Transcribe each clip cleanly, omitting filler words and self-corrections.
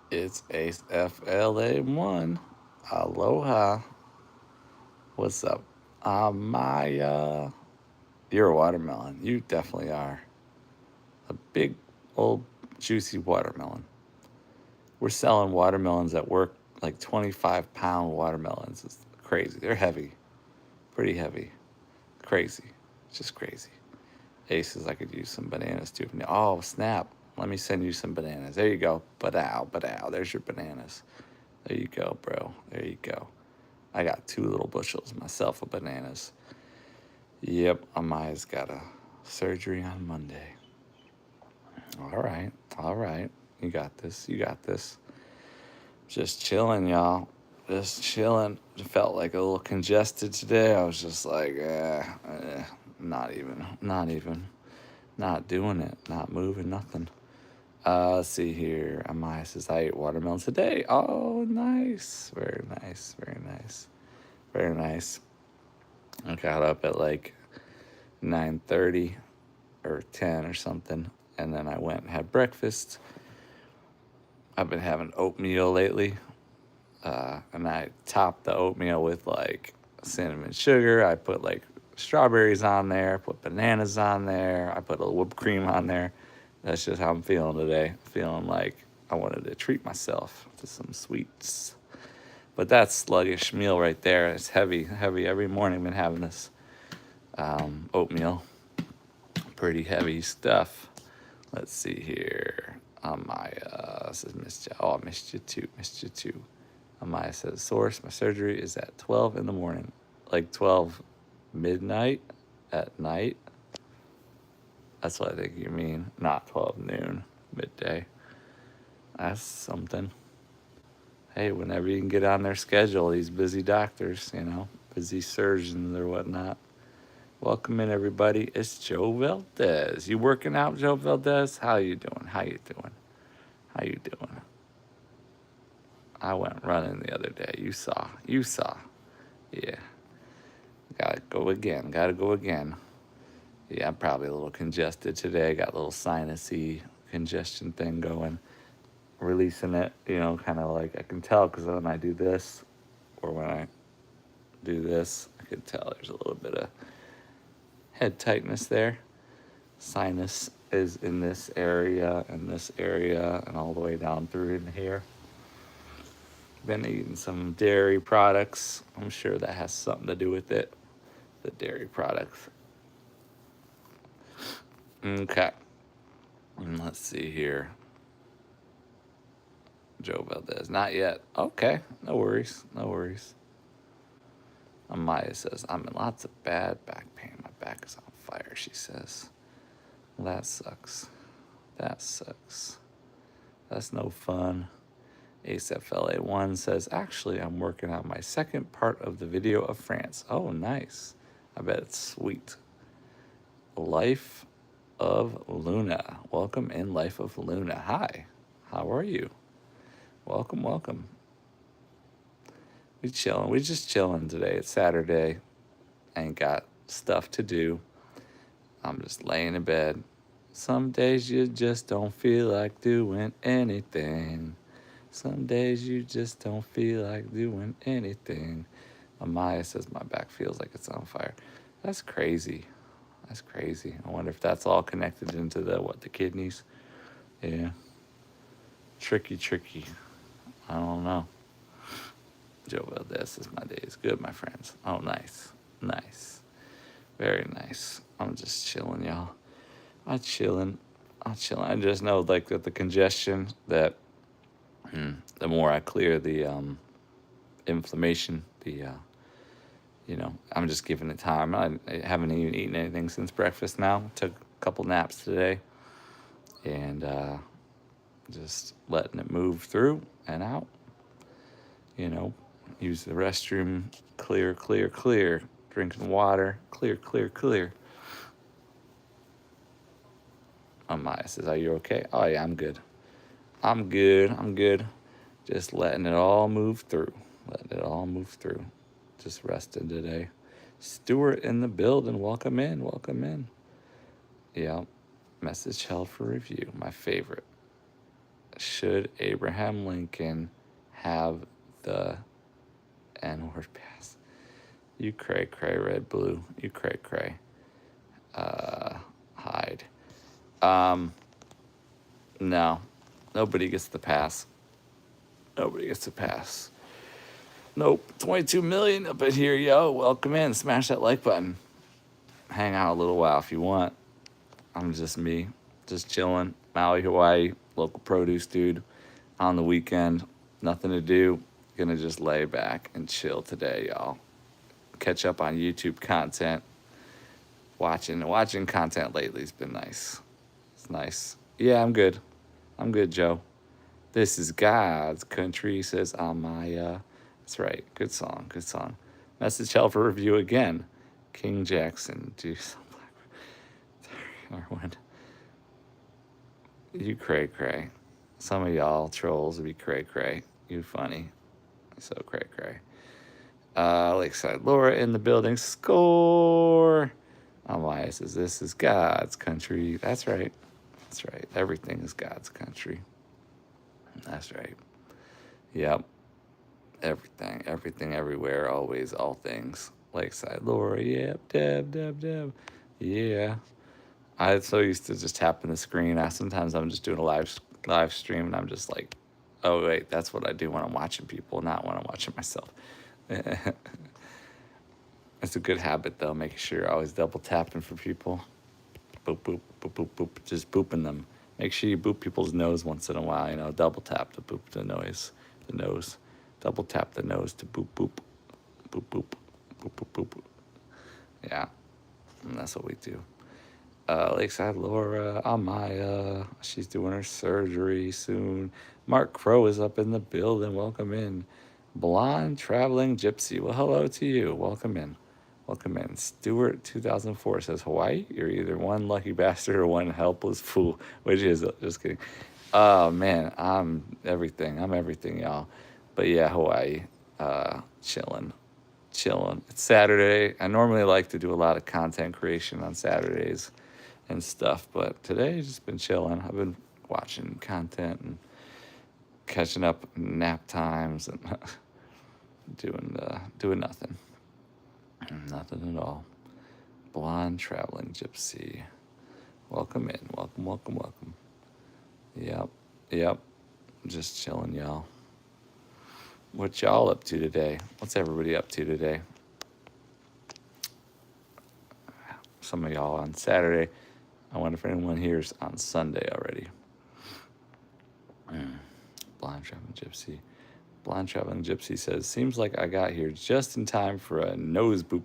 It's Ace FLA1. Aloha. What's up? Maya. You're a watermelon. You definitely are. A big, old, juicy watermelon. We're selling watermelons at work, like 25-pound watermelons. It's crazy. They're heavy. Pretty heavy. Crazy. Just crazy. Ace says I could use some bananas too. Oh, snap. Let me send you some bananas. There you go. Badow, badow. There's your bananas. There you go, bro. There you go. I got 2 little bushels myself of bananas. Yep, Amaya's got a surgery on Monday. All right, all right. You got this. You got this. Just chilling, y'all. Just chilling. Felt like a little congested today. I was just like, not even, not doing it, not moving, nothing. Let's see here. Amaya says, I ate watermelon today. Oh, nice. Very nice. Very nice. Very nice. I got up at like 9:30 or 10 or something, and then I went and had breakfast. I've been having oatmeal lately, and I topped the oatmeal with like cinnamon sugar. I put like strawberries on there, put bananas on there, I put a whipped cream on there. That's just how I'm feeling today. Feeling like I wanted to treat myself to some sweets. But that's sluggish meal right there. It's heavy, heavy. Every morning I've been having this oatmeal. Pretty heavy stuff. Let's see here. Amaya says, missed you. Oh, I missed you too. Missed you too. Amaya says, source, my surgery is at 12 in the morning. Like 12 midnight at night. That's what I think you mean. Not 12 noon, midday. That's something. Hey, whenever you can get on their schedule, these busy doctors, busy surgeons or whatnot. Welcome in, everybody. It's Joe Valdez. You working out, Joe Valdez? How you doing? How you doing? How you doing? I went running the other day. You saw. You saw. Yeah. Gotta go again. Gotta go again. Yeah, I'm probably a little congested today. Got a little sinusy congestion thing going. Releasing it, kind of like I can tell because when I do this or when I do this, I can tell there's a little bit of head tightness there. Sinus is in this area, and all the way down through in here. Been eating some dairy products. I'm sure that has something to do with it. The dairy products. Okay. Let's see here. Joe Valdez. Not yet. Okay. No worries. No worries. Amaya says, I'm in lots of bad back pain. My back is on fire, she says. Well, that sucks. That sucks. That's no fun. AceFLA1 says, actually, I'm working on my second part of the video of France. Oh, nice. I bet it's sweet. Life of Luna. Welcome in, Life of Luna. Hi. How are you? Welcome, welcome. We chilling. We just chilling today. It's Saturday. I ain't got stuff to do. I'm just laying in bed. Some days you just don't feel like doing anything. Some days you just don't feel like doing anything. Amaya says my back feels like it's on fire. That's crazy. That's crazy. I wonder if that's all connected into the kidneys. Yeah. Tricky. I don't know. Joe Valdez says my day is good, my friends. Oh, nice. Nice. Very nice. I'm just chilling, y'all. I'm chilling. I just know, like, that the congestion, that the more I clear the inflammation, I'm just giving it time. I haven't even eaten anything since breakfast now. Took a couple naps today. And just letting it move through and out. Use the restroom, clear. Drinking water, clear. Amaya says, are you okay? Oh, yeah, I'm good. I'm good. Just letting it all move through. Just resting today. Stuart in the building. Welcome in. Yeah. Message held for review. My favorite. should Abraham Lincoln have the N-word pass? You cray cray, red blue. You cray cray. Hide. No. Nobody gets the pass. Nobody gets the pass. Nope. 22 million up in here, yo. Welcome in. Smash that like button. Hang out a little while if you want. I'm just me. Just chilling. Maui, Hawaii. Local produce dude. On the weekend. Nothing to do. Gonna just lay back and chill today, y'all. Catch up on YouTube content. Watching content lately has been nice. It's nice. Yeah, I'm good. I'm good, Joe. This is God's country, says Amaya. That's right. Good song. Good song. Message hell for review again. King Jackson. Do some black. Arwen. You cray cray. Some of y'all trolls would be cray cray. You funny. So cray cray. Lakeside Laura in the building. Score. Amaya says, this is God's country. That's right. That's right. Everything is God's country. That's right. Yep. Everything, everywhere, always, all things. Lakeside Laura. Yep. Deb. Yeah. I'm so used to just tapping the screen. Sometimes I'm just doing a live stream and I'm just like, oh, wait, that's what I do when I'm watching people, not when I'm watching myself. It's a good habit, though, making sure you're always double tapping for people. Boop, boop, boop, boop, boop. Just booping them. Make sure you boop people's nose once in a while, double tap to boop the nose. Double tap the nose to boop, boop. Boop, boop. Boop, boop, boop. Yeah. And that's what we do. Lakeside Laura, Amaya, she's doing her surgery soon. Mark Crow is up in the building. Welcome in. Blonde Traveling Gypsy. Well, hello to you. Welcome in. Welcome in. Stewart 2004 says, Hawaii, you're either one lucky bastard or one helpless fool. Which is it? Just kidding. Oh, man, I'm everything. I'm everything, y'all. But yeah, Hawaii, chilling. It's Saturday. I normally like to do a lot of content creation on Saturdays and stuff, but today I've just been chilling. I've been watching content and catching up nap times and doing nothing. Nothing at all. Blonde Traveling Gypsy. Welcome in. Welcome. Yep. Just chilling, y'all. What y'all up to today? What's everybody up to today? Some of y'all on Saturday. I wonder if anyone here is on Sunday already. Blind Traveling Gypsy. Blind Traveling Gypsy says, seems like I got here just in time for a nose boop.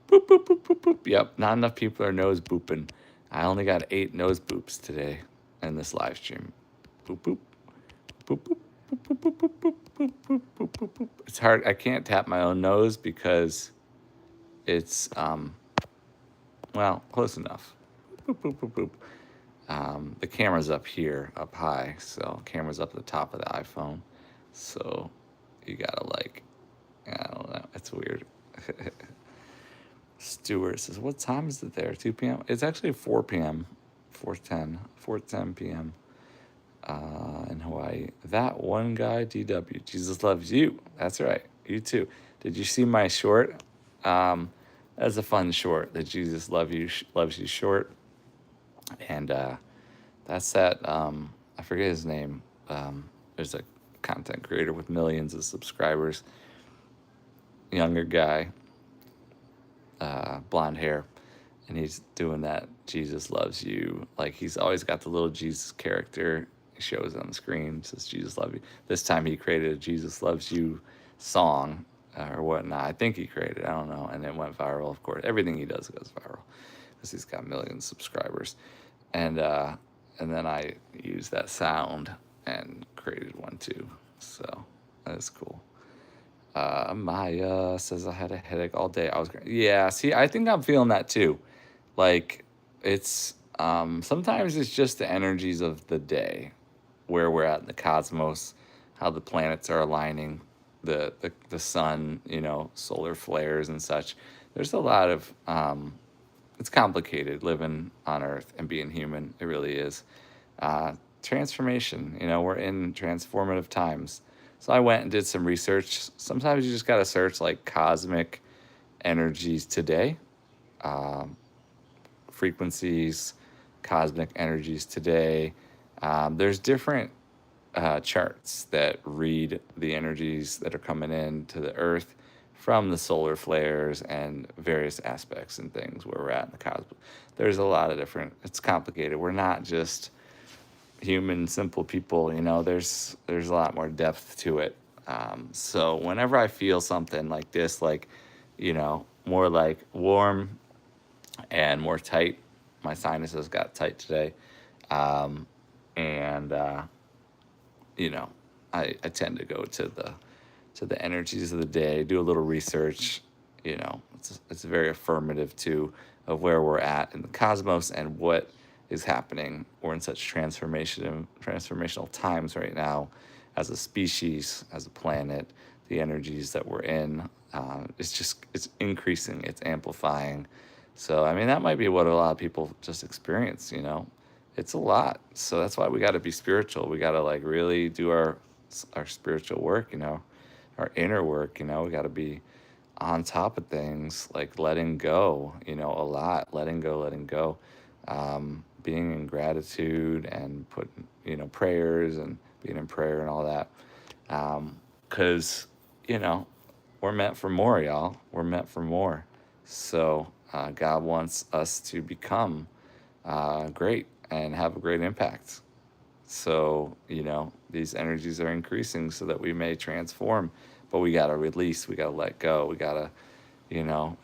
Boop, boop, boop, boop, boop. Yep, not enough people are nose booping. I only got 8 nose boops today in this live stream. Boop, boop. Boop, boop. Boop, boop, boop, boop, boop, boop, boop, boop, boop. It's hard. I can't tap my own nose because it's, close enough. Boop, boop, boop, boop. The camera's up here, up high, so camera's up at the top of the iPhone. So you gotta I don't know. It's weird. Stewart says, what time is it there? 2 p.m.? It's actually 4 p.m. 4:10 p.m. In Hawaii. That one guy, DW. Jesus loves you. That's right. You too. Did you see my short? That's a fun short. The Jesus loves you short. And that's that. I forget his name. There's a content creator with millions of subscribers. Younger guy. Blonde hair. And he's doing that Jesus loves you. Like, he's always got the little Jesus character. He shows on the screen, says Jesus loves you. This time he created a Jesus loves you song or whatnot. I think he created it. I don't know. And it went viral, of course. Everything he does goes viral because he's got millions of subscribers. And then I used that sound and created one too. So that's cool. Maya says, I had a headache all day. See, I think I'm feeling that too. Like, it's, sometimes it's just the energies of the day, where we're at in the cosmos, how the planets are aligning, the sun, solar flares and such. There's a lot of, it's complicated living on Earth and being human. It really is. transformation. We're in transformative times. So I went and did some research. Sometimes you just got to search like cosmic energies today, frequencies, cosmic energies today. There's different charts that read the energies that are coming in to the earth from the solar flares and various aspects and things where we're at in the cosmos. There's a lot of different, it's complicated. We're not just human, simple people, there's a lot more depth to it. So whenever I feel something like this, like, more like warm and more tight, my sinuses got tight today. And I tend to go to the energies of the day, do a little research. It's very affirmative too of where we're at in the cosmos and what is happening. We're in such transformational times right now as a species, as a planet. The energies that we're in, it's increasing, it's amplifying. So I mean, that might be what a lot of people just experience. It's a lot. So that's why we got to be spiritual. We got to like really do our spiritual work, our inner work. We got to be on top of things, like letting go, a lot, letting go, being in gratitude and putting, prayers and being in prayer and all that. Because, we're meant for more, y'all. We're meant for more. So God wants us to become great and have a great impact. So, these energies are increasing so that we may transform, but we got to release, we got to let go, we got to,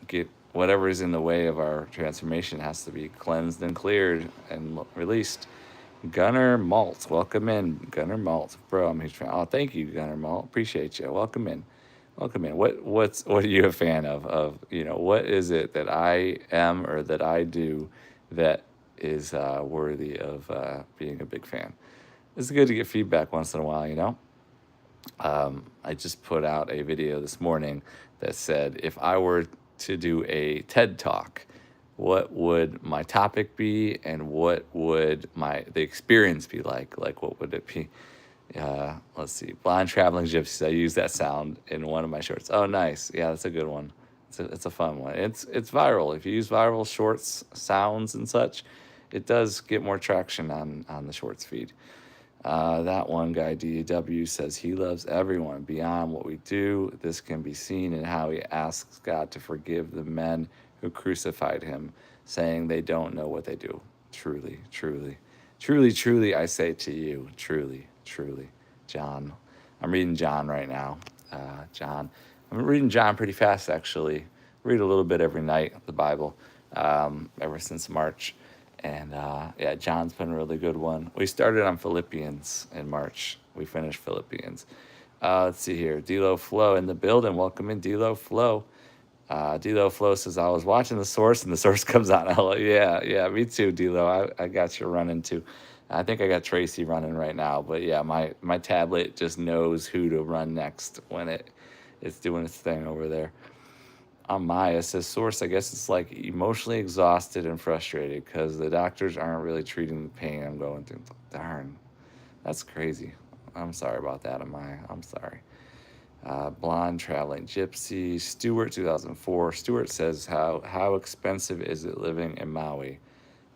get whatever is in the way of our transformation has to be cleansed and cleared and released. Gunner Malt, welcome in. Gunner Malt, bro, I'm a huge fan. Oh, thank you, Gunner Malt. Appreciate you. Welcome in. Welcome in. What are you a fan of? What is it that I am or that I do that is worthy of being a big fan? It's good to get feedback once in a while. I just put out a video this morning that said, if I were to do a TED Talk, what would my topic be, and what would the experience be like? Like, what would it be? Let's see. Blind Traveling Gypsies. I use that sound in one of my shorts. Oh, nice. Yeah, that's a good one. It's a fun one. It's viral. If you use viral shorts, sounds and such, it does get more traction on the shorts feed. That one guy, DW, says he loves everyone beyond what we do. This can be seen in how he asks God to forgive the men who crucified him, saying they don't know what they do. Truly, truly, truly, truly, I say to you, truly, truly. John. I'm reading John right now. John. I'm reading John pretty fast, actually. Read a little bit every night of the Bible, ever since March. And John's been a really good one. We started on Philippians in March. We finished Philippians. Let's see here. D-Lo Flo in the building. Welcome in, D-Lo Flo. D-Lo Flo says, I was watching The Source, and The Source comes on. Yeah, me too, D-Lo. I got you running too. I think I got Tracy running right now. But yeah, my tablet just knows who to run next when it's doing its thing over there. Maya says, Source, I guess it's like emotionally exhausted and frustrated because the doctors aren't really treating the pain I'm going through. Darn, that's crazy. I'm sorry about that, Maya. I'm sorry. Blonde Traveling Gypsy. Stuart, 2004. Stuart says, how expensive is it living in Maui?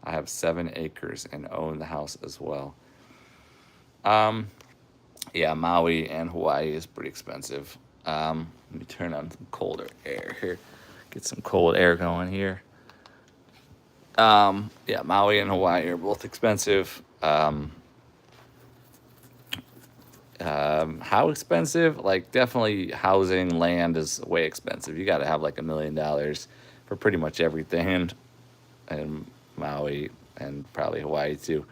I have 7 acres and own the house as well. Yeah, Maui and Hawaii is pretty expensive. Let me turn on some colder air here. Get some cold air going here. Yeah, Maui and Hawaii are both expensive. How expensive? Like, definitely housing, land is way expensive. You got to have like $1 million for pretty much everything in Maui and probably Hawaii too.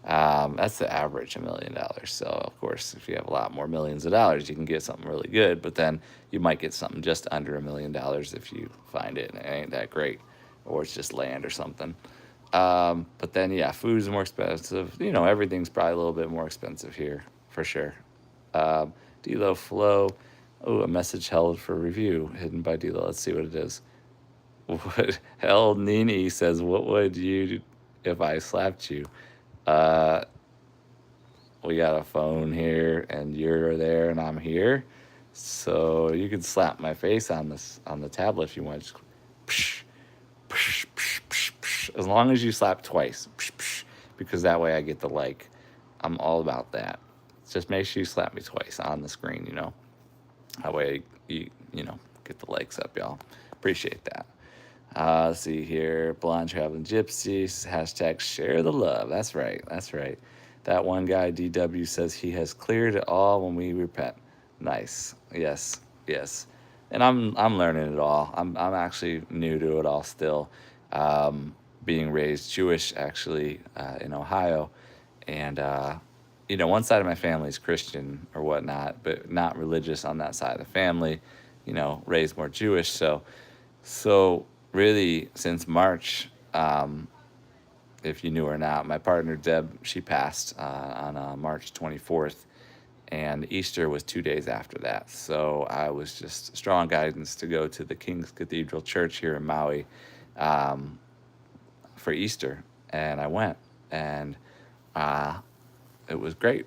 That's the average, $1 million. So of course, if you have a lot more millions of dollars, you can get something really good, but then you might get something just under $1 million if you find it and it ain't that great, or it's just land or something. But then yeah, food's more expensive. Everything's probably a little bit more expensive here for sure. D-Lo Flow. Oh, a message held for review hidden by D-Lo. Let's see what it is. What El Nini says, what would you do if I slapped you? we got a phone here, and you're there, and I'm here. So you can slap my face on this on the tablet if you want. Just psh, psh, psh, psh, psh, as long as you slap twice, psh, psh, because that way I get the like. I'm all about that. Just make sure you slap me twice on the screen. That way you get the likes up, y'all. Appreciate that. Let's see here. Blonde Traveling Gypsy, hashtag share the love. That's right. That's right. That one guy, DW, says he has cleared it all when we repent. Nice. Yes. Yes. And I'm learning it all. I'm actually new to it all still. Being raised Jewish, actually, in Ohio. And, one side of my family is Christian or whatnot, but not religious on that side of the family, raised more Jewish. So really, since March, if you knew or not, my partner Deb, she passed on March 24th, and Easter was 2 days after that. So I was just strong guidance to go to the King's Cathedral Church here in Maui for Easter, and I went, and it was great,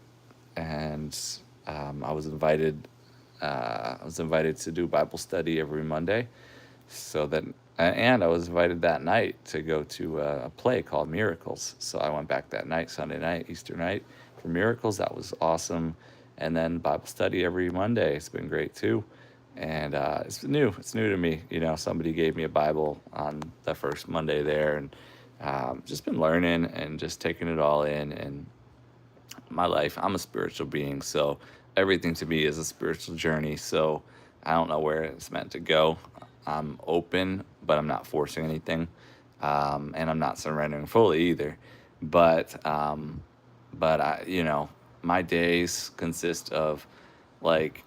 and I was invited. I was invited to do Bible study every Monday. And I was invited that night to go to a play called Miracles. So I went back that night, Sunday night, Easter night, for Miracles. That was awesome. And then Bible study every Monday. It's been great too. And it's new. It's new to me. Somebody gave me a Bible on the first Monday there, and just been learning and just taking it all in. And my life, I'm a spiritual being, so everything to me is a spiritual journey. So I don't know where it's meant to go. I'm open, but I'm not forcing anything, and I'm not surrendering fully either. But my days consist of, like,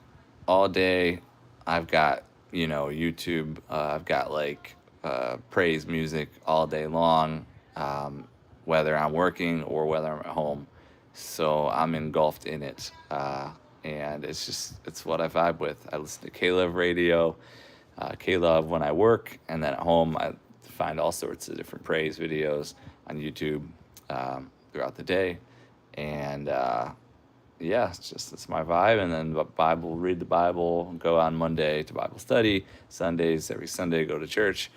all day. I've got YouTube. I've got like praise music all day long, whether I'm working or whether I'm at home. So I'm engulfed in it, and it's what I vibe with. I listen to K-Love radio. K-Love when I work, and then at home I find all sorts of different praise videos on YouTube throughout the day, and yeah, it's my vibe. And then read the Bible, go on Monday to Bible study, Sundays, every Sunday go to church,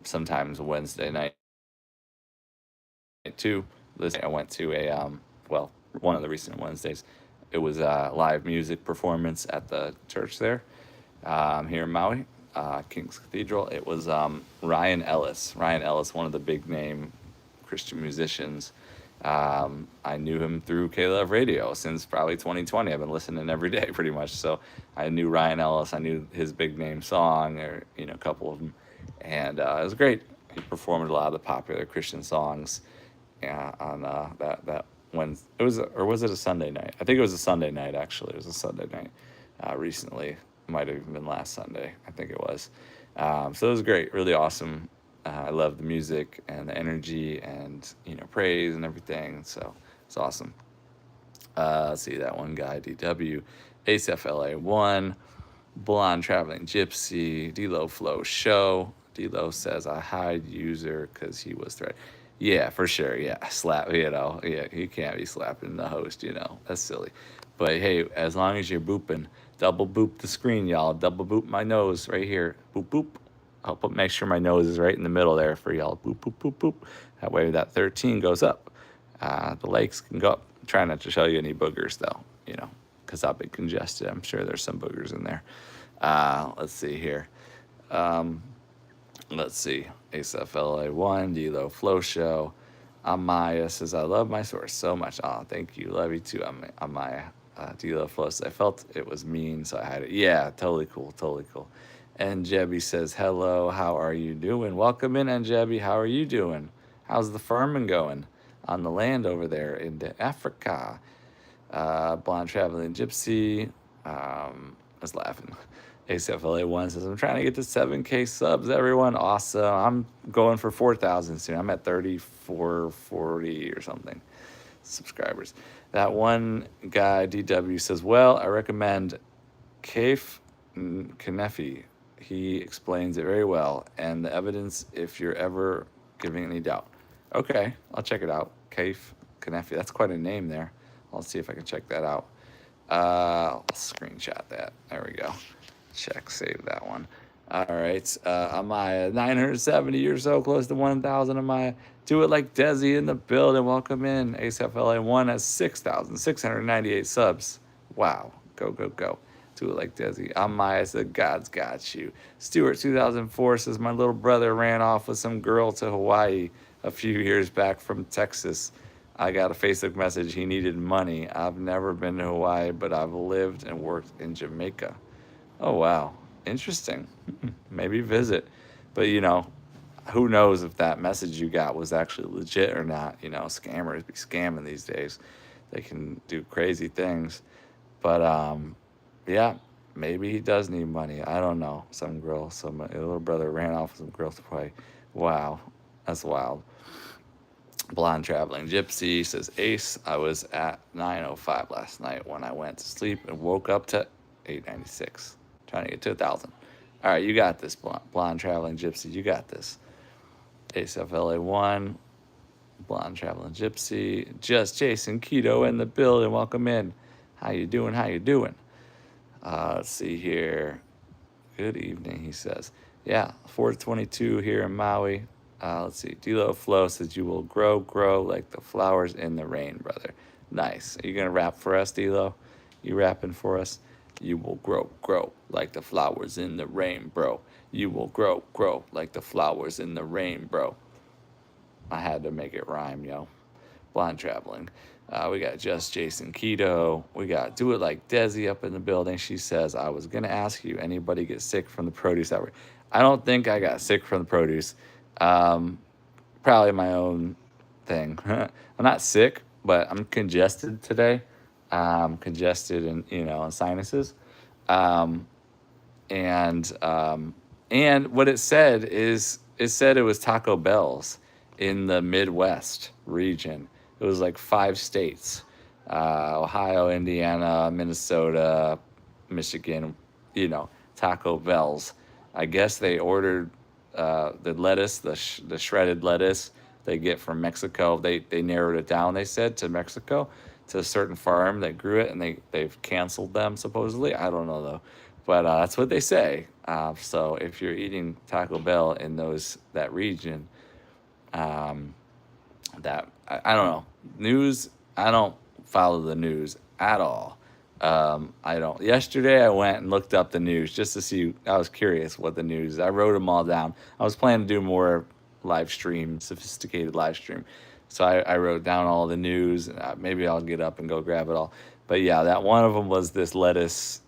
sometimes Wednesday night too. I went to one of the recent Wednesdays. It was a live music performance at the church there, here in Maui, King's Cathedral. It was Ryan Ellis. Ryan Ellis, one of the big name Christian musicians. I knew him through K-Love Radio since probably 2020. I've been listening every day pretty much. So I knew Ryan Ellis. I knew his big name song, or a couple of them, and it was great. He performed a lot of the popular Christian songs on that when it was, or was it a Sunday night? I think it was a Sunday night, actually. It was a Sunday night recently. It might have even been last Sunday. I think it was. So it was great, really awesome. I love the music and the energy and praise and everything. So it's awesome. Let's see, that one guy, DW, ACFLA1, Blonde Traveling Gypsy, D-Lo Flow Show. D-Lo says, I hide user because he was threatened. Yeah, for sure. Yeah, slap. Yeah, he can't be slapping the host. That's silly. But hey, as long as you're booping, double boop the screen, y'all. Double boop my nose right here. Boop boop. Make sure my nose is right in the middle there for y'all. Boop boop boop boop. That way that 13 goes up. The legs can go up. I'm trying not to show you any boogers though. Because I've been congested. I'm sure there's some boogers in there. Let's see here. Let's see. ASFLA1, D-Lo Flow Show. Amaya says, I love my source so much. Oh, thank you. Love you too, Amaya. D-Lo Flow says, I felt it was mean, so I had it. Yeah, totally cool. Totally cool. And Jebby says, hello, how are you doing? Welcome in, and Jebby, how are you doing? How's the farming going on the land over there in Africa? Blonde Traveling Gypsy. I was laughing. ACFLA1 says, I'm trying to get to 7K subs, everyone. Awesome. I'm going for 4,000 soon. I'm at 3,440 or something subscribers. That one guy, DW, says, well, I recommend Kaif Kanefi. He explains it very well. And the evidence if you're ever giving any doubt. Okay, I'll check it out. Kaif looking at you. That's quite a name there. I'll see if I can check that out. I'll screenshot that. There we go. Check, save that one. All right. Amaya, 970 years old, close to 1,000. Amaya, do it like Desi in the building. Welcome in. ASFLA1 has 6,698 subs. Wow. Go, go, go. Do it like Desi. Amaya said, God's got you. Stuart, 2004 says, my little brother ran off with some girl to Hawaii a few years back from Texas. I got a Facebook message. He needed money. I've never been to Hawaii, but I've lived and worked in Jamaica. Oh, wow. Interesting. Maybe visit. But, who knows if that message you got was actually legit or not. Scammers be scamming these days. They can do crazy things. But, yeah, maybe he does need money. I don't know. Some little brother ran off with some girls to play. Wow. That's wild. Blonde Traveling Gypsy says, Ace, I was at 9:05 last night when I went to sleep and woke up to 896. Trying to get to 1,000. All right, you got this, Blonde Traveling Gypsy. You got this. ASFLA1, Blonde Traveling Gypsy. Just Jason Keto in the building. Welcome in. How you doing? How you doing? Let's see here. Good evening, he says. Yeah, 422 here in Maui. Let's see. D-Lo Flo says, you will grow like the flowers in the rain, brother. Nice. Are you going to rap for us, D-Lo? You rapping for us? You will grow like the flowers in the rain, bro. You will grow like the flowers in the rain, bro. I had to make it rhyme, yo. Blonde Traveling. We got Just Jason Keto. We got Do It Like Desi up in the building. She says, I was going to ask you, anybody get sick from the produce outbreak? I don't think I got sick from the produce. Probably my own thing. I'm not sick, but I'm congested today. Congested and sinuses. And what it said is, it was Taco Bell's in the Midwest region. It was like 5 states, Ohio, Indiana, Minnesota, Michigan, Taco Bell's. I guess they ordered the lettuce, the shredded lettuce they get from Mexico. They narrowed it down, they said, to Mexico, to a certain farm that grew it, and they've canceled them supposedly. I don't know though, but that's what they say. So if you're eating Taco Bell in that region, that I don't know. News, I don't follow the news at all. I don't. Yesterday I went and looked up the news just to see. I was curious what the news is. I wrote them all down. I was planning to do more sophisticated live stream. So I wrote down all the news. Maybe I'll get up and go grab it all. But yeah, that one of them was this lettuce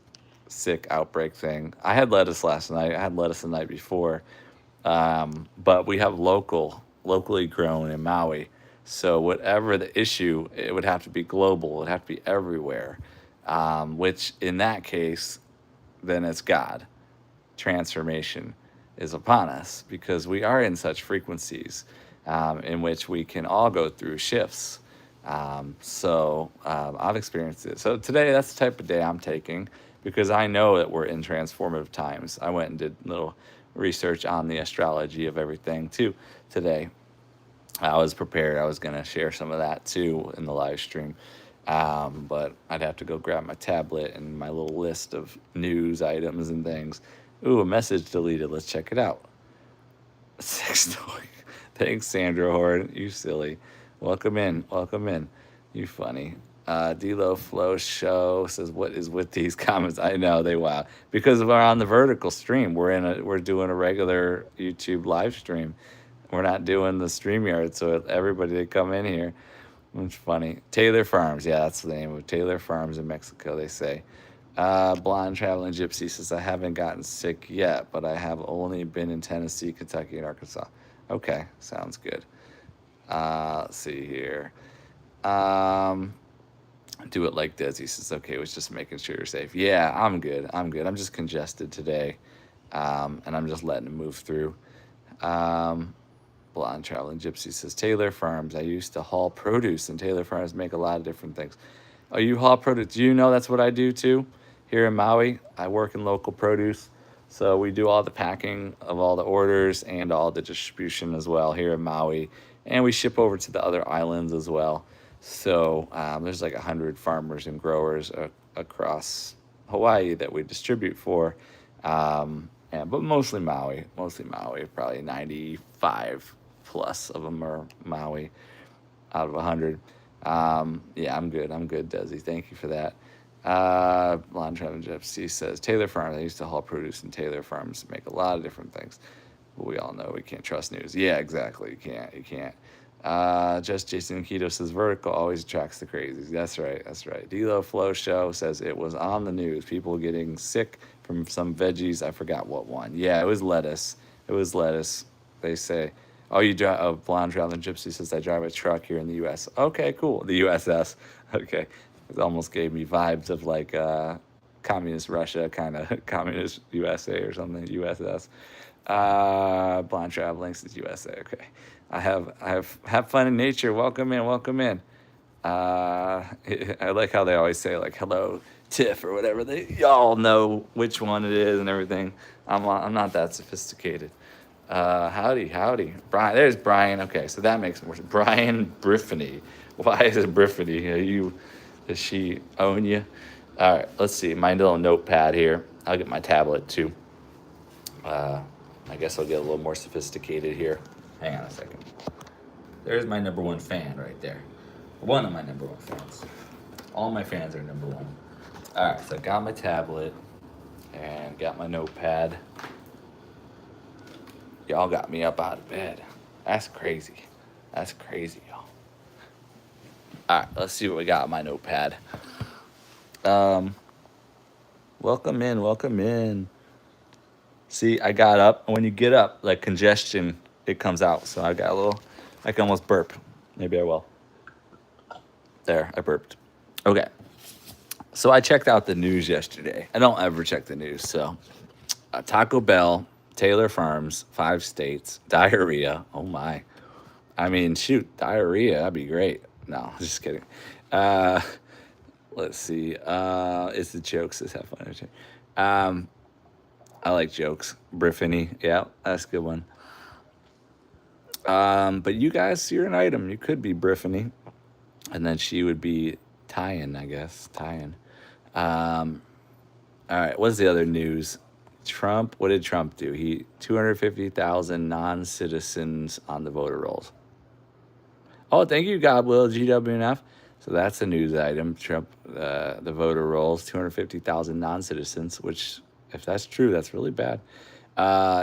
sick outbreak thing. I had lettuce last night. I had lettuce the night before. But we have locally grown in Maui. So whatever the issue, it would have to be global. It would have to be everywhere. Which in that case, then it's God. Transformation is upon us because we are in such frequencies in which we can all go through shifts. So I've experienced it. So today, that's the type of day I'm taking because I know that we're in transformative times. I went and did a little research on the astrology of everything too today. I was prepared. I was going to share some of that too in the live stream. But I'd have to go grab my tablet and my little list of news items and things. Ooh, a message deleted. Let's check it out. Sex toy. Thanks, Sandra Horn. You silly. Welcome in. Welcome in. You funny. D-Lo Flow Show says, what is with these comments? I know, they wow. Because we're on the vertical stream. We're doing a regular YouTube live stream. We're not doing the StreamYard, so everybody that come in here. It's funny. Taylor Farms. Yeah, that's the name of Taylor Farms in Mexico, they say. Blonde Traveling Gypsy says, I haven't gotten sick yet, but I have only been in Tennessee, Kentucky, and Arkansas. Okay, sounds good. Let's see here. Do it like Desi says, okay, it was just making sure you're safe. Yeah, I'm good. I'm just congested today, and I'm just letting it move through. Blonde Traveling Gypsy says, Taylor Farms. I used to haul produce, and Taylor Farms make a lot of different things. Oh, you haul produce? Do you know that's what I do too? Here in Maui, I work in local produce. So we do all the packing of all the orders and all the distribution as well here in Maui. And we ship over to the other islands as well. So there's like 100 farmers and growers across Hawaii that we distribute for, but mostly Maui. Probably 95 plus of them are Maui out of 100. Yeah, I'm good. I'm good, Desi. Thank you for that. Blonde Travel Gypsy says Taylor Farms. I used to haul produce in Taylor Farms to make a lot of different things. But we all know we can't trust news. Yeah, exactly. You can't. You can't. Just Jason Keto says vertical always attracts the crazies. That's right. That's right. D-Lo Flow Show says it was on the news. People getting sick from some veggies. I forgot what one. Yeah, it was lettuce. It was lettuce. They say, oh, you drive. Oh, Blonde Traveling Gypsy says I drive a truck here in the U.S. Okay, cool. The USS. Okay, it almost gave me vibes of like communist Russia, kind of communist USA or something. USS. Blonde Traveling says USA. Okay. Have fun in nature. Welcome in. Welcome in. I like how they always say like hello Tiff or whatever. They y'all know which one it is and everything. I'm not that sophisticated. Howdy, Brian. There's Brian. Okay, so that makes more sense. Brian Briffany. Why is it Briffany? Does she own you? All right, let's see. My little notepad here. I'll get my tablet too. I guess I'll get a little more sophisticated here. Hang on a second. There's my number one fan right there. One of my number one fans. All my fans are number one. All right, so I got my tablet and got my notepad. Y'all got me up out of bed. That's crazy. That's crazy, y'all. All right, let's see what we got on my notepad. Welcome in, welcome in. See, I got up. When you get up, like congestion, it comes out. So I got a little, I can almost burp. Maybe I will. There, I burped. Okay. So I checked out the news yesterday. I don't ever check the news. So Taco Bell, Taylor Farms, 5 states, diarrhea. Oh my. I mean, shoot, diarrhea, that'd be great. No, just kidding. Let's see. It's the jokes. Let's have fun. I like jokes. Briffany. Yeah, that's a good one. But you guys, you're an item. You could be Briffany. And then she would be Tyan, I guess. Tyan. All right, what's the other news? Trump, what did Trump do? He 250,000 non-citizens on the voter rolls. Oh, thank you, God will, GWNF. So that's a news item. Trump, the voter rolls, 250,000 non-citizens, which, if that's true, that's really bad.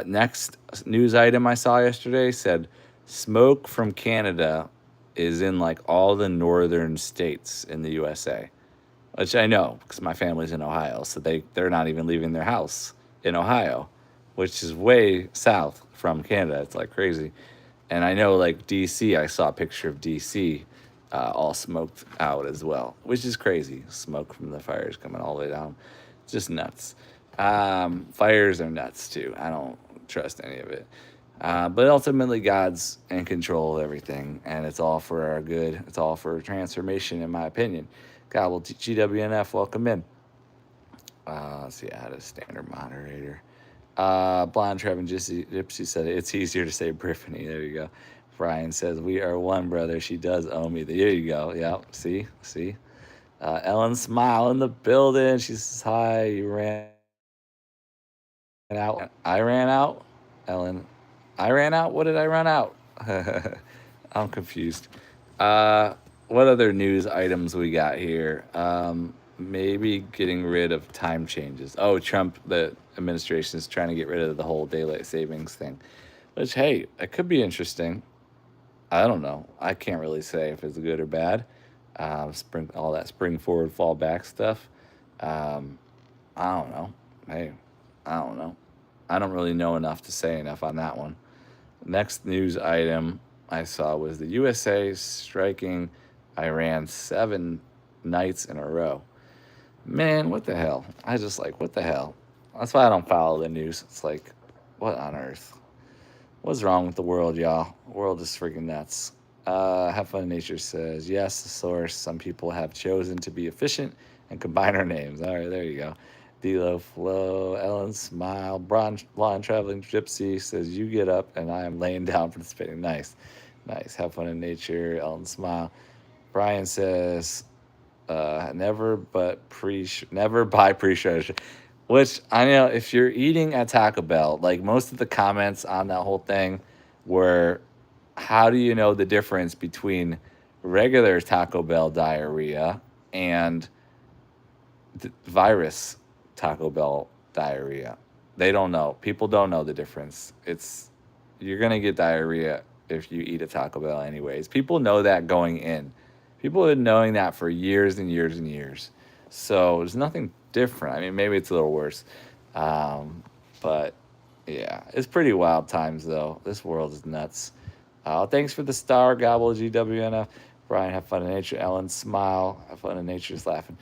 Next news item I saw yesterday said smoke from Canada is in like all the northern states in the USA, which I know because my family's in Ohio, so they're not even leaving their house in Ohio, which is way south from Canada. It's like crazy. And I know like DC, I saw a picture of DC all smoked out as well, which is crazy. Smoke from the fires coming all the way down. Just nuts. Fires are nuts too. I don't trust any of it. But ultimately, God's in control of everything, and it's all for our good. It's all for transformation, in my opinion. God will GWNF, welcome in. Let's see, I had a standard moderator. Blonde Trevin Gypsy said it's easier to say Briffany. There you go. Brian says, we are one, brother. She does owe me. There you go. Yep. See? Ellen Smile in the building. She says, hi, you ran out. I ran out? Ellen, I ran out? What did I run out? I'm confused. What other news items we got here? Maybe getting rid of time changes. Oh, Trump, the administration is trying to get rid of the whole daylight savings thing. Which, hey, it could be interesting. I don't know. I can't really say if it's good or bad. All that spring forward, fall back stuff. I don't know. Hey, I don't know. I don't really know enough to say enough on that one. Next news item I saw was the USA striking Iran 7 nights in a row. Man, what the hell? I just like, what the hell? That's why I don't follow the news. It's like, what on earth? What's wrong with the world, y'all? The world is freaking nuts. Have Fun in Nature says, yes, the source. Some people have chosen to be efficient and combine our names. All right, there you go. D-Lo Flow, Ellen Smile, Blonde Traveling Gypsy says, you get up and I am laying down participating. Nice. Have Fun in Nature, Ellen Smile. Brian says, never buy pre-show. Which I know if you're eating at Taco Bell, like most of the comments on that whole thing were, how do you know the difference between regular Taco Bell diarrhea and virus Taco Bell diarrhea? They don't know. People don't know the difference. You're gonna get diarrhea if you eat a Taco Bell anyways. People know that going in. People have been knowing that for years and years and years. So there's nothing different. I mean, maybe it's a little worse. But yeah, it's pretty wild times though. This world is nuts. Thanks for the star, Gobble GWNF. Brian, have fun in nature. Ellen, smile. Have fun in nature. Is laughing.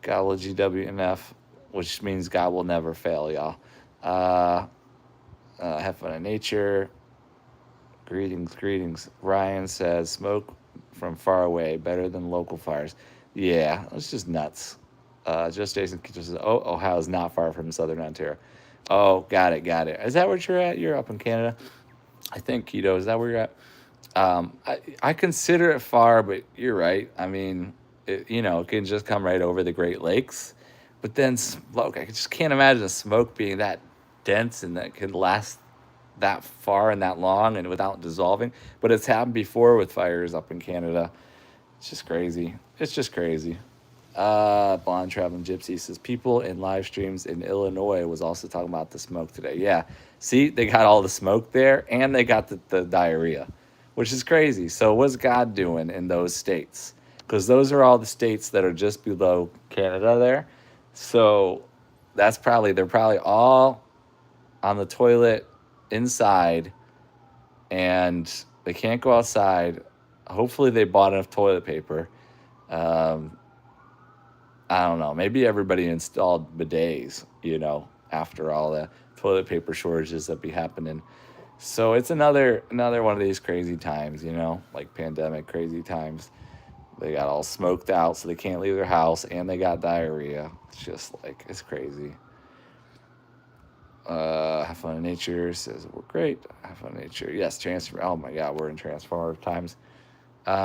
Gobble GWNF, which means God will never fail, y'all. Have fun in nature. Greetings. Ryan says, smoke from far away, better than local fires. Yeah, it's just nuts. Just Jason says, Ohio's not far from Southern Ontario. Oh, got it. Is that where you're at? You're up in Canada? I think, Keto, is that where you're at? I consider it far, but you're right. I mean, it can just come right over the Great Lakes. But then smoke, I just can't imagine smoke being that dense and that could last that far and that long and without dissolving. But it's happened before with fires up in Canada. It's just crazy. Blonde Traveling Gypsy says, people in live streams in Illinois was also talking about the smoke today. Yeah. See, they got all the smoke there and they got the diarrhea, which is crazy. So what's God doing in those states? Because those are all the states that are just below Canada there. So they're probably all on the toilet inside and they can't go outside. Hopefully they bought enough toilet paper. I don't know. Maybe everybody installed bidets, after all the toilet paper shortages that be happening. So it's another one of these crazy times, like pandemic crazy times. They got all smoked out, so they can't leave their house, and they got diarrhea. It's just it's crazy. Have fun in nature says we're great. Have fun in nature. Yes, transfer. Oh my God, we're in transformative times.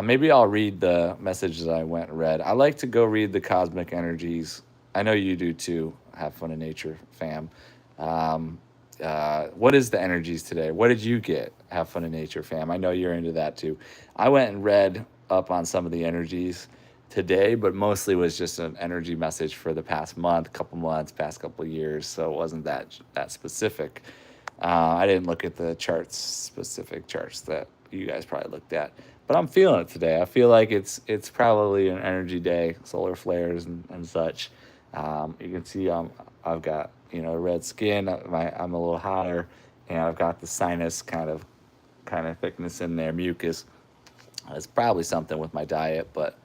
Maybe I'll read the messages I went and read. I like to go read the cosmic energies. I know you do too. Have fun in nature, fam. What is the energies today? What did you get? Have fun in nature, fam. I know you're into that too. I went and read up on some of the energies today, but mostly was just an energy message for the past month, past couple years. So it wasn't that specific. I didn't look at the specific charts that you guys probably looked at, but I'm feeling it today. I feel like it's probably an energy day, solar flares and such. You can see I've got red skin. I'm a little hotter, and I've got the sinus kind of thickness in there, mucus. It's probably something with my diet, but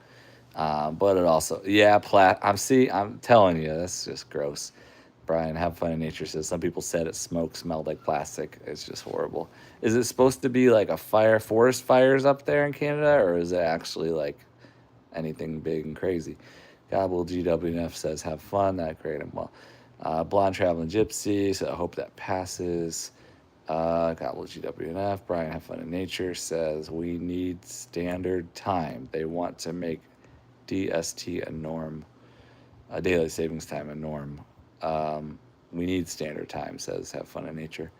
it also I'm telling you, that's just gross. Brian, have fun in nature says some people said it smelled like plastic. It's just horrible. Is it supposed to be like a forest fires up there in Canada, or is it actually like anything big and crazy? Gobble GWNF says have fun. That great and well. Blonde Traveling Gypsy, so I hope that passes. Gobble GWNF. Brian, have fun in nature says we need standard time. They want to make DST a norm, daylight savings time a norm. We need standard time, says have fun in nature.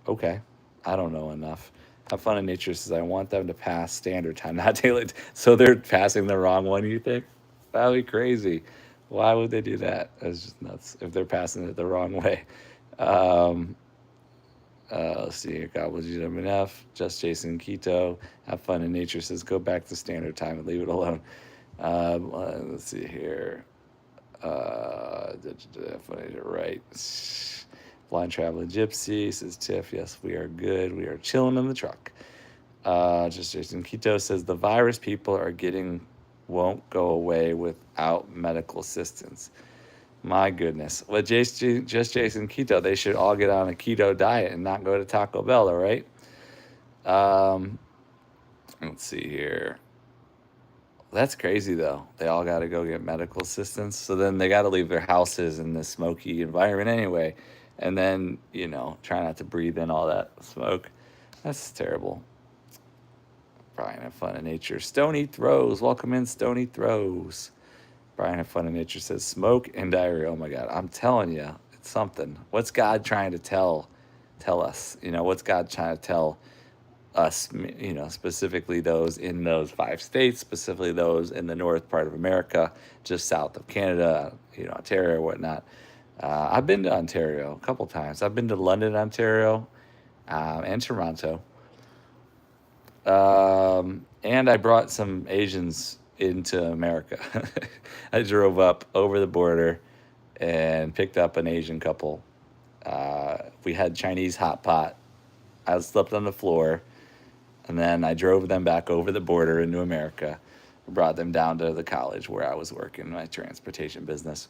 Okay, I don't know enough. Have fun in nature says I want them to pass standard time, not daylight. So they're passing the wrong one, you think? That'd be crazy. Why would they do that? That's just nuts if they're passing it the wrong way. Let's see here. God will GWNF. Just Jason Keto. Have fun in nature says go back to standard time and leave it alone. Let's see here. Right. Blind Traveling Gypsy says Tiff. Yes, we are good. We are chilling in the truck. Just Jason Keto says the virus people are getting won't go away without medical assistance. My goodness. Well, just Jason Keto, they should all get on a keto diet and not go to Taco Bell, all right? Let's see here. That's crazy, though. They all got to go get medical assistance. So then they got to leave their houses in this smoky environment anyway. And then, try not to breathe in all that smoke. That's terrible. Brian had fun in nature. Stony Throws. Welcome in, Stony Throws. Brian had fun in nature says smoke and diarrhea. Oh my God. I'm telling you, it's something. What's God trying to tell us? What's God trying to tell us, specifically those in those 5 states, specifically those in the north part of America, just south of Canada, Ontario or whatnot. I've been to Ontario a couple times. I've been to London, Ontario, and Toronto. And I brought some Asians into America. I drove up over the border and picked up an Asian couple. We had Chinese hot pot. I slept on the floor, and then I drove them back over the border into America. Brought them down to the college where I was working, my transportation business.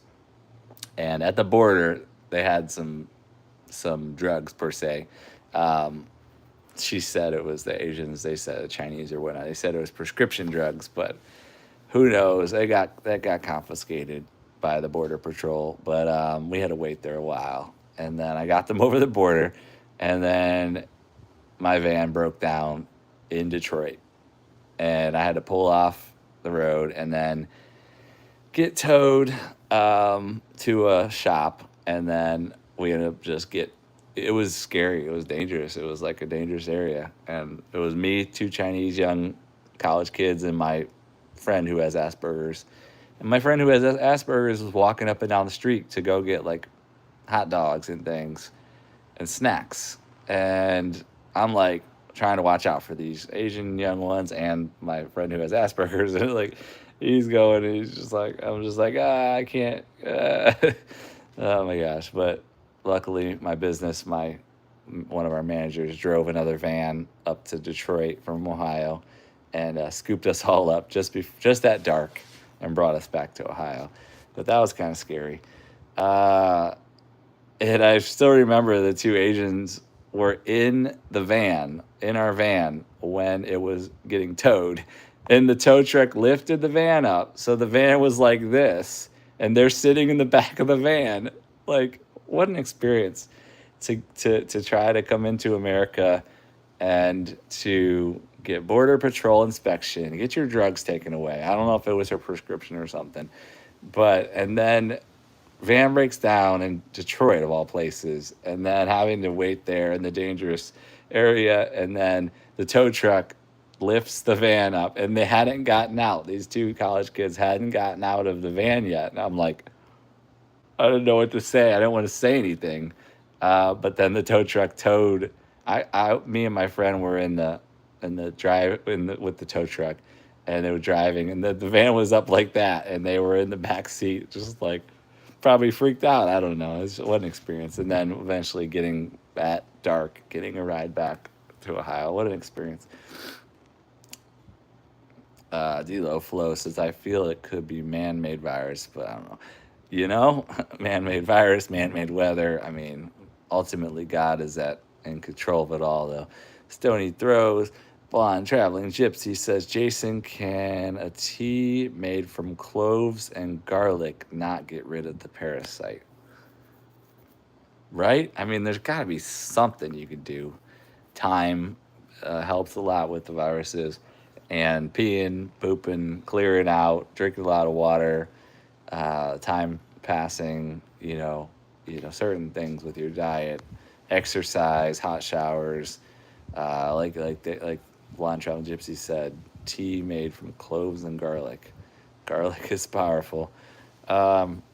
And at the border, they had some drugs per se. She said it was the Asians. They said the Chinese or whatnot. They said it was prescription drugs, but who knows? That got confiscated by the border patrol. But we had to wait there a while, and then I got them over the border, and then my van broke down in Detroit, and I had to pull off the road and then get towed to a shop, and then we ended up it was scary. It was dangerous. It was like a dangerous area. And it was me, 2 Chinese young college kids, and my friend who has Asperger's. And my friend who has Asperger's was walking up and down the street to go get like hot dogs and things and snacks. And I'm like trying to watch out for these Asian young ones and my friend who has Asperger's. And like he's going and I'm just like, I can't. Oh my gosh. But luckily, my business, one of our managers drove another van up to Detroit from Ohio, and scooped us all up just at dark, and brought us back to Ohio. But that was kind of scary. And I still remember the 2 Asians were in our van, when it was getting towed, and the tow truck lifted the van up, so the van was like this, and they're sitting in the back of the van, like. What an experience to try to come into America and to get Border Patrol inspection, get your drugs taken away. I don't know if it was her prescription or something, and then van breaks down in Detroit of all places, and then having to wait there in the dangerous area, and then the tow truck lifts the van up, and they hadn't gotten out. These 2 college kids hadn't gotten out of the van yet, and I'm like, I didn't know what to say. I didn't want to say anything. But then the tow truck towed. Me and my friend were in the with the tow truck, and they were driving, and the van was up like that, and they were in the back seat, just like probably freaked out. I don't know. What an experience. And then eventually getting at dark, getting a ride back to Ohio. What an experience. D-Lo Flow says, I feel it could be man-made virus, but I don't know. Man-made virus, man-made weather. I mean, ultimately, God is in control of it all, though. Stony Throws, Blonde Traveling Gypsy says, Jason, can a tea made from cloves and garlic not get rid of the parasite? Right? I mean, there's got to be something you could do. Time helps a lot with the viruses. And peeing, pooping, clearing out, drinking a lot of water, time passing, certain things with your diet, exercise, hot showers, like Blonde Traveling Gypsy said, tea made from cloves and garlic. Garlic is powerful.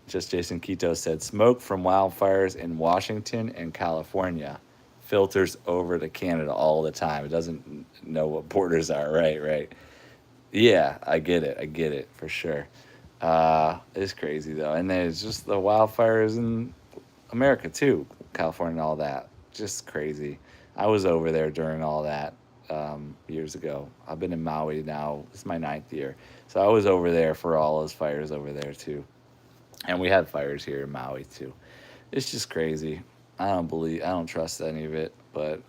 Just Jason Quito said, smoke from wildfires in Washington and California filters over to Canada all the time. It doesn't know what borders are, right? Yeah, I get it for sure. It's crazy though. And there's just the wildfires in America too, California and all that. Just crazy. I was over there during all that years ago. I've been in Maui now. This is my 9th year. So I was over there for all those fires over there too. And we had fires here in Maui too. It's just crazy. I don't trust any of it, but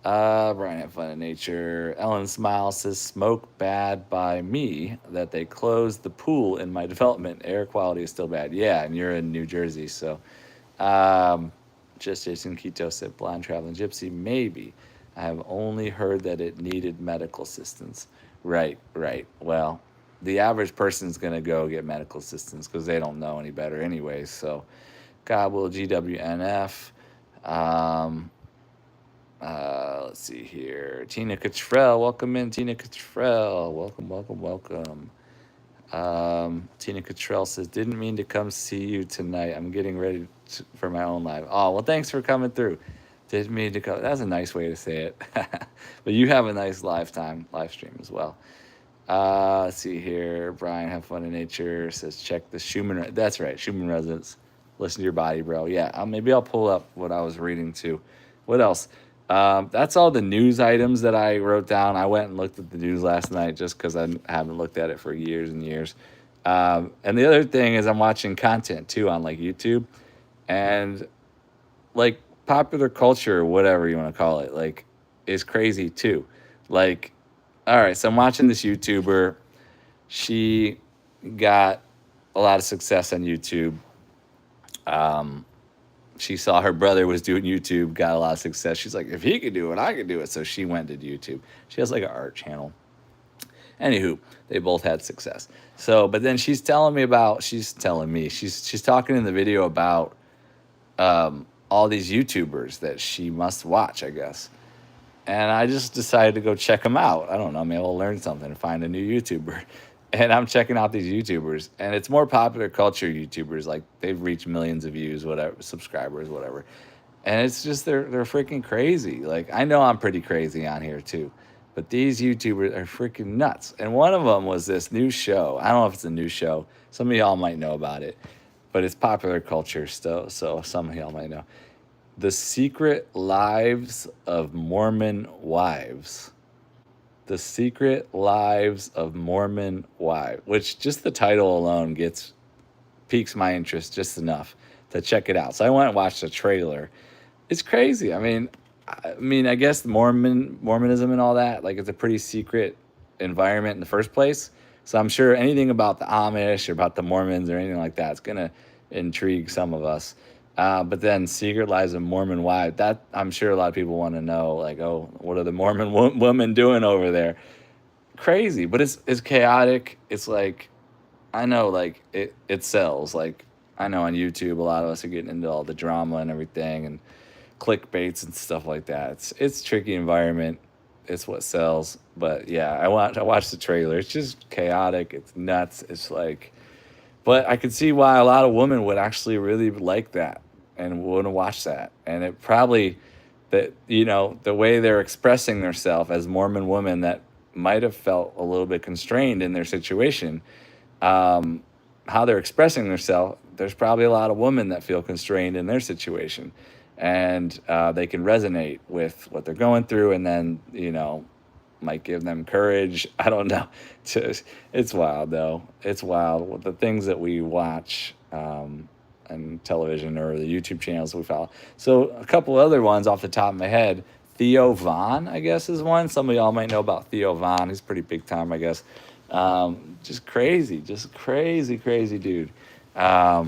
Brian had fun in nature. Ellen Smile says, smoke bad by me that they closed the pool in my development. Air quality is still bad. Yeah, and you're in New Jersey, so just Jason Quito said, Blonde Traveling Gypsy, maybe. I have only heard that it needed medical assistance. Right, right. Well, the average person's going to go get medical assistance because they don't know any better anyway. So, God will GWNF. Um, let's see here. Tina Cottrell, welcome in, Tina Cottrell. Welcome, welcome, welcome. Tina Cottrell says, didn't mean to come see you tonight. I'm getting ready for my own live. Oh, well, thanks for coming through. Didn't mean to come. That's a nice way to say it. But you have a nice live stream as well. Let's see here. Brian, have fun in nature. Says, check the Schumann. That's right. Schumann resonance. Listen to your body, bro. Yeah, maybe I'll pull up what I was reading too. What else? That's all the news items that I wrote down. I went and looked at the news last night just because I haven't looked at it for years and years. And the other thing is I'm watching content too on like YouTube, and like popular culture, whatever you want to call it, like is crazy too. Like, all right, so I'm watching this YouTuber. She got a lot of success on YouTube. She saw her brother was doing YouTube, got a lot of success. She's like, if he could do it, I could do it. So she went to YouTube. She has like an art channel. Anywho, they both had success. So, but then she's talking in the video about all these YouTubers that she must watch, I guess. And I just decided to go check them out. I don't know, maybe I'll learn something and find a new YouTuber. And I'm checking out these YouTubers, and it's more popular culture YouTubers. Like they've reached millions of views, whatever, subscribers, whatever. And it's just they're freaking crazy. Like I know I'm pretty crazy on here too, but these YouTubers are freaking nuts. And one of them was this new show. I don't know if it's a new show. Some of y'all might know about it, but it's popular culture still. So some of y'all might know. The Secret Lives of Mormon Wives. The Secret Lives of Mormon Wives, which just the title alone piques my interest just enough to check it out. So I went and watched the trailer. It's crazy. I mean, I guess Mormonism and all that, like it's a pretty secret environment in the first place. So I'm sure anything about the Amish or about the Mormons or anything like that is gonna intrigue some of us. But then Secret Lives of Mormon Wives, that I'm sure a lot of people want to know, like, oh, what are the Mormon women doing over there? Crazy, but it's chaotic. It's like, I know, like, it sells. Like, I know on YouTube, a lot of us are getting into all the drama and everything and clickbaits and stuff like that. It's a tricky environment. It's what sells. But, yeah, I watched the trailer. It's just chaotic. It's nuts. It's like, but I could see why a lot of women would actually really like that and want to watch that. And it probably, that the way they're expressing themselves as Mormon women that might have felt a little bit constrained in their situation, how they're expressing themselves, there's probably a lot of women that feel constrained in their situation. And they can resonate with what they're going through, and then, might give them courage. I don't know. It's wild, though. It's wild. The things that we watch on television or the YouTube channels we follow. So a couple other ones off the top of my head. Theo Von, I guess, is one. Some of y'all might know about Theo Von. He's pretty big time, I guess. Just crazy dude. I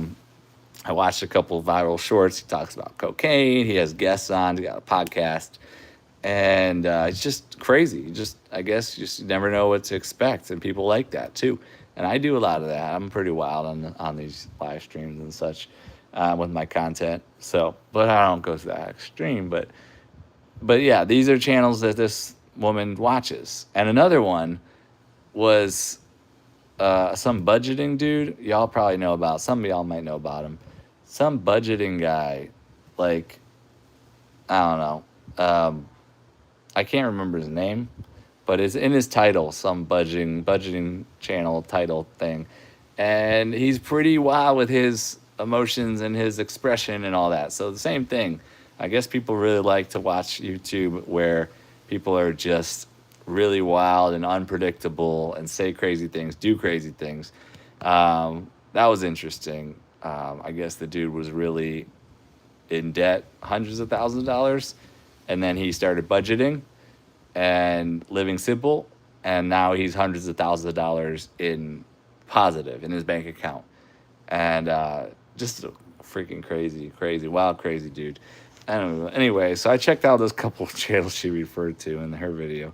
watched a couple of viral shorts. He talks about cocaine. He has guests on. He got a podcast. And it's just crazy. I guess you never know what to expect. And people like that, too. And I do a lot of that. I'm pretty wild on these live streams and such with my content. So, but I don't go to that extreme. But yeah, these are channels that this woman watches. And another one was some budgeting dude. Y'all probably know about. Some of y'all might know about him. Some budgeting guy, like, I don't know. I can't remember his name, but it's in his title, some budgeting channel title thing. And he's pretty wild with his emotions and his expression and all that. So the same thing. I guess people really like to watch YouTube where people are just really wild and unpredictable and say crazy things, do crazy things. That was interesting. I guess the dude was really in debt, hundreds of thousands of dollars. And then he started budgeting and living simple. And now he's hundreds of thousands of dollars in positive in his bank account. And just a freaking crazy, wild, crazy dude. I don't know. Anyway, so I checked out those couple of channels she referred to in her video.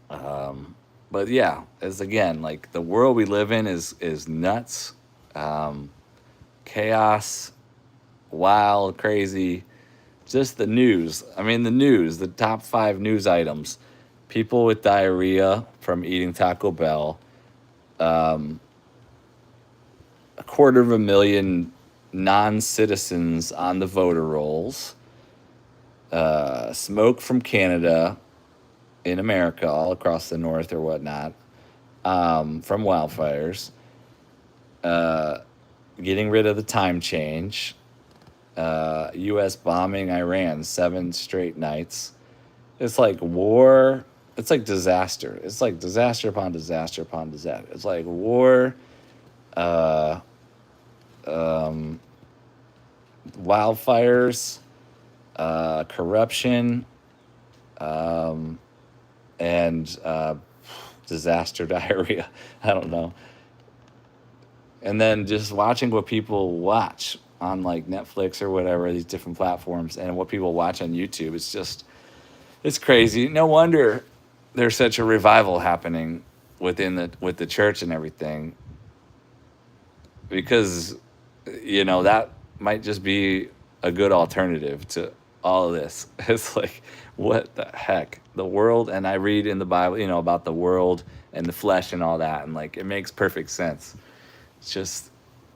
But yeah, as again, like the world we live in is nuts, chaos, wild, crazy. Just the news. I mean, the news, the top 5 news items: people with diarrhea from eating Taco Bell, 250,000 non-citizens on the voter rolls, smoke from Canada in America, all across the north or whatnot, from wildfires, getting rid of the time change, U.S. bombing Iran 7 straight nights. It's like war. It's like disaster. It's like disaster upon disaster upon disaster. It's like war, wildfires, corruption, and disaster diarrhea. I don't know. And then just watching what people watch on like Netflix or whatever, these different platforms, and what people watch on YouTube. It's crazy. No wonder there's such a revival happening with the church and everything, because that might just be a good alternative to all of this. It's like, what the heck, the world. And I read in the Bible, about the world and the flesh and all that, and like it makes perfect sense. It's just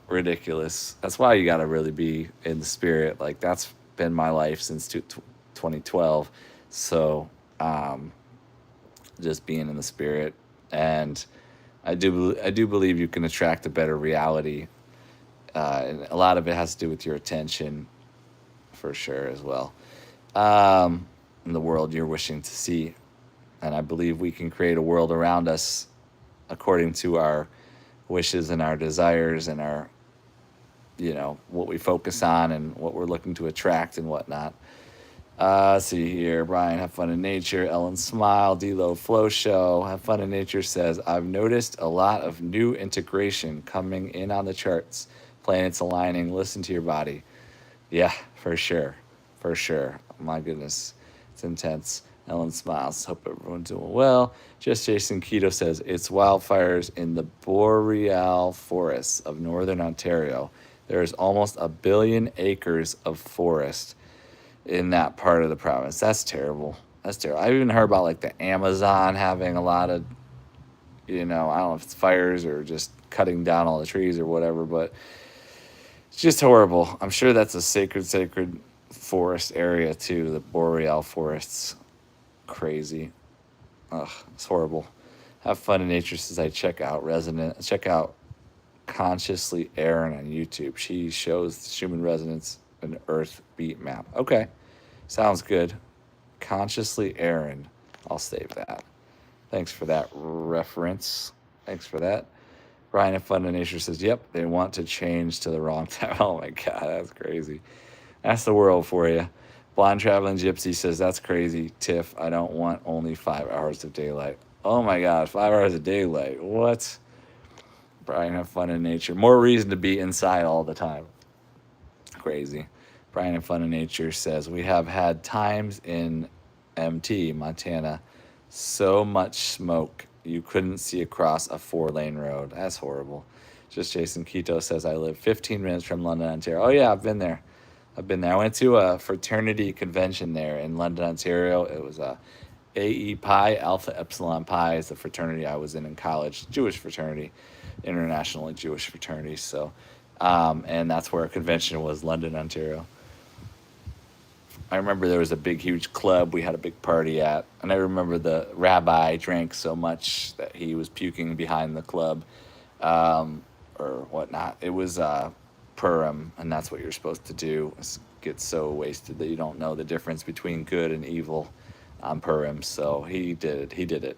ridiculous. That's why you got to really be in the spirit. Like that's been my life since 2012. So just being in the spirit, and I do believe you can attract a better reality, and a lot of it has to do with your attention, for sure, as well, in the world you're wishing to see. And I believe we can create a world around us according to our wishes and our desires and our, what we focus on and what we're looking to attract and whatnot. Let's see here. Brian, have fun in nature. Ellen Smile. D-Lo Flow Show. Have fun in nature says, I've noticed a lot of new integration coming in on the charts. Planets aligning. Listen to your body. Yeah, for sure. For sure. My goodness. It's intense. Ellen Smiles. Hope everyone's doing well. Just Jason Keto says, it's wildfires in the boreal forests of northern Ontario. There's almost 1 billion acres of forest in that part of the province. That's terrible. That's terrible. I've even heard about like the Amazon having a lot of, I don't know if it's fires or just cutting down all the trees or whatever, but it's just horrible. I'm sure that's a sacred forest area too, the boreal forests. Crazy. Ugh, it's horrible. Have fun in nature says, I check out Consciously Aaron on YouTube. She shows human resonance and earth beat map. Okay. Sounds good. Consciously Aaron. I'll save that. Thanks for that reference. Thanks for that. Brian of Fun in Nature says, yep, they want to change to the wrong time. Oh my God, that's crazy. That's the world for you. Blonde Traveling Gypsy says, that's crazy. Tiff, I don't want only 5 hours of daylight. Oh my God, 5 hours of daylight. What? Brian, have fun in nature. More reason to be inside all the time. Crazy. Brian of Fun in Nature says, we have had times in MT, Montana, so much smoke you couldn't see across a 4-lane road. That's horrible. Just Jason Keto says, I live 15 minutes from London, Ontario. Oh yeah, I've been there. I went to a fraternity convention there in London, Ontario. It was AE Pi, Alpha Epsilon Pi is the fraternity I was in college, Jewish fraternity, internationally Jewish fraternity. So, and that's where a convention was, London, Ontario. I remember there was a big, huge club we had a big party at. And I remember the rabbi drank so much that he was puking behind the club, or whatnot. It was Purim, and that's what you're supposed to do, is get so wasted that you don't know the difference between good and evil on Purim. So he did it.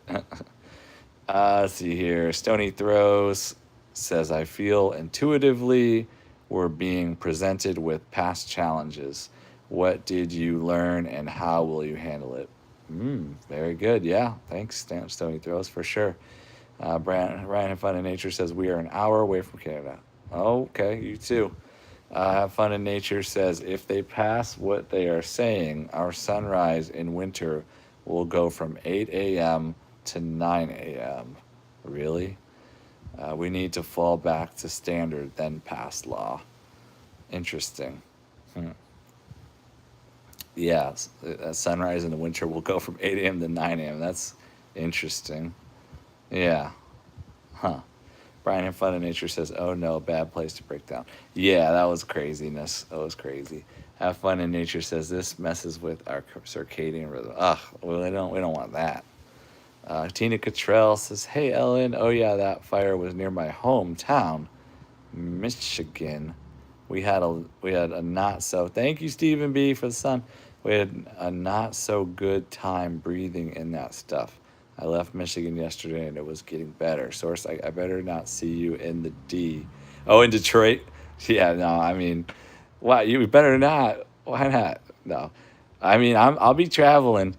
Let's see here. Stony Throws says, I feel intuitively we're being presented with past challenges. What did you learn and how will you handle it? Very good. Yeah, thanks, Stony Throws, for sure. Ryan and Fun in Nature says, we are an hour away from Canada. Oh, okay, you too. Have Fun in Nature says, if they pass what they are saying, our sunrise in winter will go from 8 a.m. to 9 a.m. Really? We need to fall back to standard, then pass law. Interesting. Hmm. Yeah, sunrise in the winter will go from 8 a.m. to 9 a.m. That's interesting. Yeah. Huh. Brian in Fun of Nature says, "Oh no, bad place to break down." Yeah, that was craziness. That was crazy. Have Fun in Nature says this messes with our circadian rhythm. Ugh, well, we don't want that. Tina Cottrell says, "Hey Ellen, oh yeah, that fire was near my hometown, Michigan. We had a not so. Thank you, Stephen B, for the sun. We had a not so good time breathing in that stuff. I left Michigan yesterday and it was getting better. Source, I better not see you in the D. Oh, in Detroit? Yeah, no, I mean, why you better not? Why not? No, I mean, I'll be traveling.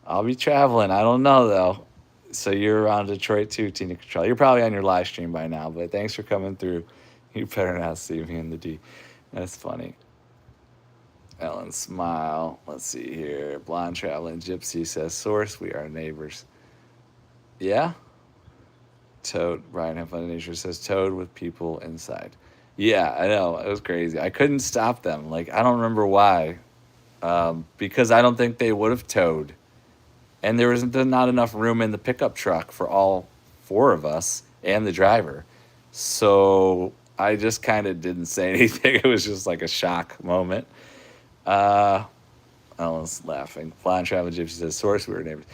I'll be traveling. I don't know though. So you're around Detroit too, Tina Control. You're probably on your live stream by now, but thanks for coming through. You better not see me in the D. That's funny. Ellen smile. Let's see here. Blonde traveling gypsy says, "Source, we are neighbors." Yeah. Toad. Brian Have Fun in Nature says, "Toad with people inside." Yeah, I know. It was crazy. I couldn't stop them. Like I don't remember why. Because I don't think they would have towed, and there was not enough room in the pickup truck for all four of us and the driver. So I just kind of didn't say anything. It was just like a shock moment. Uh, Ellen's laughing. Flying Travel Gypsy says, "Source, we were neighbors."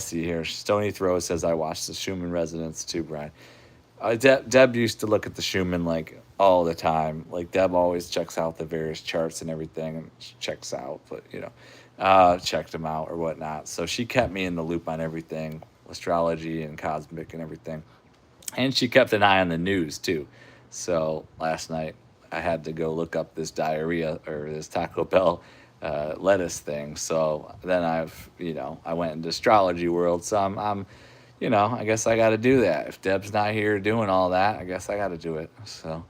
See here. Stony Throw says, "I watched the Schumann Resonance too, Brian." Deb used to look at the Schumann like all the time. Like Deb always checks out the various charts and everything, and she checks out, but checked them out or whatnot. So she kept me in the loop on everything, astrology and cosmic and everything, and she kept an eye on the news too. So last night I had to go look up this diarrhea or this Taco Bell lettuce thing. So then I went into astrology world. So I'm I guess I got to do that. If Deb's not here doing all that, I guess I got to do it. So,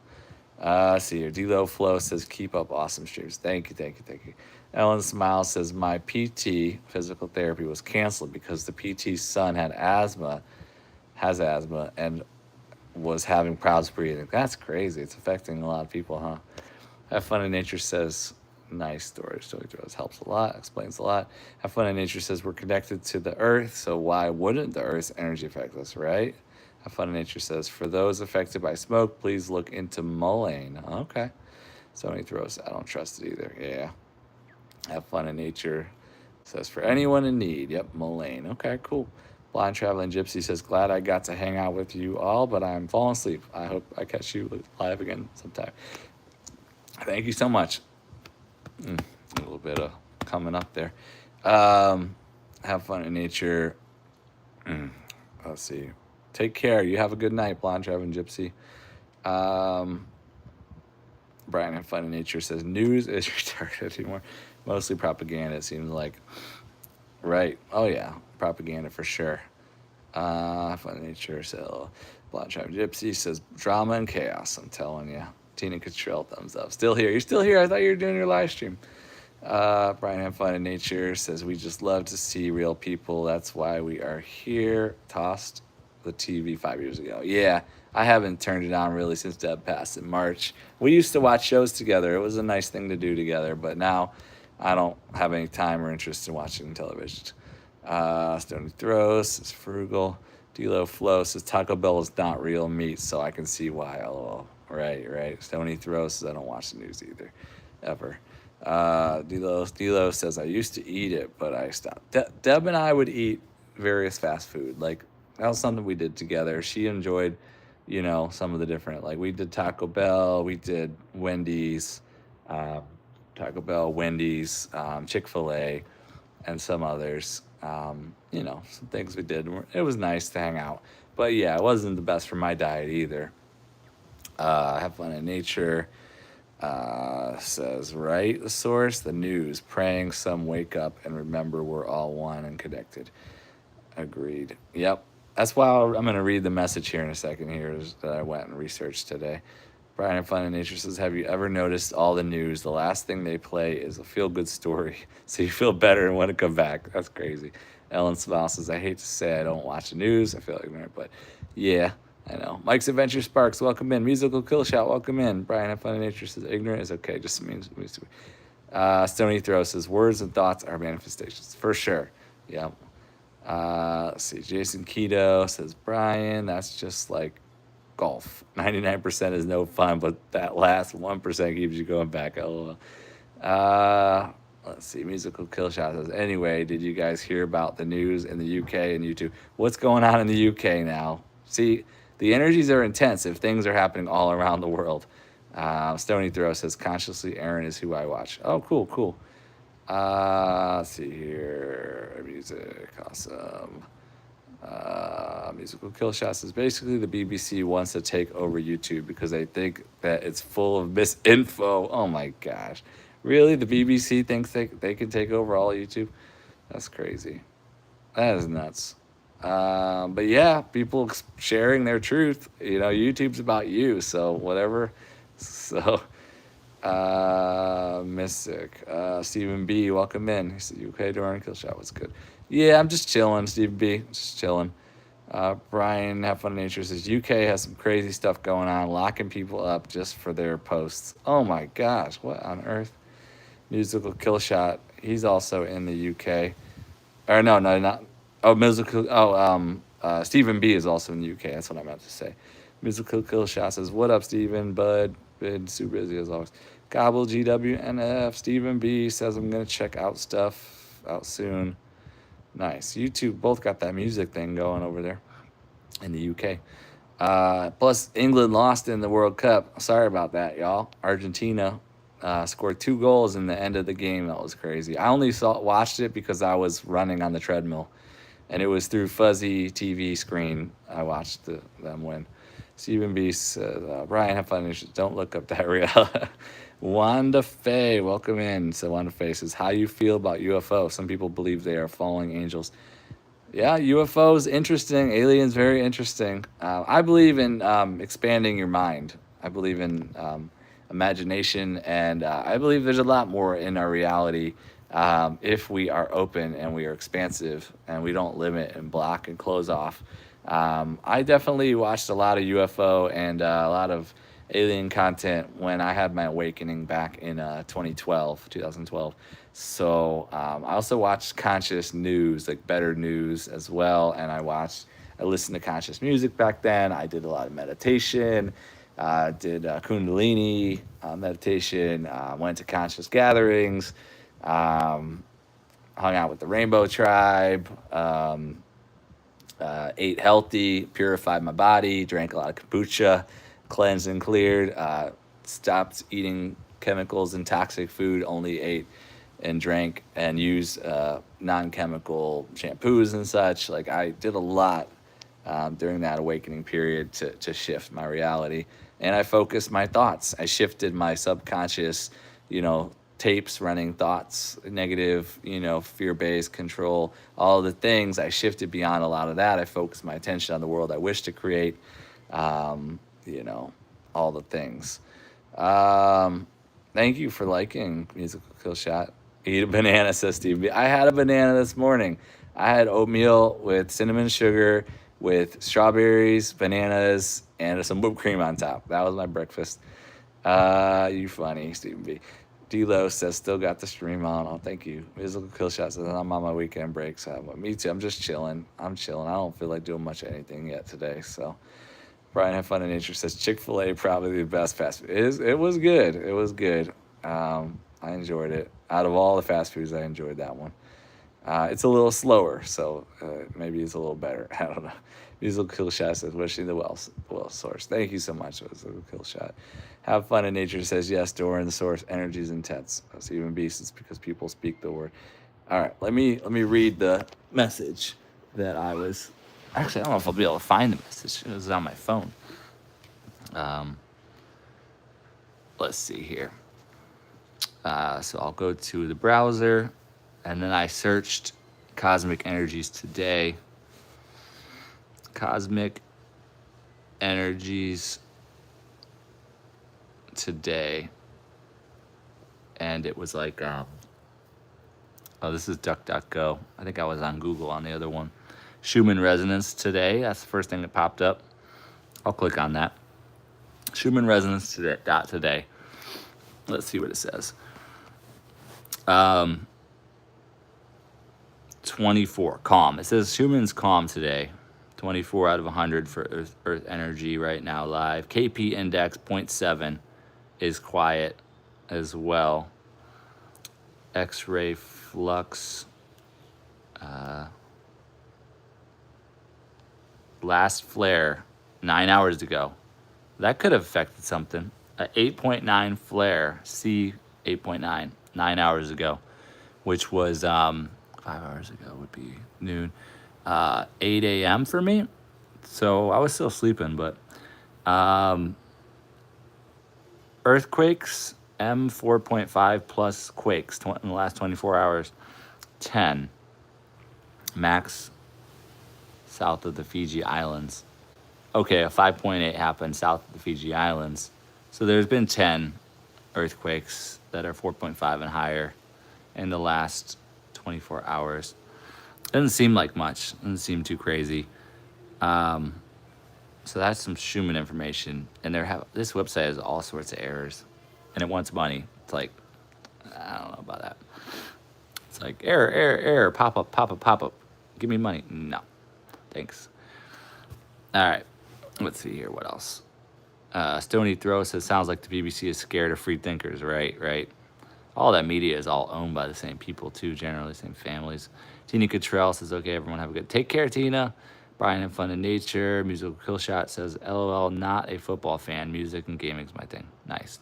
see here. D-Lo Flow says, "Keep up awesome streams." Thank you, thank you, thank you. Ellen Smile says, "My PT, physical therapy, was canceled because the PT's son has asthma, and was having problems breathing." That's crazy. It's affecting a lot of people, huh? Have Fun in Nature says, "Nice story. Story throws helps a lot, explains a lot." Have Fun in Nature says, "We're connected to the Earth, so why wouldn't the Earth's energy affect us, right?" Have Fun in Nature says, "For those affected by smoke, please look into mullein." Okay. Sony throws, "I don't trust it either." Yeah. Have Fun in Nature says, "For anyone in need." Yep, mullein. Okay, cool. Blind Traveling Gypsy says, "Glad I got to hang out with you all, but I'm falling asleep. I hope I catch you live again sometime." Thank you so much. A little bit of coming up there. Have Fun in Nature. Let's see. Take care. You have a good night, Blonde Traveling Gypsy. Brian Have Fun in Nature says, "News is retarded anymore. Mostly propaganda, it seems like." Right. Oh, yeah. Propaganda for sure. Fun in Nature. So, Blonde Traveling Gypsy says, "Drama and chaos." I'm telling you. Tina Cottrell, thumbs up. Still here. You're still here. I thought you were doing your live stream. Brian Have Fun in Nature says, "We just love to see real people. That's why we are here." Tossed the TV 5 years ago. Yeah, I haven't turned it on really since Deb passed in March. We used to watch shows together. It was a nice thing to do together, but now I don't have any time or interest in watching television. Stony Throws is frugal. D-Lo Flow says, "Taco Bell is not real meat, so I can see why." LOL. Right. Stony Throws says, "I don't watch the news either, ever." D-Lo says, "I used to eat it, but I stopped." Deb and I would eat various fast food. Like, that was something we did together. She enjoyed, some of the different, like, we did Taco Bell, we did Wendy's, um, Taco Bell, Wendy's, Chick-fil-A, and some others. Some things we did. It was nice to hang out. But yeah, it wasn't the best for my diet either. Have Fun in Nature says, "Right, the source, the news, praying some wake up and remember we're all one and connected." Agreed. Yep. That's why I'm going to read the message here in a second here that I went and researched today. Brian and Fun in Nature says, have you ever noticed all the news? The last thing they play is a feel-good story, so you feel better and want to come back. That's crazy. Ellen Smile says, I hate to say I don't watch the news. I feel ignorant, but yeah, I know. Mike's Adventure Sparks, welcome in. Musical Kill Shot, welcome in. Brian and Fun in Nature says, ignorant is okay. Just means Stony Throw says, words and thoughts are manifestations. For sure. Yeah. Let's see. Jason Keto says, Brian, that's just like golf. 99% is no fun, but that last 1% keeps you going back. LOL. Let's see. Musical Kill Shot says, anyway, did you guys hear about the news in the UK and YouTube? What's going on in the UK now? See, the energies are intense if things are happening all around the world. Stony Throw says, consciously Aaron is who I watch. Oh, cool, cool. Let's see here. Music, awesome. Musical Kill Shot says, basically the BBC wants to take over YouTube because they think that it's full of misinfo. Oh my gosh. Really? The BBC thinks they can take over all of YouTube? That's crazy. That is nuts. But yeah, people sharing their truth. You know, YouTube's about you, so whatever. So, Mystic. Stephen B, welcome in. He said, you okay, Doron? Kill Shot, what's good? Yeah, I'm just chilling, Stephen B. Just chilling. Brian, Have Fun in Nature says, UK has some crazy stuff going on, locking people up just for their posts. Oh my gosh, what on earth? Musical Kill Shot, he's also in the UK. Or no, not. Oh, Musical. Oh, Stephen B is also in the UK. That's what I meant to say. Musical Kill Shot says, what up, Stephen? Bud, been super busy as always. Gobble GWNF. Stephen B says, I'm going to check out stuff out soon. Nice. You two both got that music thing going over there in the UK. Plus, England lost in the World Cup. Sorry about that, y'all. Argentina scored 2 goals in the end of the game. That was crazy. I only watched it because I was running on the treadmill, and it was through fuzzy TV screen. I watched them win. Stephen B says, Brian, have fun. Don't look up that real. Wanda Faye, welcome in. So Wanda Faye says, how you feel about UFO? Some people believe they are falling angels. Yeah, UFOs, interesting. Aliens, very interesting. I believe in expanding your mind. I believe in imagination, and I believe there's a lot more in our reality if we are open and we are expansive and we don't limit and block and close off. I definitely watched a lot of UFO and a lot of alien content when I had my awakening back in 2012. So I also watched conscious news, like better news as well. And I listened to conscious music back then. I did a lot of meditation, did Kundalini meditation, went to conscious gatherings, hung out with the Rainbow Tribe, ate healthy, purified my body, drank a lot of kombucha, cleansed and cleared, stopped eating chemicals and toxic food, only ate and drank and used non-chemical shampoos and such. Like, I did a lot during that awakening period to shift my reality. And I focused my thoughts. I shifted my subconscious, tapes running thoughts, negative, fear-based control, all the things. I shifted beyond a lot of that. I focused my attention on the world I wish to create, all the things. Thank you for liking Musical Kill Shot. Eat a banana, says Steve. I had a banana this morning. I had oatmeal with cinnamon sugar, with strawberries, bananas, and some whipped cream on top. That was my breakfast. You funny, Stephen B. D-Lo says, still got the stream on. Oh, thank you. Musical Kill Shot says, I'm on my weekend break. So me too. I'm just chilling. I don't feel like doing much of anything yet today. So Brian, Have Fun in Nature says, Chick-fil-A probably the best fast food. It was good. It was good. I enjoyed it. Out of all the fast foods, I enjoyed that one. It's a little slower, so maybe it's a little better. I don't know. Musical Kill Shot says, wishing the well source. Thank you so much, Musical Kill Shot. Have Fun in Nature says, yes, Doron, the source, energy is intense. Stephen B says, because people speak the word. All right, let me read the message that I was... Actually, I don't know if I'll be able to find the message. It was on my phone. Let's see here. So I'll go to the browser, and then I searched Cosmic Energies today. Cosmic Energies today, and it was like, oh, this is DuckDuckGo. I think I was on Google on the other one. Schumann resonance today. That's the first thing that popped up. I'll click on that. Schumann resonance today. Let's see what it says. 24, calm. It says Schumann's calm today. 24 out of 100 for Earth energy right now live. KP index 0.7 is quiet as well. X-ray flux. Last flare 9 hours ago. That could have affected something. A 8.9 flare, C 8.9, 9 hours ago, which was 5 hours ago would be noon, 8 a.m. for me. So I was still sleeping, but earthquakes, M 4.5 plus quakes in the last 24 hours, 10. Max south of the Fiji Islands. Okay, a 5.8 happened south of the Fiji Islands. So there's been 10 earthquakes that are 4.5 and higher in the last 24 hours. Doesn't seem like much. Doesn't seem too crazy. So that's some Schumann information. And this website has all sorts of errors. And it wants money. It's like, I don't know about that. It's like, error, pop up. Give me money. No, thanks. All right, let's see here. What else? Stony Throw says, sounds like the BBC is scared of free thinkers. Right. All that media is all owned by the same people, too, generally, same families. Tina Cottrell says, okay, everyone have a good... Take care, Tina. Brian and Fun in Nature. Musical Killshot says, LOL, not a football fan. Music and gaming's my thing. Nice.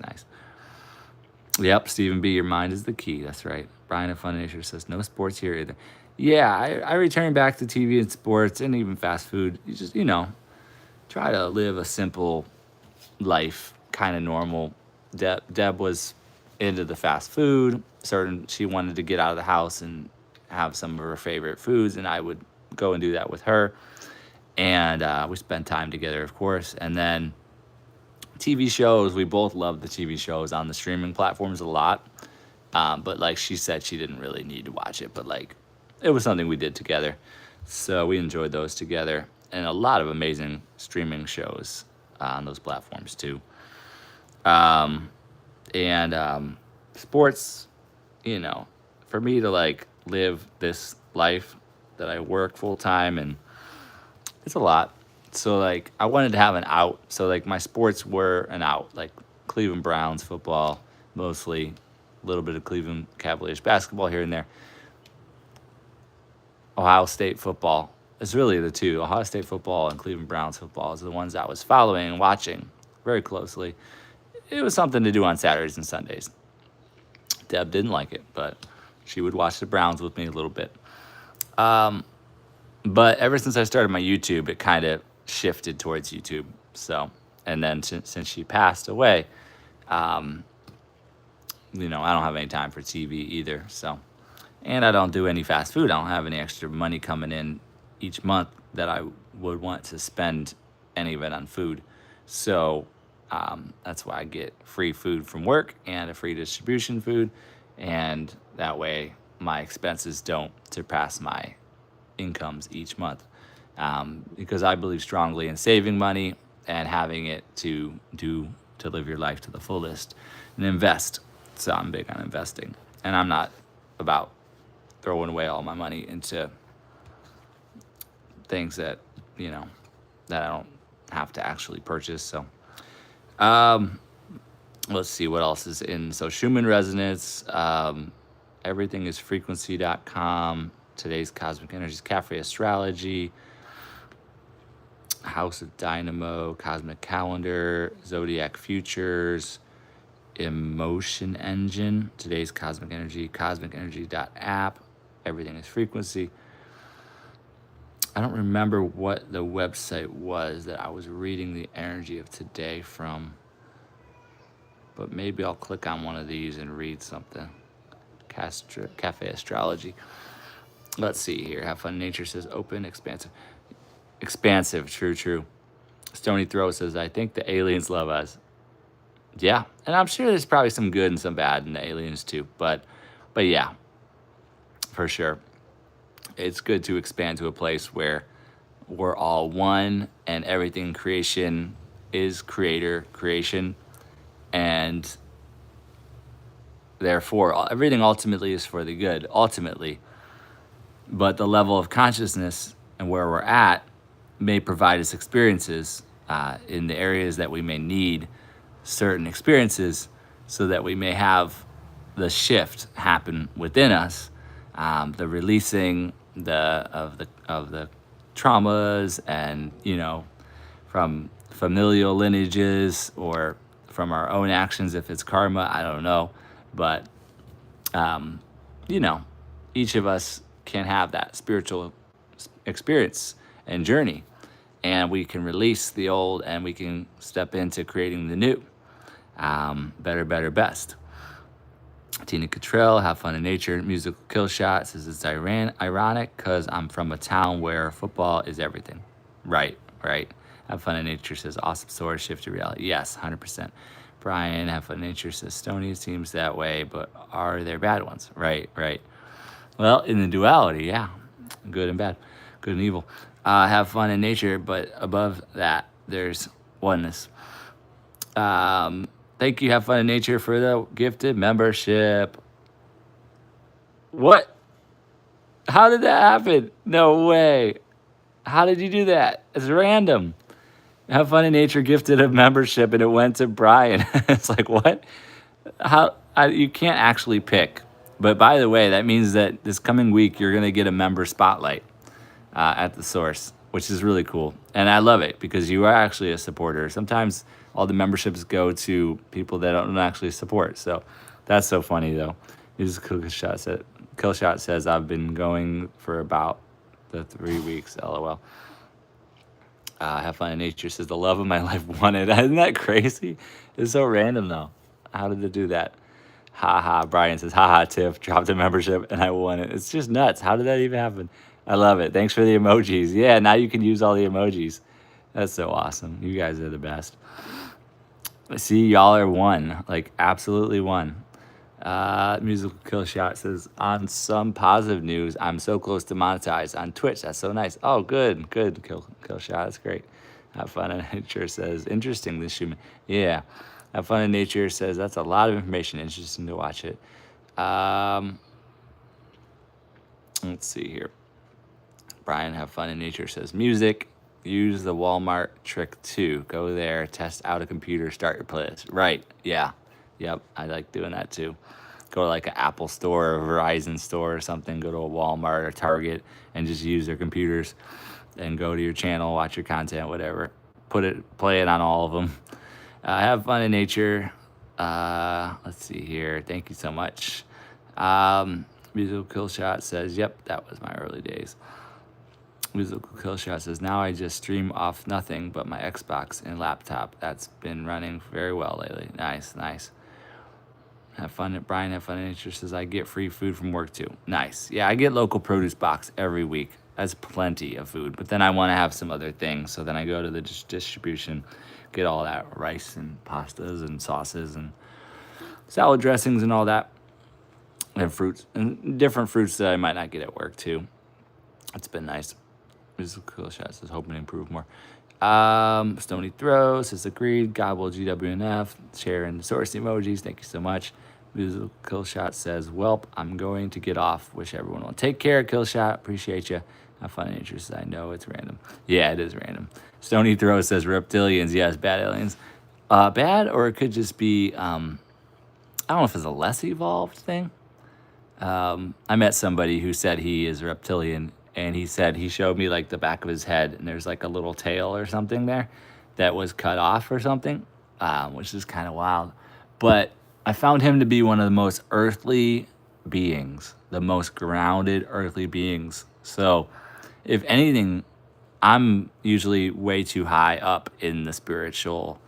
Yep, Stephen B., your mind is the key. That's right. Brian and Fun in Nature says, no sports here either. Yeah, I return back to TV and sports and even fast food. You just, try to live a simple life, kind of normal. Deb was into the fast food. She wanted to get out of the house and have some of her favorite foods, and I would go and do that with her. And we spent time together, of course. And then TV shows, we both loved the TV shows on the streaming platforms a lot. But like she said, she didn't really need to watch it, but like it was something we did together. So we enjoyed those together, and a lot of amazing streaming shows on those platforms too. Sports, for me to like live this life that I work full time, and it's a lot. So like I wanted to have an out. So like my sports were an out, like Cleveland Browns football, mostly a little bit of Cleveland Cavaliers basketball here and there. Ohio State football is really the two. Ohio State football and Cleveland Browns football is the ones I was following and watching very closely. It was something to do on Saturdays and Sundays. Deb didn't like it, but she would watch the Browns with me a little bit. But ever since I started my YouTube, it kind of shifted towards YouTube. So, and then since she passed away, I don't have any time for TV either. So, and I don't do any fast food. I don't have any extra money coming in each month that I would want to spend any of it on food. So that's why I get free food from work and a free distribution food. And that way my expenses don't surpass my incomes each month. Because I believe strongly in saving money and having it to live your life to the fullest and invest. So I'm big on investing. And I'm not about throwing away all my money into things that, that I don't have to actually purchase. So, let's see what else is in. So Schumann resonance, everything is frequency.com. Today's Cosmic Energies, Cafe Astrology, House of Dynamo, Cosmic Calendar, Zodiac Futures, Emotion Engine, Today's Cosmic Energy, cosmicenergy.app. Everything is frequency. I don't remember what the website was that I was reading the energy of today from, but maybe I'll click on one of these and read something. Cafe Astrology. Let's see here. Have Fun Nature says open, expansive. Expansive, true. Stony Throw says, I think the aliens love us. Yeah, and I'm sure there's probably some good and some bad in the aliens too. But yeah, for sure, it's good to expand to a place where we're all one and everything in creation is creator creation, and therefore everything ultimately is for the good. Ultimately, but the level of consciousness and where we're at may provide us experiences in the areas that we may need certain experiences so that we may have the shift happen within us, the releasing of the traumas and from familial lineages or from our own actions if it's karma, I don't know, but um, you know, each of us can have that spiritual experience and journey, and we can release the old and we can step into creating the new. Better, better, best. Tina Cottrell, have fun in nature. Musical kill shot says it's ironic because I'm from a town where football is everything. Right, right. Have fun in nature says awesome source, shift to reality. Yes, 100%. Brian, have fun in nature says Stony seems that way, but are there bad ones? Right, right. Well, in the duality, yeah, good and bad, good and evil. Have fun in nature, but above that, there's oneness. Thank you, have fun in nature, for the gifted membership. What? How did that happen? No way. How did you do that? It's random. Have fun in nature gifted a membership, and it went to Brian. It's like, what? You can't actually pick. But by the way, that means that this coming week you're gonna get a member spotlight at the source, which is really cool. And I love it because you are actually a supporter. Sometimes all the memberships go to people that don't actually support. So that's so funny though. Killshot says I've been going for about the 3 weeks. LOL. Have fun in nature says the love of my life won it. Isn't that crazy? It's so random though. How did it do that? Ha. Brian says, ha. Tiff dropped a membership and I won it. It's just nuts. How did that even happen? I love it. Thanks for the emojis. Yeah, now you can use all the emojis. That's so awesome. You guys are the best. See, y'all are one. Like, absolutely one. Musical Kill Shot says, on some positive news, I'm so close to monetize on Twitch. That's so nice. Oh, good. Kill Shot. That's great. Have fun in nature says, interesting this human. Yeah. Have fun in nature says, that's a lot of information. Interesting to watch it. Let's see here. Brian, have fun in nature says, music. Use the Walmart trick too. Go there, test out a computer, start your playlist. Right. Yeah. Yep. I like doing that too. Go to like an Apple store or Verizon store or something. Go to a Walmart or Target and just use their computers and go to your channel, watch your content, whatever. Play it on all of them. Have fun in nature. Let's see here. Thank you so much. Musical Kill Shot says, yep, that was my early days. Musical Kill Shot says, now I just stream off nothing but my Xbox and laptop. That's been running very well lately. Nice. Have fun, Brian. Have fun in nature says, I get free food from work too. Nice. Yeah, I get local produce box every week. That's plenty of food. But then I want to have some other things. So then I go to the distribution, get all that rice and pastas and sauces and salad dressings and all that. And fruits and different fruits that I might not get at work too. It's been nice. Musical Shot says, hoping to improve more. Stony Throw says, agreed. Gobble GWNF. Sharing the source emojis. Thank you so much. Musical Shot says, welp, I'm going to get off. Wish everyone well. Take care, Kill Shot. Appreciate you. Have fun and interest. I know it's random. Yeah, it is random. Stony Throw says, reptilians. Yes, bad aliens. Bad, or it could just be, I don't know if it's a less evolved thing. I met somebody who said he is reptilian, and he said he showed me like the back of his head, and there's like a little tail or something there that was cut off or something, which is kind of wild. But I found him to be one of the most earthly beings, the most grounded earthly beings. So if anything, I'm usually way too high up in the spiritual.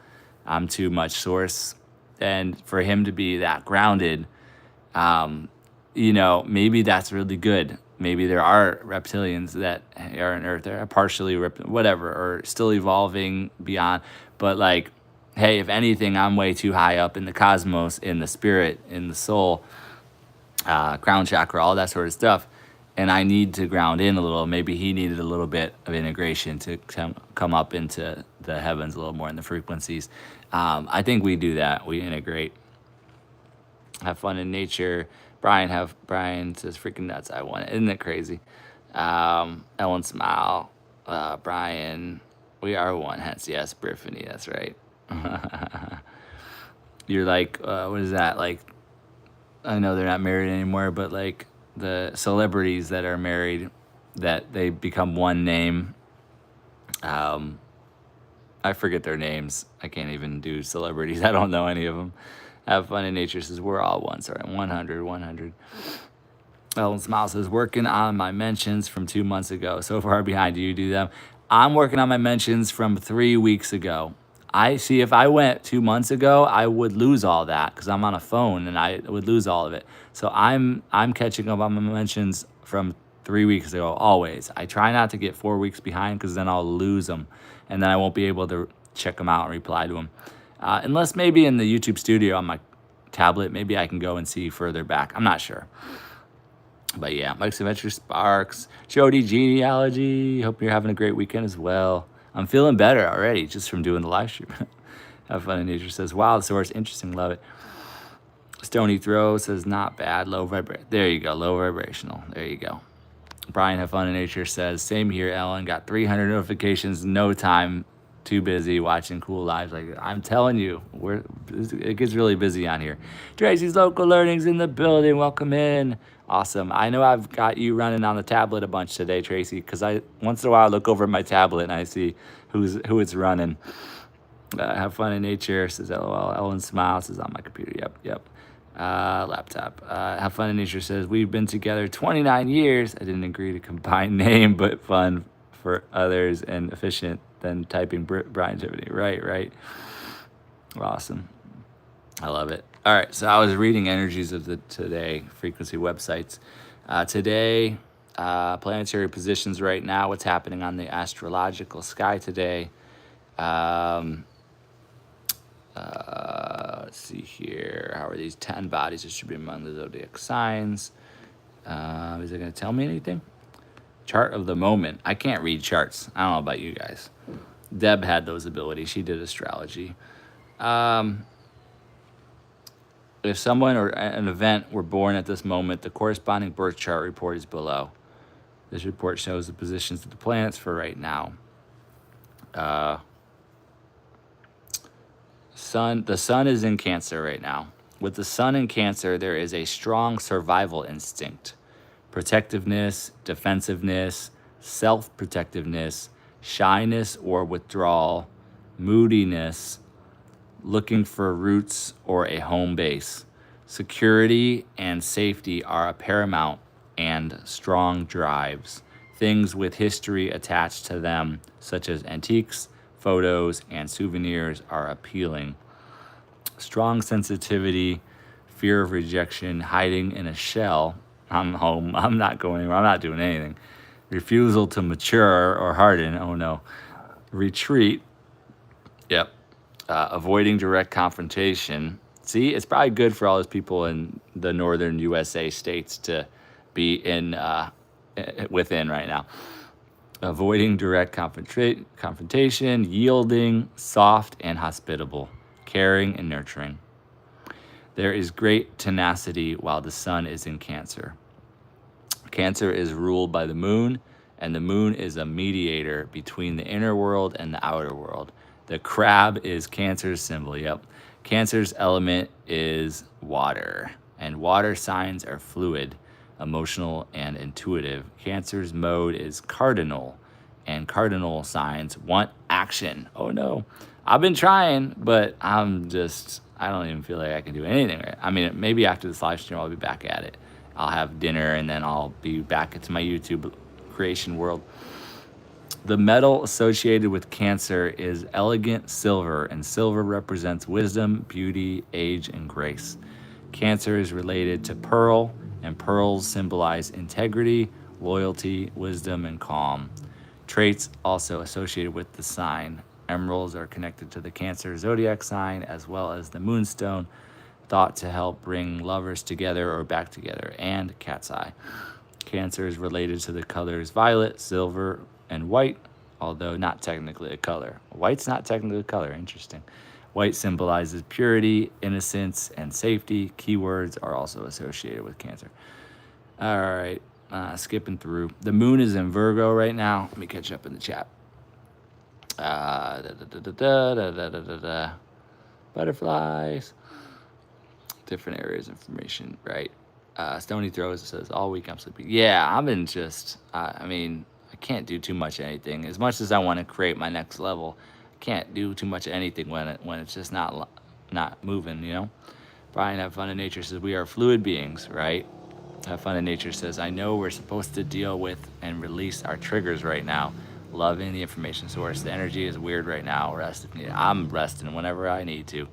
I'm too much source. And for him to be that grounded, maybe that's really good. Maybe there are reptilians that are on Earth that are partially whatever, or still evolving beyond. But like hey, if anything, I'm way too high up in the cosmos, in the spirit, in the soul, crown chakra, all that sort of stuff. And I need to ground in a little. Maybe he needed a little bit of integration to come up into the heavens a little more in the frequencies. I think we do that. We integrate. Have fun in nature. Brian says freaking nuts. I want it. Isn't it crazy? Ellen smile. Brian, we are one. Hence yes, Brittany. That's right. You're like, what is that? Like, I know they're not married anymore, but like the celebrities that are married, that they become one name. I forget their names. I can't even do celebrities. I don't know any of them. Have fun in nature says, we're all one. Sorry, 100. Ellen Smile says, working on my mentions from 2 months ago. So far behind. Do you do them? I'm working on my mentions from 3 weeks ago. I see if I went 2 months ago, I would lose all that because I'm on a phone and I would lose all of it. So I'm catching up on my mentions from 3 weeks ago always. I try not to get 4 weeks behind because then I'll lose them and then I won't be able to check them out and reply to them. Unless maybe in the YouTube studio on my tablet, maybe I can go and see further back. I'm not sure. But yeah, Mike's Adventure Sparks, Jody Genealogy. Hope you're having a great weekend as well. I'm feeling better already just from doing the live stream. Have fun in nature says, wow, the source, interesting, love it. Stony Throw says, not bad, low vibration. There you go, low vibrational. There you go. Brian, have fun in nature says, same here, Ellen. Got 300 notifications, no time. Too busy watching cool lives. Like I'm telling you, it gets really busy on here. Tracy's Local Learning's in the building. Welcome in. Awesome. I know I've got you running on the tablet a bunch today, Tracy, because I once in a while I look over at my tablet and I see who it's running. Have fun in nature says LOL. Ellen Smile says on my computer. Yep. Laptop. Have fun in nature says we've been together 29 years. I didn't agree to combine name, but fun for others and efficient than typing Brian Tiffany. Right. Awesome. I love it. All right, so I was reading energies of the today frequency websites. Today, planetary positions right now, what's happening on the astrological sky today. Let's see here. How are these 10 bodies distributed among the zodiac signs? Is it going to tell me anything? Chart of the moment. I can't read charts. I don't know about you guys. Deb had those abilities. She did astrology. If someone or an event were born at this moment, the corresponding birth chart report is below. This report shows the positions of the planets for right now. The sun is in Cancer right now. With the sun in Cancer, there is a strong survival instinct. Protectiveness, defensiveness, self-protectiveness, shyness or withdrawal, moodiness, looking for roots or a home base. Security and safety are a paramount and strong drives. Things with history attached to them, such as antiques, photos, and souvenirs, are appealing. Strong sensitivity, fear of rejection, hiding in a shell. I'm home. I'm not going anywhere. I'm not doing anything. Refusal to mature or harden. Oh no. Retreat. Yep. Avoiding direct confrontation. See, it's probably good for all those people in the northern USA states to be within right now. Avoiding direct confrontation, yielding, soft and hospitable, caring and nurturing. There is great tenacity while the sun is in Cancer. Cancer is ruled by the moon, and the moon is a mediator between the inner world and the outer world. The crab is Cancer's symbol. Yep. Cancer's element is water, and water signs are fluid, emotional, and intuitive. Cancer's mode is cardinal, and cardinal signs want action. Oh no. I've been trying, but I don't even feel like I can do anything right. I mean, maybe after this live stream, I'll be back at it. I'll have dinner, and then I'll be back into my YouTube creation world. The metal associated with Cancer is elegant silver, and silver represents wisdom, beauty, age, and grace. Cancer is related to pearl, and pearls symbolize integrity, loyalty, wisdom, and calm. Traits also associated with the sign. Emeralds are connected to the Cancer zodiac sign as well as the moonstone, thought to help bring lovers together or back together, and cat's eye. Cancer is related to the colors violet, silver, and white, although not technically a color. White's not technically a color. Interesting. White symbolizes purity, innocence, and safety. Keywords are also associated with Cancer. All right, skipping through. The moon is in Virgo right now. Let me catch up in the chat. Butterflies. Different areas of information, right? Stony Throws says, all week I'm sleeping. Yeah, I've been just, I mean, I can't do too much of anything. As much as I want to create my next level, I can't do too much of anything when it's just not moving, you know? Brian, Have Fun in Nature says, we are fluid beings, right? Have Fun in Nature says, I know we're supposed to deal with and release our triggers right now. Loving the information source. The energy is weird right now. I'm resting whenever I need to.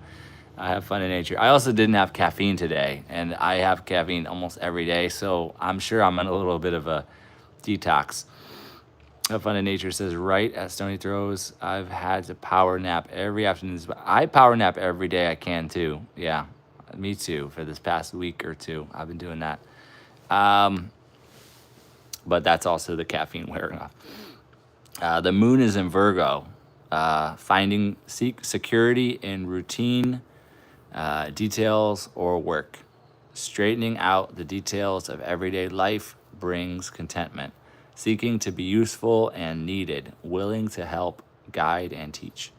I have fun in nature. I also didn't have caffeine today, and I have caffeine almost every day, so I'm sure I'm in a little bit of a detox. Have Fun in Nature says, right at Stony Throws, I've had to power nap every afternoon. I power nap every day I can, too. Yeah, me too. For this past week or two, I've been doing that. But that's also the caffeine wearing off. The moon is in Virgo. Seek security in routine, details, or work. Straightening out the details of everyday life brings contentment. Seeking to be useful and needed, willing to help, guide, and teach.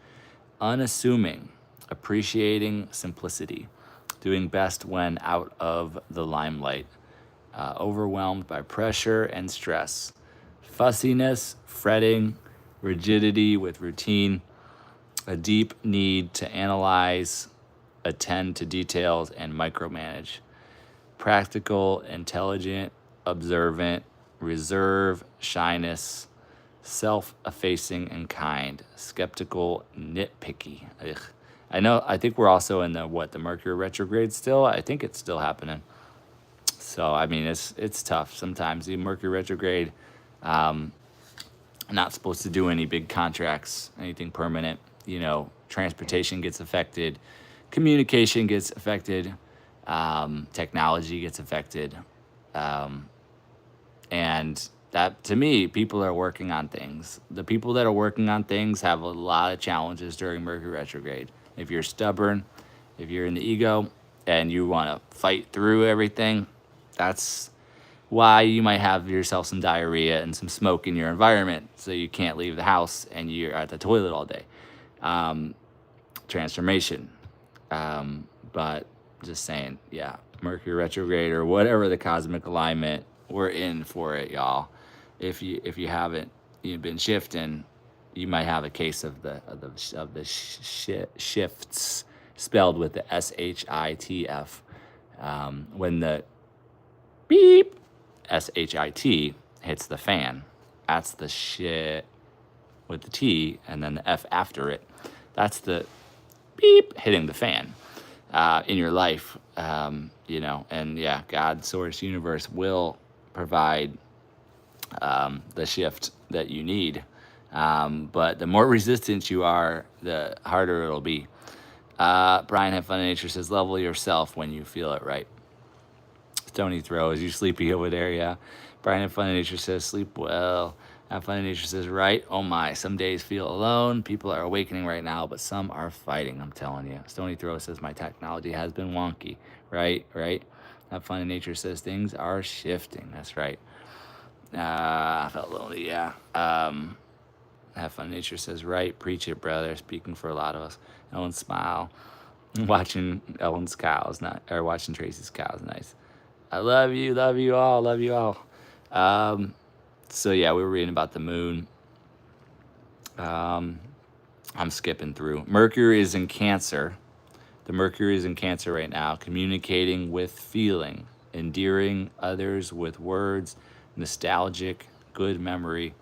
Unassuming, appreciating simplicity, doing best when out of the limelight. Overwhelmed by pressure and stress. Fussiness, fretting, rigidity with routine, a deep need to analyze, attend to details, and micromanage. Practical, intelligent, observant, reserve, shyness, self-effacing, and kind. Skeptical, nitpicky. Ugh. I think we're also in the Mercury retrograde still. I think it's still happening. So, I mean, it's tough sometimes. The Mercury retrograde, not supposed to do any big contracts, anything permanent. You know, transportation gets affected, communication gets affected, technology gets affected. And that, to me, people are working on things. The people that are working on things have a lot of challenges during Mercury retrograde. If you're stubborn, if you're in the ego, and you want to fight through everything, that's why you might have yourself some diarrhea and some smoke in your environment, so you can't leave the house and you're at the toilet all day. Transformation. But just saying, yeah, Mercury retrograde or whatever the cosmic alignment, we're in for it, y'all. If you haven't been shifting, you might have a case of the shifts, spelled with the SHITF. When the beep SHIT hits the fan, that's the shit with the T and then the F after it. That's the beep hitting the fan in your life, and yeah, God, source, universe will provide the shift that you need. But the more resistant you are, the harder it'll be. Brian Have Fun in Nature says, level yourself when you feel it right. Stony Throws, you sleepy over there, yeah. Brian Have Fun in Nature says, sleep well. Have Fun in Nature says, right? Oh my, some days feel alone. People are awakening right now, but some are fighting, I'm telling you. Stony Throw says, my technology has been wonky. Right? Have Fun in Nature says, things are shifting. That's right. I felt lonely, yeah. Have Fun in Nature says, right? Preach it, brother. Speaking for a lot of us. Ellen smile. Watching Ellen's cows, watching Tracy's cows, nice. I love you all. So yeah, we were reading about the moon. I'm skipping through. Mercury is in Cancer. The Mercury is in Cancer right now, communicating with feeling, endearing others with words, nostalgic, good memory,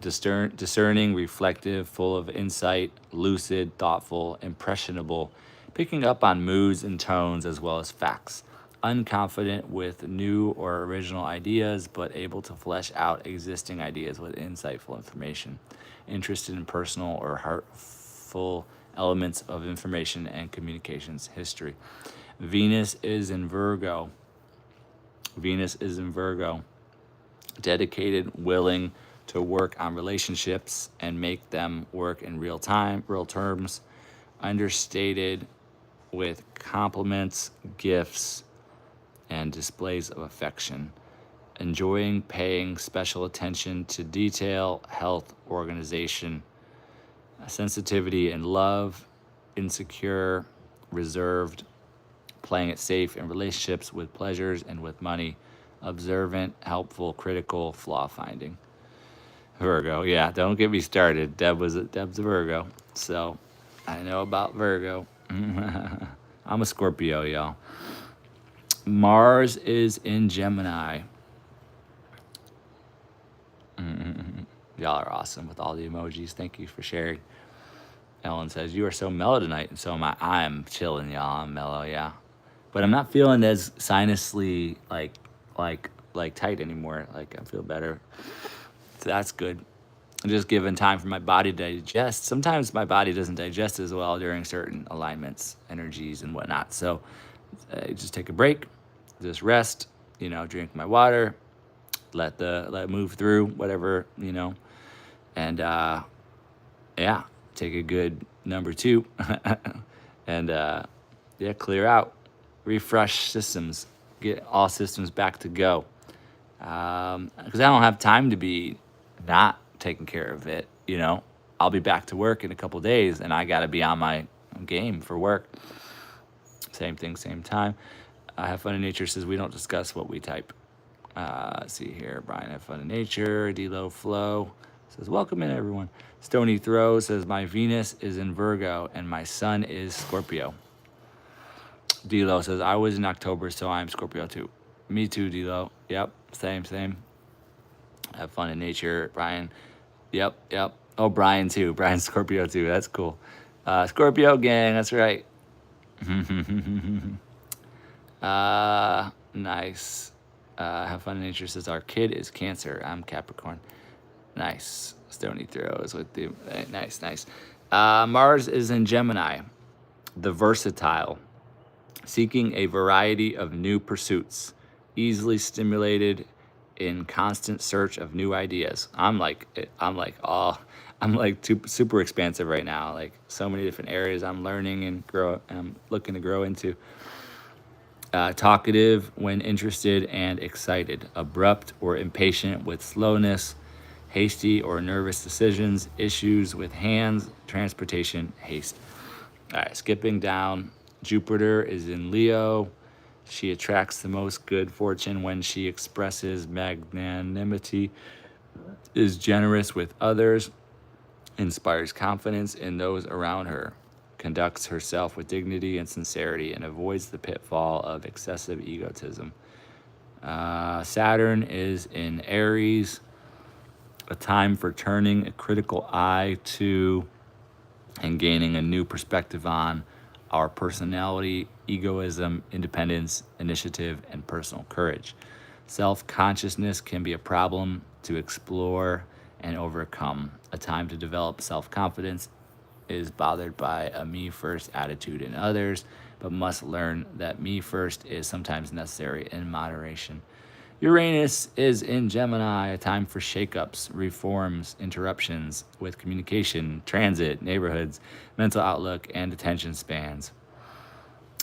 discerning, reflective, full of insight, lucid, thoughtful, impressionable, picking up on moods and tones as well as facts, unconfident with new or original ideas, but able to flesh out existing ideas with insightful information. Interested in personal or heartful elements of information and communications history. Venus is in Virgo. Venus is in Virgo. Dedicated, willing to work on relationships and make them work in real time, real terms. Understated with compliments, gifts, and displays of affection. Enjoying paying special attention to detail, health, organization, sensitivity and love, insecure, reserved, playing it safe in relationships with pleasures and with money, observant, helpful, critical, flaw finding. Virgo, yeah, don't get me started. Deb's a Virgo, so I know about Virgo. I'm a Scorpio, y'all. Mars is in Gemini. Y'all are awesome with all the emojis. Thank you for sharing. Ellen says, you are so mellow tonight, and so am I. I'm chilling, y'all. I'm mellow, yeah. But I'm not feeling as sinusly like tight anymore. Like I feel better. So that's good. I'm just giving time for my body to digest. Sometimes my body doesn't digest as well during certain alignments, energies, and whatnot. So just take a break, just rest. Drink my water, let it move through whatever, and yeah, take a good number 2, and clear out, refresh systems, get all systems back to go. Because I don't have time to be not taking care of it. I'll be back to work in a couple days, and I got to be on my game for work. Same thing, same time. Have Fun in Nature says we don't discuss what we type. Let's see here. Brian, Have Fun in Nature. D-Lo Flow says, welcome in, everyone. Stony Throw says, my Venus is in Virgo, and my Sun is Scorpio. D-Lo says, I was in October, so I'm Scorpio too. Me too, D-Lo. Yep, same. Have Fun in Nature, Brian. Yep. Oh, Brian too. Brian's Scorpio too. That's cool. Scorpio gang, that's right. Nice. Have Fun in Nature says, our kid is Cancer. I'm Capricorn. Nice. Stony Throws with the nice. Mars is in Gemini. The versatile. Seeking a variety of new pursuits. Easily stimulated, in constant search of new ideas. I'm super expansive right now. Like so many different areas I'm learning and I'm looking to grow into. Talkative when interested and excited. Abrupt or impatient with slowness. Hasty or nervous decisions. Issues with hands, transportation, haste. All right, skipping down. Jupiter is in Leo. She attracts the most good fortune when she expresses magnanimity, is generous with others, inspires confidence in those around her, conducts herself with dignity and sincerity, and avoids the pitfall of excessive egotism. Saturn is in Aries, a time for turning a critical eye to and gaining a new perspective on our personality, egoism, independence, initiative, and personal courage. Self-consciousness can be a problem to explore and overcome. A time to develop self-confidence is bothered by a me-first attitude in others, but must learn that me first is sometimes necessary in moderation. Uranus is in Gemini, a time for shakeups, reforms, interruptions with communication, transit, neighborhoods, mental outlook, and attention spans.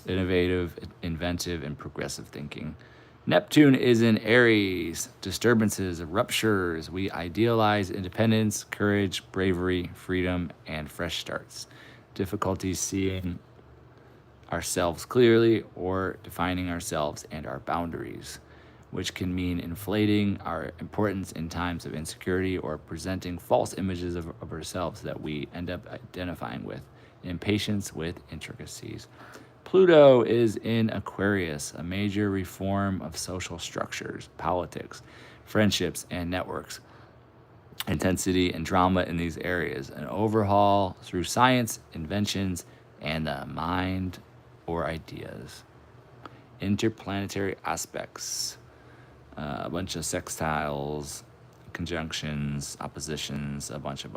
Innovative, inventive, and progressive thinking. Neptune is in Aries. Disturbances, ruptures. We idealize independence, courage, bravery, freedom, and fresh starts. Difficulties seeing ourselves clearly or defining ourselves and our boundaries, which can mean inflating our importance in times of insecurity or presenting false images of ourselves that we end up identifying with. Impatience with intricacies. Pluto is in Aquarius, a major reform of social structures, politics, friendships, and networks. Intensity and drama in these areas. An overhaul through science, inventions, and the mind or ideas. interplanetary aspects, a bunch of sextiles, conjunctions, oppositions, a bunch of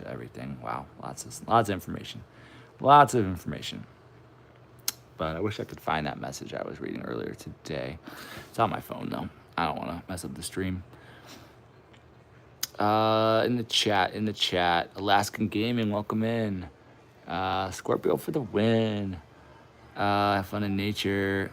everything. Wow, lots of information, lots of information. But I wish I could find that message I was reading earlier today. It's on my phone though. I don't want to mess up the stream. In the chat, Alaskan Gaming, welcome in. Scorpio for the win. Have fun in nature.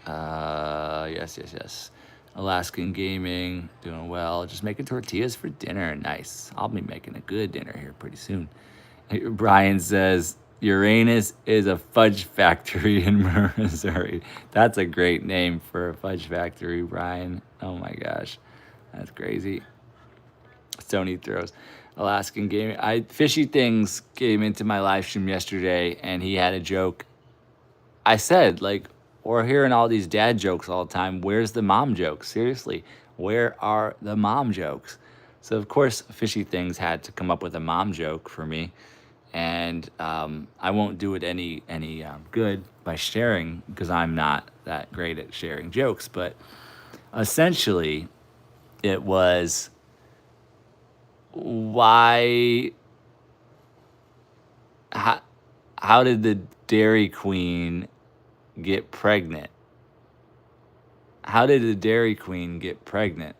Yes. Alaskan Gaming, doing well. Just making tortillas for dinner. Nice. I'll be making a good dinner here pretty soon. Brian says, Uranus is a fudge factory in Missouri. That's a great name for a fudge factory, Brian. Oh my gosh. That's crazy. Sony throws. Alaskan Gaming. Fishy Things came into my live stream yesterday, and he had a joke. I said, like, we're hearing all these dad jokes all the time. Where's the mom jokes? Seriously, where are the mom jokes? So, of course, Fishy Things had to come up with a mom joke for me. And I won't do it any good by sharing, because I'm not that great at sharing jokes. But essentially, it was, how did the Dairy Queen get pregnant? How did the Dairy Queen get pregnant?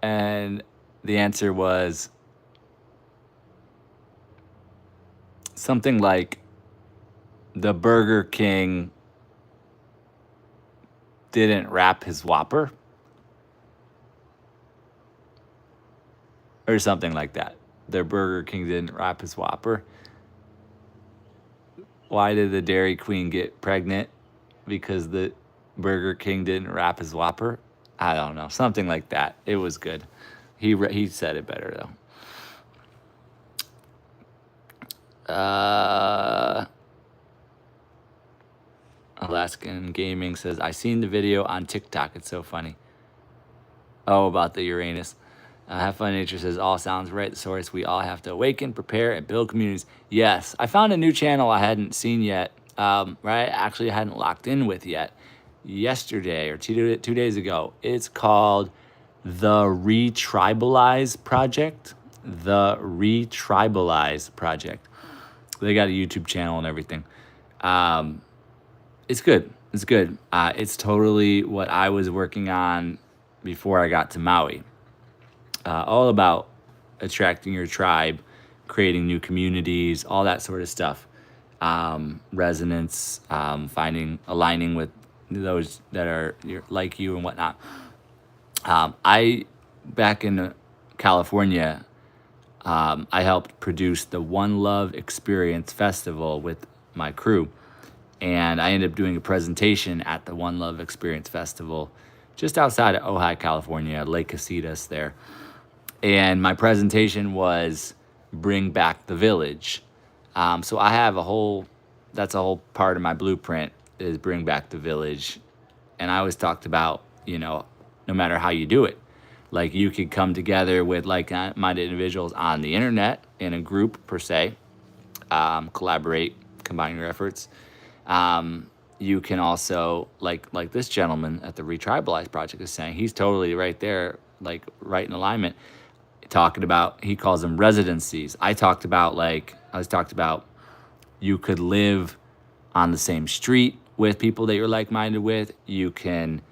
And the answer was something like, the Burger King didn't wrap his Whopper, or something like that. The Burger King didn't wrap his Whopper. Why did the Dairy Queen get pregnant? Because the Burger King didn't wrap his Whopper. I don't know, something like that. It was good. He said it better though. Alaskan Gaming says, I seen the video on TikTok. It's so funny. Oh, about the Uranus. Have Fun Nature says, all sounds right. The source, we all have to awaken, prepare, and build communities. Yes, I found a new channel I hadn't seen yet. Right? Actually, I hadn't locked in with yet. Yesterday or two days ago. It's called the Retribalize Project. The Retribalize Project. They got a YouTube channel and everything. It's good. It's good. It's totally what I was working on before I got to Maui. All about attracting your tribe, creating new communities, all that sort of stuff. Resonance, aligning with those that are like you and whatnot. Back in California, I helped produce the One Love Experience Festival with my crew. And I ended up doing a presentation at the One Love Experience Festival just outside of Ojai, California, Lake Casitas there. And my presentation was Bring Back the Village. So I have that's a whole part of my blueprint is Bring Back the Village. And I always talked about, no matter how you do it, like you could come together with like-minded individuals on the internet in a group per se, collaborate, combine your efforts. You can also, like this gentleman at the Retribalize Project is saying, he's totally right there, like right in alignment, talking about, he calls them residencies. I talked about you could live on the same street with people that you're like-minded with. You can,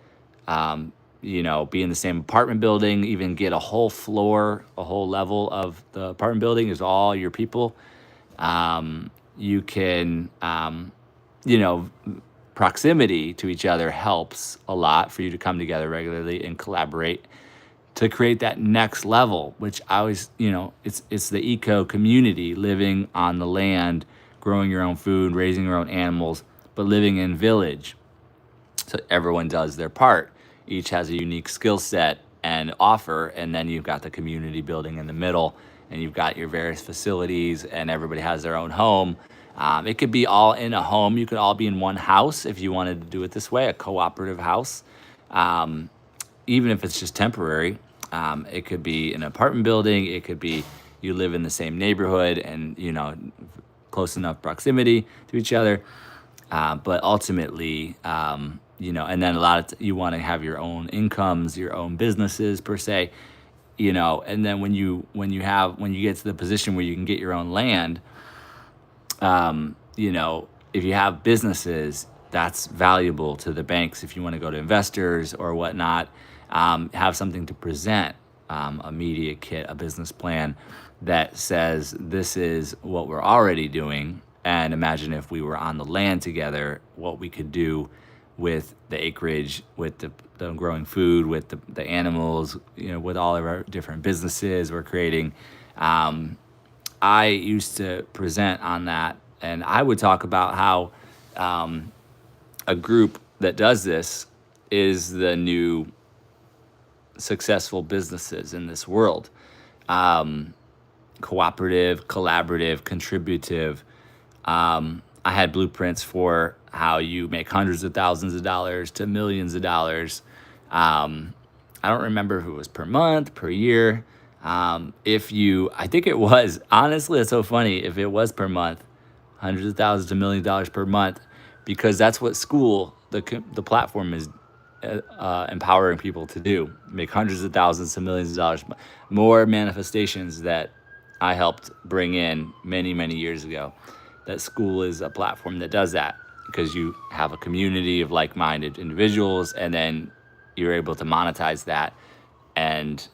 be in the same apartment building, even get a whole floor, a whole level of the apartment building is all your people. You can, proximity to each other helps a lot for you to come together regularly and collaborate to create that next level, which I always, it's the eco community, living on the land, growing your own food, raising your own animals, but living in village. So everyone does their part. Each has a unique skill set and offer, and then you've got the community building in the middle, and you've got your various facilities, and everybody has their own home. It could be all in a home. You could all be in one house if you wanted to do it this way, a cooperative house, even if it's just temporary. It could be an apartment building. It could be you live in the same neighborhood and, close enough proximity to each other. But ultimately, and then a lot of you want to have your own incomes, your own businesses per se, and then when you get to the position where you can get your own land, if you have businesses, that's valuable to the banks if you want to go to investors or whatnot. Have something to present, a media kit, a business plan that says this is what we're already doing. And imagine if we were on the land together, what we could do with the acreage, with the growing food, with the animals, with all of our different businesses we're creating. I used to present on that, and I would talk about how a group that does this is the new successful businesses in this world. Cooperative, collaborative, contributive. I had blueprints for how you make hundreds of thousands of dollars to millions of dollars. I don't remember if it was per month, per year. I think it was, honestly, it's so funny if it was per month, hundreds of thousands to $1 million per month, because that's what school, the platform is empowering people to do, make hundreds of thousands to millions of dollars, more manifestations that I helped bring in many, many years ago. That school is a platform that does that because you have a community of like-minded individuals, and then you're able to monetize that, and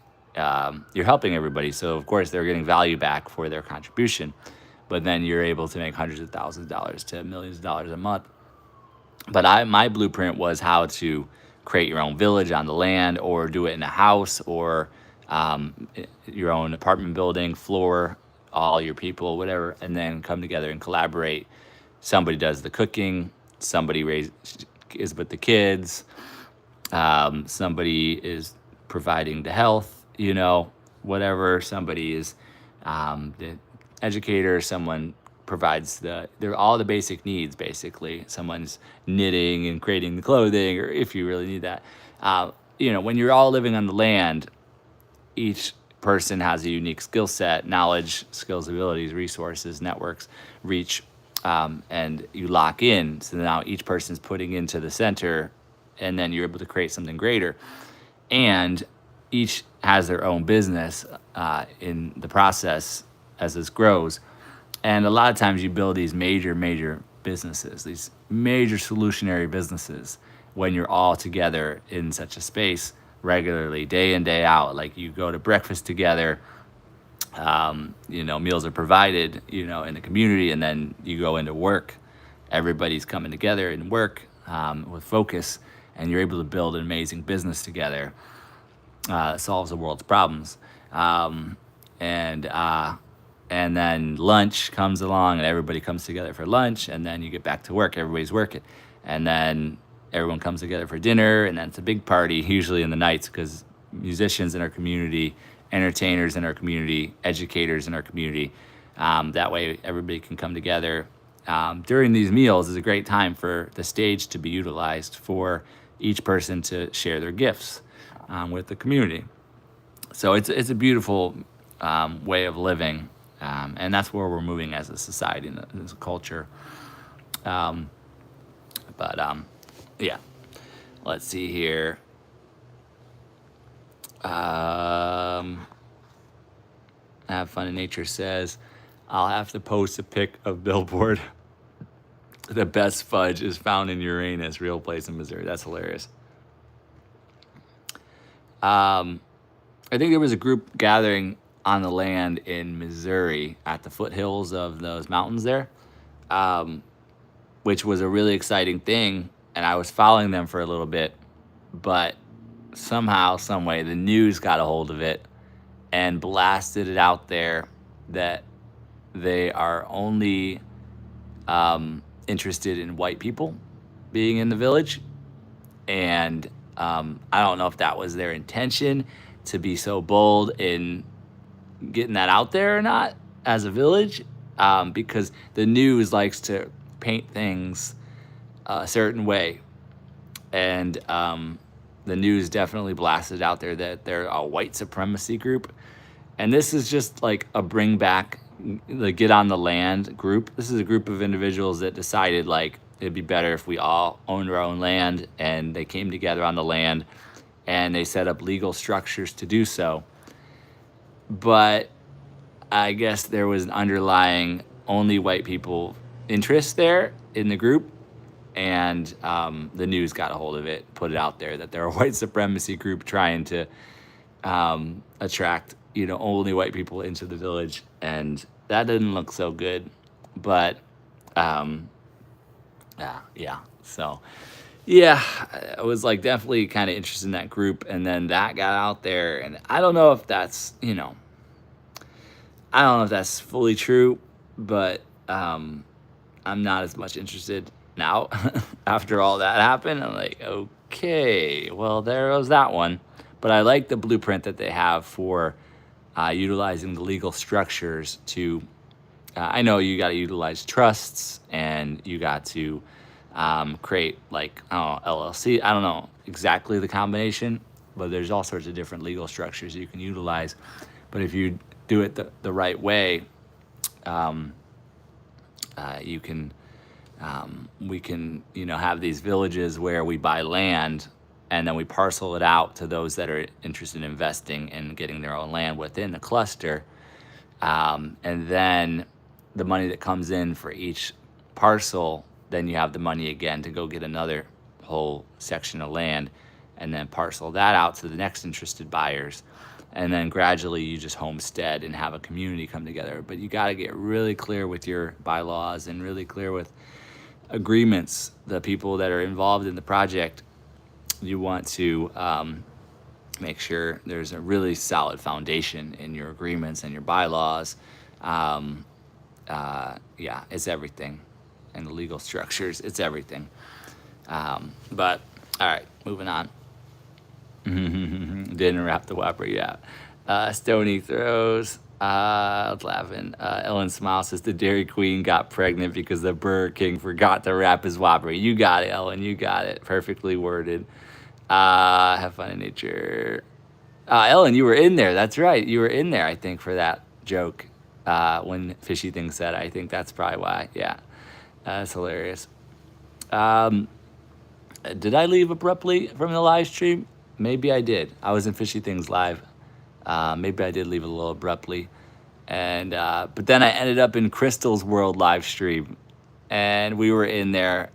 you're helping everybody. So of course they're getting value back for their contribution, but then you're able to make hundreds of thousands of dollars to millions of dollars a month. But my blueprint was how to create your own village on the land, or do it in a house, or your own apartment building, floor, all your people, whatever, and then come together and collaborate. Somebody does the cooking, somebody is with the kids, somebody is providing the health, whatever. Somebody is the educator, someone provides they're all the basic needs, basically. Someone's knitting and creating the clothing, or if you really need that. When you're all living on the land, each person has a unique skill set, knowledge, skills, abilities, resources, networks, reach, and you lock in. So now each person's putting into the center, and then you're able to create something greater. And each has their own business in the process as this grows. And a lot of times you build these major businesses, these major solutionary businesses, when you're all together in such a space regularly, day in, day out. Like you go to breakfast together, meals are provided, in the community, and then you go into work. Everybody's coming together in work with focus, and you're able to build an amazing business together. Solves the world's problems. And then lunch comes along, and everybody comes together for lunch, and then you get back to work. Everybody's working. And then everyone comes together for dinner, and then it's a big party, usually in the nights, because musicians in our community, entertainers in our community, educators in our community, that way everybody can come together. During these meals is a great time for the stage to be utilized for each person to share their gifts with the community. So it's a beautiful way of living. And that's where we're moving as a society and as a culture. Yeah. Let's see here. Have Fun in Nature says, I'll have to post a pic of Billboard. The best fudge is found in Uranus, real place in Missouri. That's hilarious. I think there was a group gathering on the land in Missouri at the foothills of those mountains there, which was a really exciting thing. And I was following them for a little bit, but somehow, some way, the news got a hold of it and blasted it out there that they are only interested in white people being in the village. And I don't know if that was their intention to be so bold in getting that out there or not as a village, because the news likes to paint things a certain way. And the news definitely blasted out there that they're a white supremacy group. And this is just like a bring back, the get on the land group. This is a group of individuals that decided like it'd be better if we all owned our own land, and they came together on the land and they set up legal structures to do so. But I guess there was an underlying only white people interest there in the group, and the news got a hold of it, put it out there that they're a white supremacy group trying to attract, only white people into the village, and that didn't look so good. But yeah. So yeah, I was like definitely kind of interested in that group, and then that got out there, and I don't know if that's fully true, but I'm not as much interested now. After all that happened, I'm like, okay, well, there was that one. But I like the blueprint that they have for utilizing the legal structures to, I know you got to utilize trusts, and you got to create like, LLC. I don't know exactly the combination, but there's all sorts of different legal structures you can utilize. But if you do it the right way, you can, we can, have these villages where we buy land and then we parcel it out to those that are interested in investing and getting their own land within the cluster. And then the money that comes in for each parcel, then you have the money again to go get another whole section of land and then parcel that out to the next interested buyers. And then gradually you just homestead and have a community come together. But you got to get really clear with your bylaws and really clear with agreements. The people that are involved in the project, you want to make sure there's a really solid foundation in your agreements and your bylaws. It's everything. And the legal structures, it's everything. But all right, moving on. Didn't wrap the Whopper, yeah. Stony throws. I was laughing. Ellen Smile says the Dairy Queen got pregnant because the Burger King forgot to wrap his Whopper. You got it, Ellen. You got it. Perfectly worded. Have fun in nature. Ellen, you were in there. That's right. You were in there, I think, for that joke when Fishy Things said. I think that's probably why. Yeah. That's hilarious. Did I leave abruptly from the live stream? Maybe I did. I was in Fishy Things Live. Maybe I did leave a little abruptly. And but then I ended up in Crystal's World live stream. And we were in there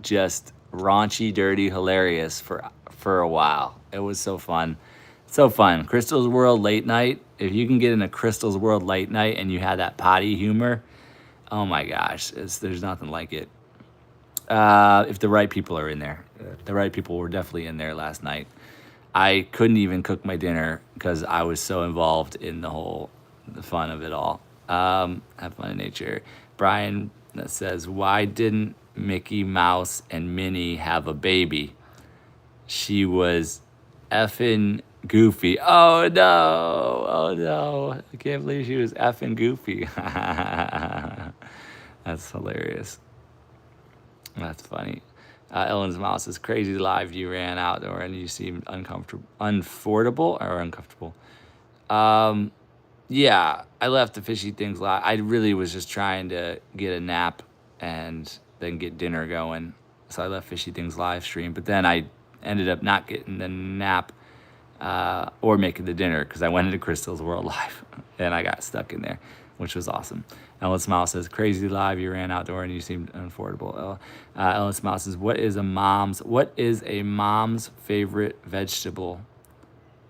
just raunchy, dirty, hilarious for a while. It was so fun. So fun. Crystal's World late night. If you can get in a Crystal's World late night and you have that potty humor, oh my gosh, there's nothing like it. If the right people are in there. The right people were definitely in there last night. I couldn't even cook my dinner because I was so involved in the fun of it all. Have fun in nature. Brian that says, why didn't Mickey Mouse and Minnie have a baby? She was effing goofy. Oh no. I can't believe she was effing goofy. That's hilarious. That's funny. Ellen's Mouse is crazy live. You ran outdoor and you seemed uncomfortable. Yeah, I left the Fishy Things live. I really was just trying to get a nap and then get dinner going. So I left Fishy Things live stream. But then I ended up not getting the nap or making the dinner because I went into Crystal's World live and I got stuck in there, which was awesome. Ellen Smile says, crazy live, you ran outdoor and you seemed unaffordable. Ellen Smile says, what is a mom's favorite vegetable?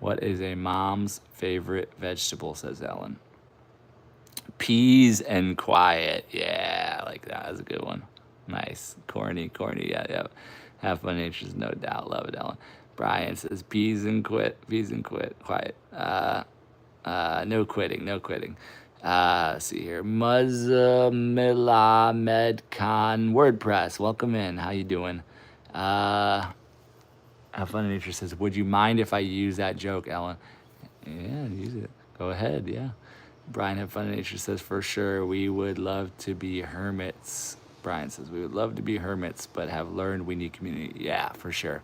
What is a mom's favorite vegetable, says Ellen. Peas and quiet. Yeah, I like that. That's a good one. Nice. Corny. Yeah. Have fun interests, no doubt. Love it, Ellen. Brian says, peas and quit. Quiet. No quitting. Let's see here. Muzamila Medcon WordPress. Welcome in. How you doing? Have fun in nature says, would you mind if I use that joke, Ellen? Yeah, use it. Go ahead, yeah. Brian, have fun in nature says, for sure, we would love to be hermits. Brian says, we would love to be hermits, but have learned we need community. Yeah, for sure.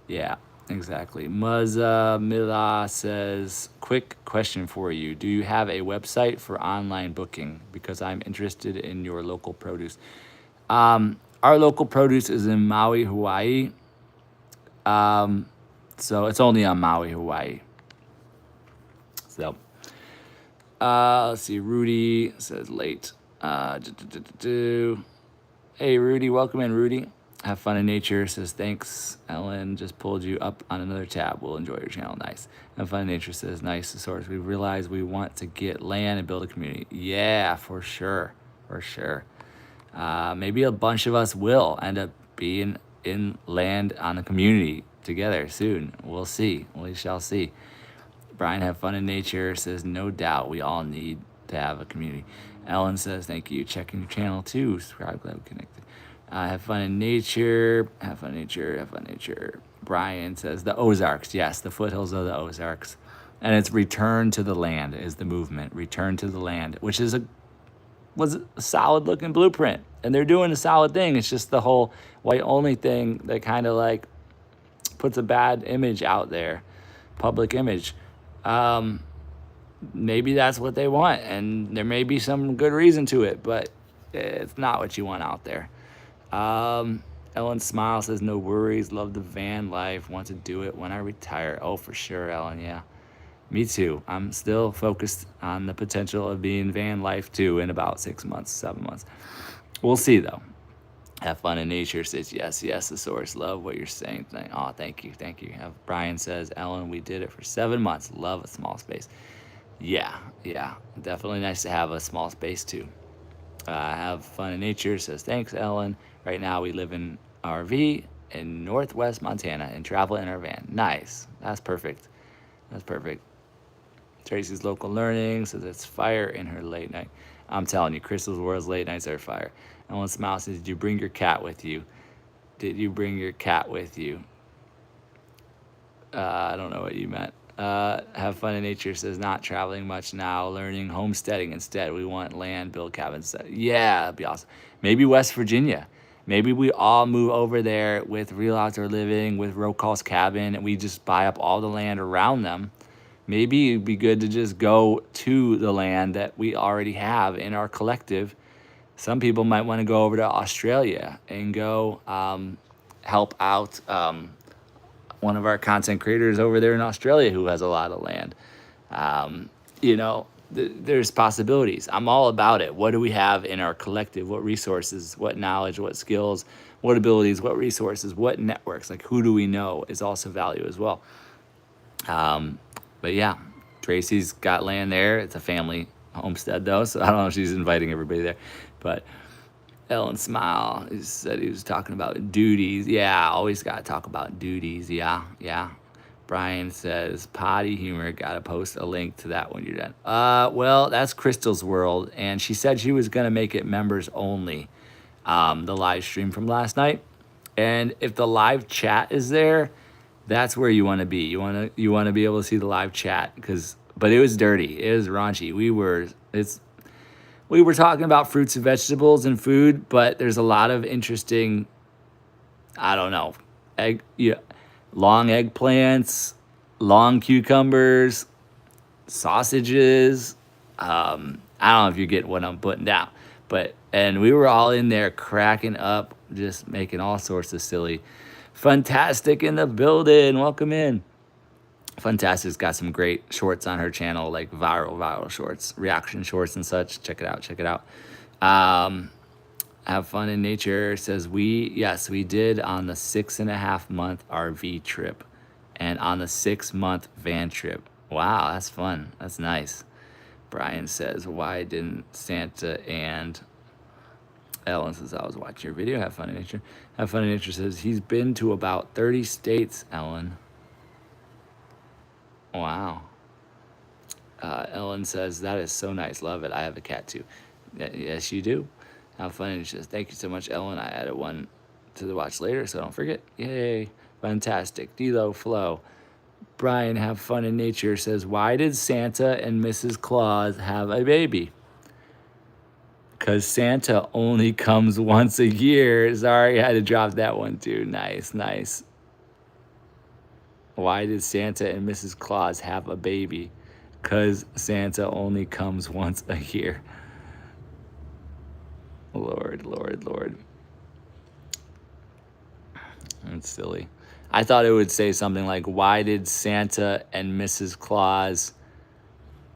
Yeah. Exactly. Muzza Mila says, quick question for you. Do you have a website for online booking? Because I'm interested in your local produce. Our local produce is in Maui, Hawaii. So it's only on Maui, Hawaii. So let's see. Rudy says late. Hey, Rudy, welcome in, Rudy. Have fun in nature. Says thanks. Ellen just pulled you up on another tab. We'll enjoy your channel. Nice. Have fun in nature. Says nice. Source. We realize we want to get land and build a community. Yeah, for sure, for sure. Maybe a bunch of us will end up being in land on a community together soon. We'll see. We shall see. Brian, have fun in nature. Says no doubt we all need to have a community. Ellen says thank you. Checking your channel too. Subscribe. Glad we connected. Have fun in nature. Have fun in nature. Have fun in nature. Brian says the Ozarks. Yes, the foothills of the Ozarks. And it's return to the land is the movement. Return to the land, which was a solid looking blueprint. And they're doing a solid thing. It's just the whole white only thing that kind of like puts a bad image out there, public image. Maybe that's what they want, and there may be some good reason to it, but it's not what you want out there. Ellen Smile says, no worries, love the van life, want to do it when I retire. Oh, for sure, Ellen, yeah. Me too. I'm still focused on the potential of being van life too in about 6 months, 7 months. We'll see though. Have fun in nature says, yes, the source. Love what you're saying. Oh, thank you. Brian says, Ellen, we did it for 7 months. Love a small space. Yeah. Definitely nice to have a small space too. Have fun in nature says, thanks, Ellen. Right now we live in RV in Northwest Montana and travel in our van. Nice. That's perfect. Tracy's local learning says it's fire in her late night. I'm telling you, Crystal's World's late nights are fire. Ellen Smile says, did you bring your cat with you? I don't know what you meant. Have fun in nature says, not traveling much now, learning homesteading instead. We want land, build cabins. Yeah, that'd be awesome. Maybe West Virginia. Maybe we all move over there with Real Outdoor Living, with Rocall's Cabin, and we just buy up all the land around them. Maybe it'd be good to just go to the land that we already have in our collective. Some people might want to go over to Australia and go help out one of our content creators over there in Australia who has a lot of land. There's possibilities. I'm all about it. What do we have in our collective? What resources, what knowledge, what skills, what abilities, what resources, what networks, like who do we know is also value as well. But yeah, Tracy's got land there. It's a family homestead though, so I don't know if she's inviting everybody there. But Ellen Smile said he was talking about duties. Yeah, always got to talk about duties. Yeah. Brian says, potty humor, got to post a link to that when you're done. Well, that's Crystal's World, and she said she was going to make it members only, the live stream from last night. And if the live chat is there, that's where you want to be. You want to be able to see the live chat but it was dirty. It was raunchy. We were talking about fruits and vegetables and food, but there's a lot of interesting, I don't know, long eggplants, long cucumbers, sausages. I don't know if you get what I'm putting down, and we were all in there cracking up, just making all sorts of silly. Fantastic in the building. Welcome in. Fantastic's got some great shorts on her channel, like viral shorts, reaction shorts and such. Check it out. Have fun in nature says we did on the 6.5 month RV trip and on the 6 month van trip. Wow, that's fun. That's nice. Brian says, why didn't Santa and Ellen says, I was watching your video. Have fun in nature. Have fun in nature says, he's been to about 30 states, Ellen. Wow. Ellen says, that is so nice. Love it. I have a cat too. Yes, you do. Have fun in nature says, thank you so much, Ellen. I added one to the watch later, so don't forget. Yay. Fantastic. D-Lo Flow. Brian, have fun in nature says, why did Santa and Mrs. Claus have a baby? Because Santa only comes once a year. Sorry, I had to drop that one too. Nice. Why did Santa and Mrs. Claus have a baby? Because Santa only comes once a year. Lord, Lord, Lord. That's silly. I thought it would say something like, why did Santa and Mrs. Claus,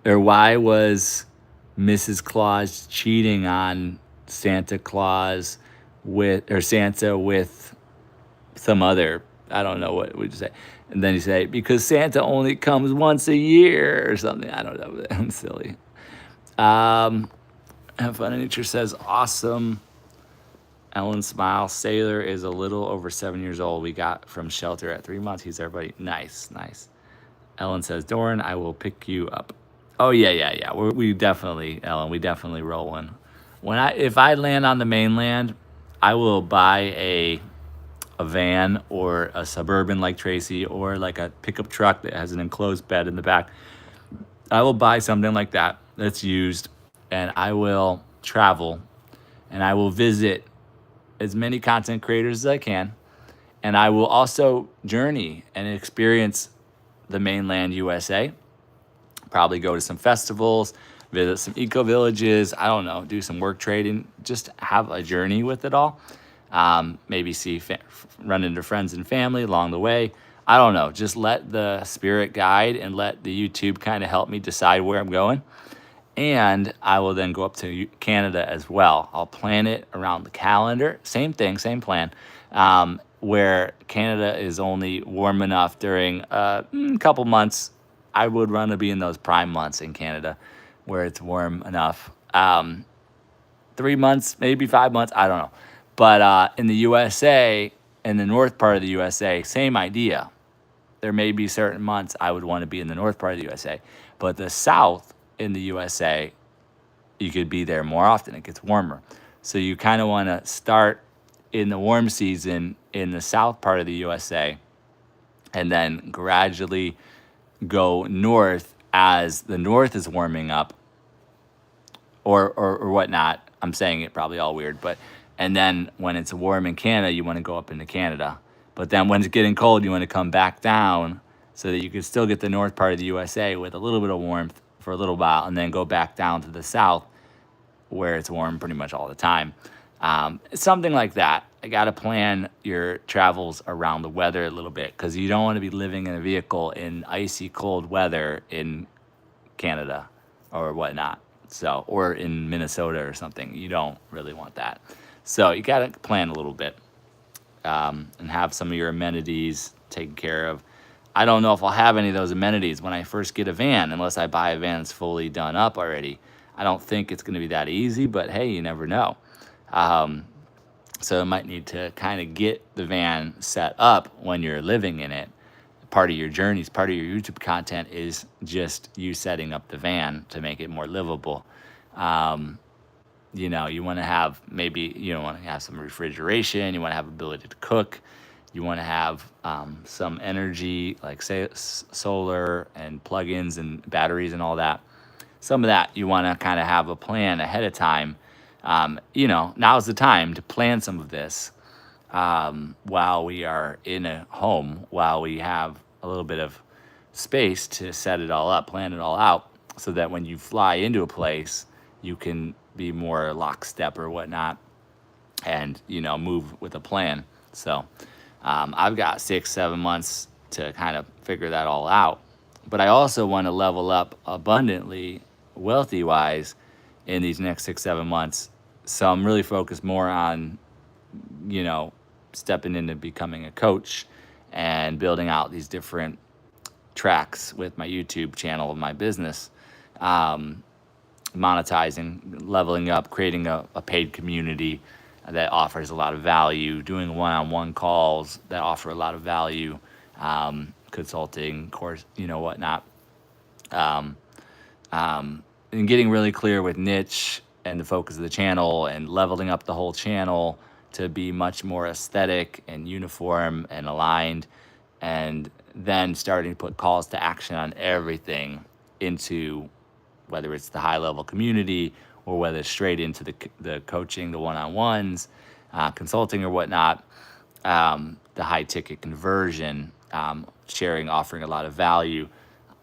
or why was Mrs. Claus cheating on Santa Claus or Santa with some other, I don't know what would you say. And then you say, because Santa only comes once a year or something. I don't know. I'm silly. Have Fun in Nature says, awesome. Ellen Smile, Sailor is a little over 7 years old. We got from shelter at 3 months. He's everybody. Nice, nice. Ellen says, Doron, I will pick you up. Oh, yeah. We definitely, Ellen, we definitely roll one. If I land on the mainland, I will buy a van or a Suburban like Tracy, or like a pickup truck that has an enclosed bed in the back. I will buy something like that that's used, and I will travel, and I will visit as many content creators as I can, and I will also journey and experience the mainland USA. Probably go to some festivals, visit some eco villages. I don't know, do some work trading, just have a journey with it all. Maybe run into friends and family along the way. I don't know. Just let the spirit guide and let the YouTube kind of help me decide where I'm going. And I will then go up to Canada as well. I'll plan it around the calendar. Same thing, same plan. Where Canada is only warm enough during a couple months. I would want to be in those prime months in Canada where it's warm enough. 3 months, maybe 5 months, I don't know. But in the USA, in the north part of the USA, same idea. There may be certain months I would want to be in the north part of the USA. But the south in the USA, you could be there more often. It gets warmer. So you kind of want to start in the warm season in the south part of the USA and then gradually go north as the north is warming up or whatnot. I'm saying it probably all weird, and then when it's warm in Canada, you want to go up into Canada. But then when it's getting cold, you want to come back down so that you can still get the north part of the USA with a little bit of warmth for a little while, and then go back down to the south where it's warm pretty much all the time. Something like that. I got to plan your travels around the weather a little bit, because you don't want to be living in a vehicle in icy cold weather in Canada or whatnot. So, or in Minnesota or something. You don't really want that. So you got to plan a little bit and have some of your amenities taken care of. I don't know if I'll have any of those amenities when I first get a van, unless I buy a van that's fully done up already. I don't think it's going to be that easy, but hey, you never know. So I might need to kind of get the van set up when you're living in it. Part of your journeys, part of your YouTube content is just you setting up the van to make it more livable. You want to have some refrigeration. You want to have ability to cook. You want to have some energy, like say solar and plugins and batteries and all that. Some of that you want to kind of have a plan ahead of time. Now's the time to plan some of this while we are in a home, while we have a little bit of space to set it all up, plan it all out, so that when you fly into a place, you can be more lockstep or whatnot and, move with a plan. So I've got 6-7 months to kind of figure that all out. But I also want to level up abundantly, wealthy-wise, in these next 6-7 months. So I'm really focused more on, stepping into becoming a coach and building out these different tracks with my YouTube channel of my business, monetizing, leveling up, creating a paid community that offers a lot of value, doing one-on-one calls that offer a lot of value, consulting, course, whatnot. And getting really clear with niche and the focus of the channel, and leveling up the whole channel to be much more aesthetic and uniform and aligned, and then starting to put calls to action on everything into, whether it's the high level community or whether it's straight into the coaching, the one-on-ones, consulting or whatnot, the high ticket conversion, sharing, offering a lot of value.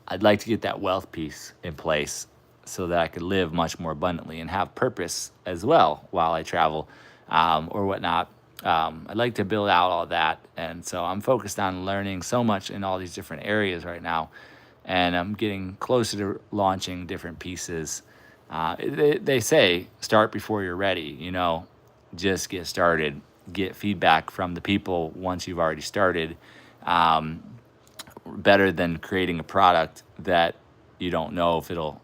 I'd like to get that wealth piece in place so that I could live much more abundantly and have purpose as well while I travel, or whatnot. I'd like to build out all that. And so I'm focused on learning so much in all these different areas right now. And I'm getting closer to launching different pieces. They say start before you're ready, just get started, get feedback from the people once you've already started. Um, Better than creating a product that you don't know if it'll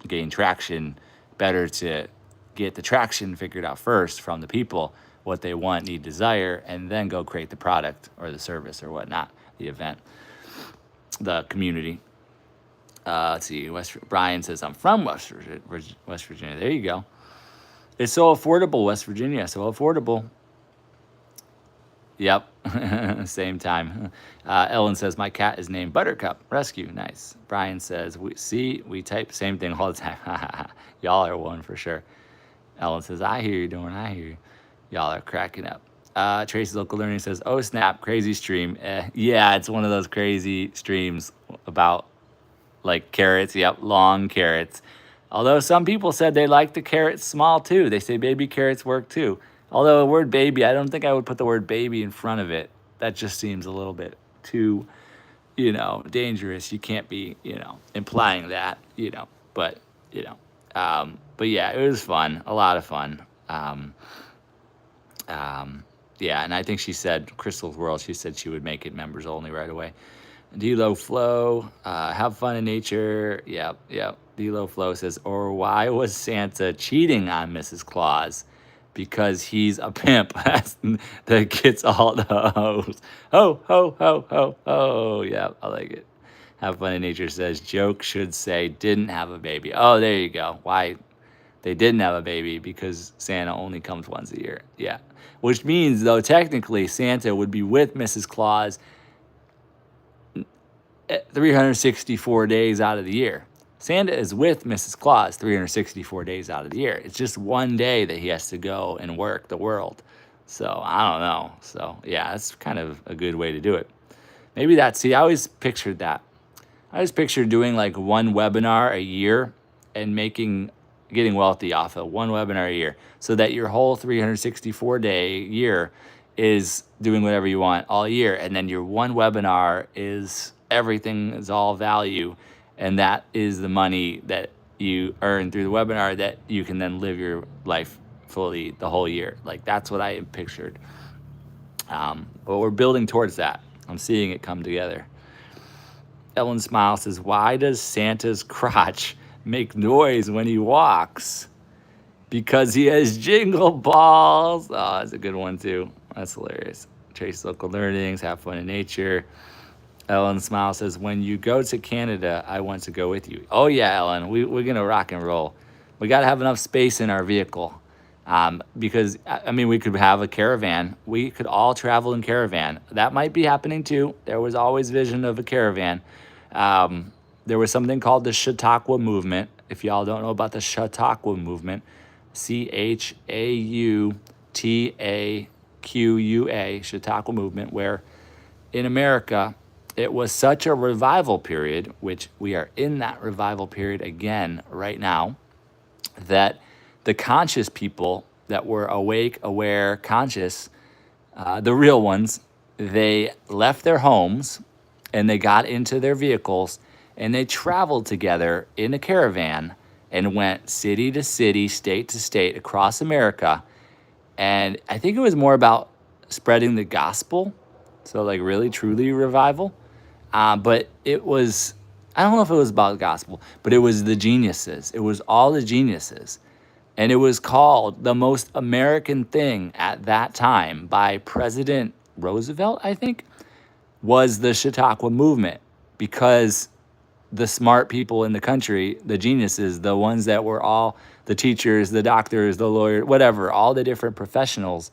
gain traction. Better to get the traction figured out first from the people, what they want, need, desire, and then go create the product or the service or whatnot, the event, the community. Let's see. Brian says, I'm from West Virginia. There you go. It's so affordable, West Virginia. So affordable. Yep. Same time. Ellen says, my cat is named Buttercup. Rescue. Nice. Brian says, we type the same thing all the time. Y'all are one for sure. Ellen says, I hear you, Doron. I hear you. Y'all are cracking up. Tracy's Local Learning says, oh, snap. Crazy stream. Yeah, it's one of those crazy streams about like carrots. Yep. Long carrots. Although some people said they like the carrots small too. They say baby carrots work too. Although the word baby, I don't think I would put the word baby in front of it. That just seems a little bit too, dangerous. You can't be, implying that, but, but yeah, it was fun, a lot of fun. Yeah, and I think she said, Crystal's World, she said she would make it members only right away. D-Lo Flow, have fun in nature. Yep. D-Lo Flow says, or why was Santa cheating on Mrs. Claus? Because he's a pimp that gets all the hoes. Ho, ho, ho, ho, ho. Yeah, I like it. Have fun in nature says, joke should say, didn't have a baby. Oh, there you go. Why they didn't have a baby? Because Santa only comes once a year. Yeah. Which means, though, technically, Santa would be with Mrs. Claus 364 days out of the year. Santa is with Mrs. Claus 364 days out of the year. It's just one day that he has to go and work the world. So I don't know. So yeah, that's kind of a good way to do it. Maybe I always pictured that. I always pictured doing like one webinar a year and getting wealthy off of one webinar a year so that your whole 364 day year is doing whatever you want all year. And then your one webinar is everything is all value. And that is the money that you earn through the webinar that you can then live your life fully the whole year. Like that's what I pictured. But we're building towards that. I'm seeing it come together. Ellen Smile says, why does Santa's crotch make noise when he walks? Because he has jingle balls. Oh, that's a good one too. That's hilarious. Trace Local Learnings, have fun in nature. Ellen Smile says, when you go to Canada, I want to go with you. Oh, yeah, Ellen, we're going to rock and roll. We got to have enough space in our vehicle because, we could have a caravan. We could all travel in caravan. That might be happening, too. There was always vision of a caravan. There was something called the Chautauqua movement. If y'all don't know about the Chautauqua movement, Chautauqua, Chautauqua movement, where in America, it was such a revival period, which we are in that revival period again right now, that the conscious people that were awake, aware, conscious, the real ones, they left their homes and they got into their vehicles and they traveled together in a caravan and went city to city, state to state across America. And I think it was more about spreading the gospel. So like really, truly revival. But it was, I don't know if it was about the gospel, but it was the geniuses. It was all the geniuses. And it was called the most American thing at that time by President Roosevelt, I think, was the Chautauqua movement. Because the smart people in the country, the geniuses, the ones that were all the teachers, the doctors, the lawyers, whatever, all the different professionals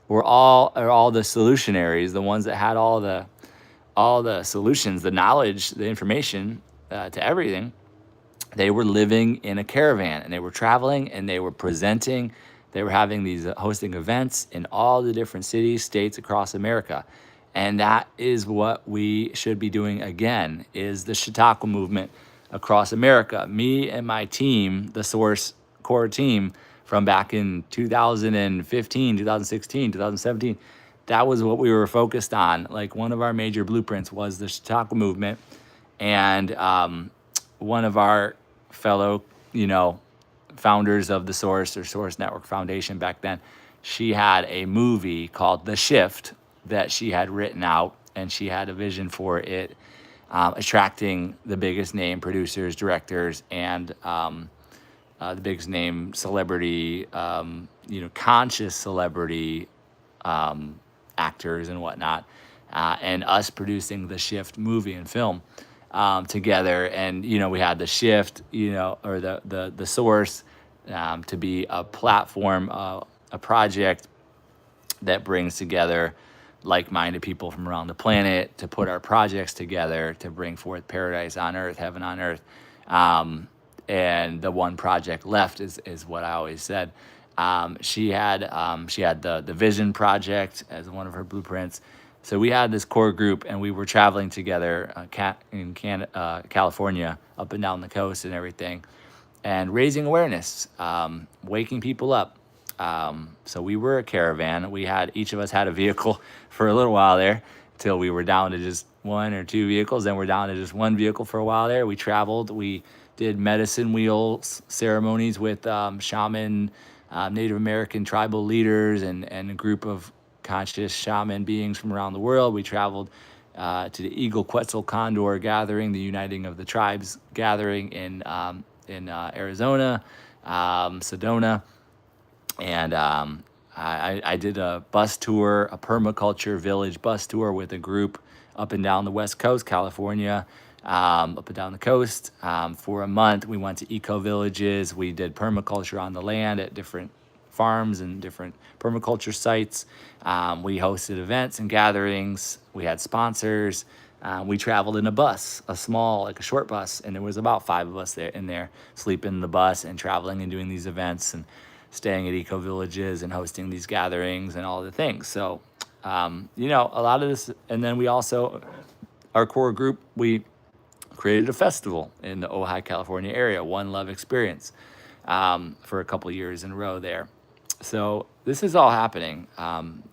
were all the solutionaries, the ones that had all the solutions, the knowledge, the information to everything. They were living in a caravan and they were traveling and they were presenting. They were having these hosting events in all the different cities, states across America. And that is what we should be doing again, is the Chautauqua movement across America. Me and my team, the Source core team from back in 2015, 2016, 2017, that was what we were focused on. Like, one of our major blueprints was the Chautauqua movement. And one of our fellow, founders of the Source or Source Network Foundation back then, she had a movie called The Shift that she had written out, and she had a vision for it, attracting the biggest name producers, directors, and the biggest name celebrity, conscious celebrity actors and whatnot, and us producing the Shift movie and film together. And we had the Shift, or the Source, to be a platform, a project that brings together like-minded people from around the planet to put our projects together to bring forth paradise on earth, heaven on earth. And the one project left is what I always said. She had the Vision Project as one of her blueprints. So we had this core group, and we were traveling together in California, up and down the coast and everything, and raising awareness, waking people up. So we were a caravan. Each of us had a vehicle for a little while there, till we were down to just one or two vehicles. Then we're down to just one vehicle for a while there. We traveled. We did medicine wheel ceremonies with shaman, Native American tribal leaders, and a group of conscious shaman beings from around the world. We traveled to the Eagle Quetzal Condor gathering, the Uniting of the Tribes gathering in Arizona, Sedona. And I did a bus tour, a permaculture village bus tour with a group up and down the West Coast, California, up and down the coast. For a month, we went to eco villages. We did permaculture on the land at different farms and different permaculture sites. We hosted events and gatherings. We had sponsors. We traveled in a bus, a short bus, and there was about 5 of us in there, sleeping in the bus and traveling and doing these events and staying at eco villages and hosting these gatherings and all the things. So, a lot of this. And then we also, our core group, we created a festival in the Ojai, California area, One Love Experience, for a couple years in a row there. So this is all happening.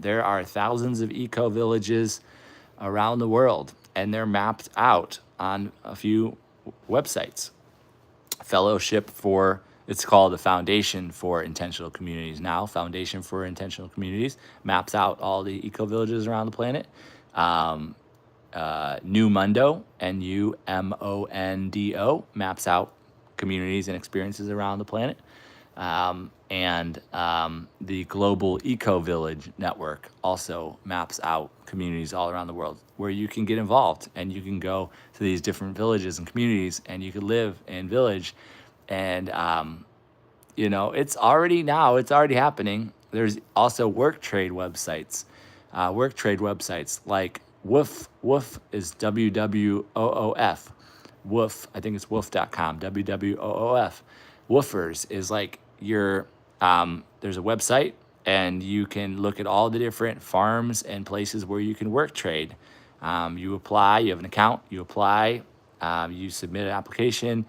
There are thousands of eco villages around the world, and they're mapped out on a few websites. It's called the Foundation for Intentional Communities now. Foundation for Intentional Communities maps out all the eco villages around the planet. New Mundo, NUMONDO, maps out communities and experiences around the planet. And the Global Eco Village Network also maps out communities all around the world where you can get involved, and you can go to these different villages and communities, and you can live in village. And, it's already happening. There's also work trade websites like Woof. Woof is WWOOF. Woof, I think it's woof.com, WWOOF. Woofers is like there's a website, and you can look at all the different farms and places where you can work trade. You apply, you have an account, you apply, you submit an application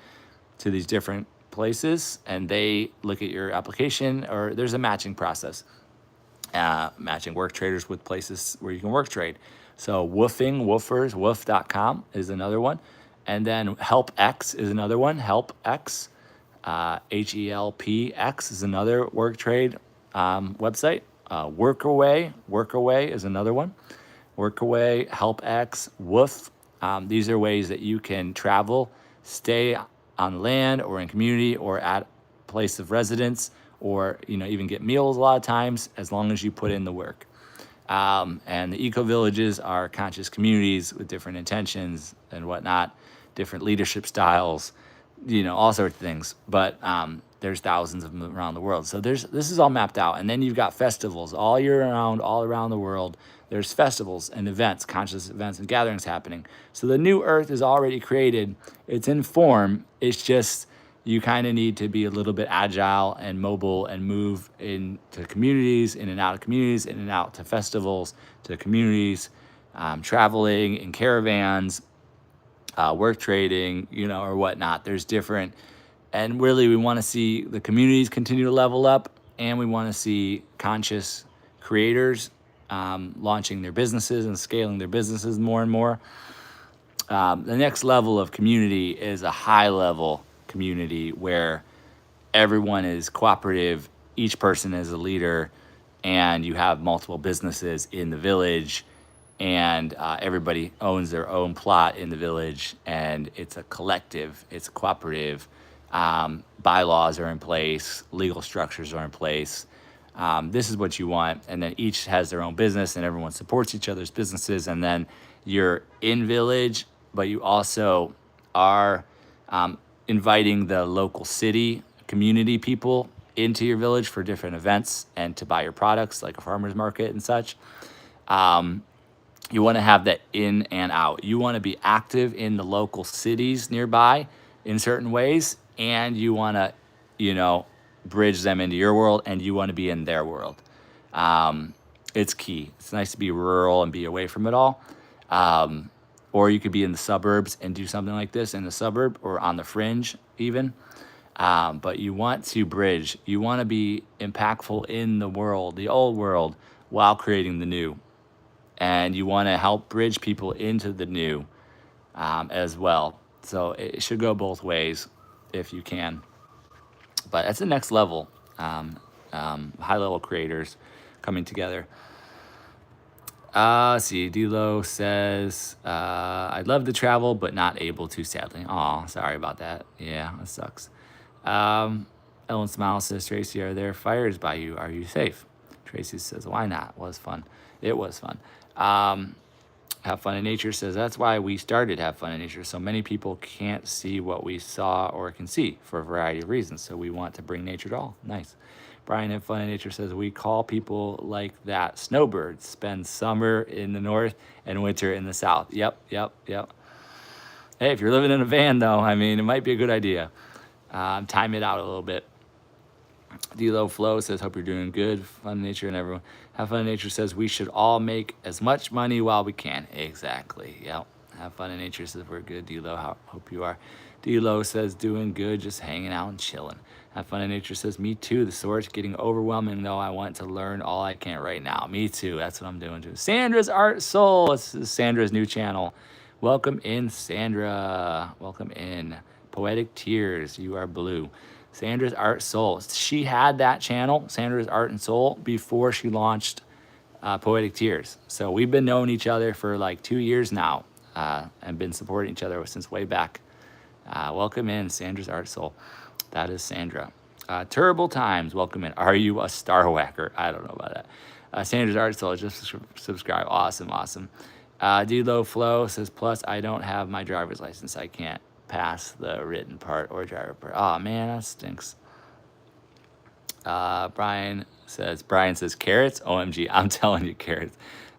to these different places, and they look at your application, or there's a matching process, matching work traders with places where you can work trade. So woofers, woof.com is another one. And then HelpX is another one, HelpX, HELPX is another work trade website. Workaway is another one. Workaway, HelpX, Woof. These are ways that you can travel, stay on land or in community or at place of residence, or even get meals a lot of times, as long as you put in the work. And the eco villages are conscious communities with different intentions and whatnot, different leadership styles, all sorts of things. But there's thousands of them around the world. So this is all mapped out. And then you've got festivals all year round, all around the world. There's festivals and events, conscious events and gatherings happening. So the new earth is already created. It's in form. It's just you kind of need to be a little bit agile and mobile and move into communities, in and out of communities, in and out to festivals, to communities, traveling in caravans, work trading, or whatnot. There's different, and really we want to see the communities continue to level up, and we want to see conscious creators launching their businesses and scaling their businesses more and more. The next level of community is a high level community where everyone is cooperative, each person is a leader, and you have multiple businesses in the village, and everybody owns their own plot in the village, and it's a collective, it's cooperative. Bylaws are in place, legal structures are in place. This is what you want, and then each has their own business, and everyone supports each other's businesses, and then you're in village, but you also are inviting the local city community people into your village for different events and to buy your products, like a farmer's market and such. You want to have that in and out. You want to be active in the local cities nearby in certain ways, and you want to, bridge them into your world, and you want to be in their world. It's key. It's nice to be rural and be away from it all. Or you could be in the suburbs and do something like this in the suburb or on the fringe even. But you want to bridge. You want to be impactful in the world, the old world, while creating the new. And you want to help bridge people into the new as well. So it should go both ways if you can. But that's the next level, high-level creators coming together. Let's see, D-Lo says, I'd love to travel, but not able to, sadly. Aw, sorry about that. Yeah, that sucks. Ellen Smile says, Tracy, are there fires by you? Are you safe? Tracy says, why not? It was fun. It was fun. Have Fun in Nature says, that's why we started Have Fun in Nature. So many people can't see what we saw or can see for a variety of reasons. So we want to bring nature to all. Nice. Brian Have Fun in Nature says, we call people like that snowbirds. Spend summer in the north and winter in the south. Yep. Hey, if you're living in a van, though, it might be a good idea. Time it out a little bit. D-Lo Flow says, hope you're doing good. Fun in Nature and everyone. Have Fun in Nature says, we should all make as much money while we can. Exactly. Yep. Have Fun in Nature says, we're good. D-Lo, hope you are. D-Lo says, doing good, just hanging out and chilling. Have Fun in Nature says, me too. The story's getting overwhelming, though. I want to learn all I can right now. Me too. That's what I'm doing too. Sandra's Art Soul. This is Sandra's new channel. Welcome in, Sandra. Welcome in. Poetic Tears. You are blue. Sandra's Art Soul. She had that channel, Sandra's Art and Soul, before she launched Poetic Tears. So we've been knowing each other for like 2 years now and been supporting each other since way back. Welcome in, Sandra's Art Soul. That is Sandra. Terrible Times. Welcome in. Are you a star whacker? I don't know about that. Sandra's Art Soul. Just subscribe. Awesome. D-Lo Flow says, plus I don't have my driver's license. I can't pass the written part or driver part. Oh man, that stinks. Brian says carrots. OMG, I'm telling you, carrots.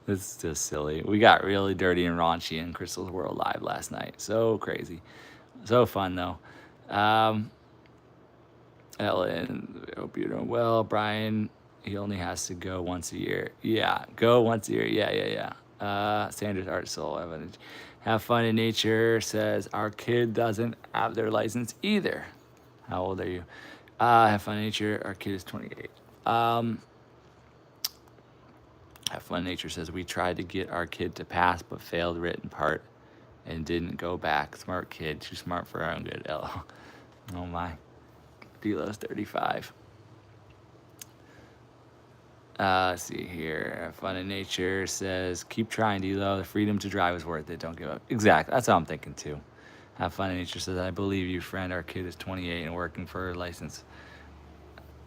It's just silly. We got really dirty and raunchy in Crystal's World Live last night. So crazy, so fun though. Ellen, I hope you're doing well. Brian, he only has to go once a year. Yeah, go once a year. Yeah. Sandra's Art Soul. Have Fun in Nature says, our kid doesn't have their license either. How old are you? Have Fun in Nature, our kid is 28. Have Fun in Nature says, we tried to get our kid to pass, but failed written part and didn't go back. Smart kid, too smart for our own good. Oh my. D-Lo's 35. Let's see here. Have Fun in Nature says, keep trying, D-Lo. The freedom to drive is worth it. Don't give up. Exactly. That's how I'm thinking too. Have Fun in Nature says, I believe you, friend. Our kid is 28 and working for her license.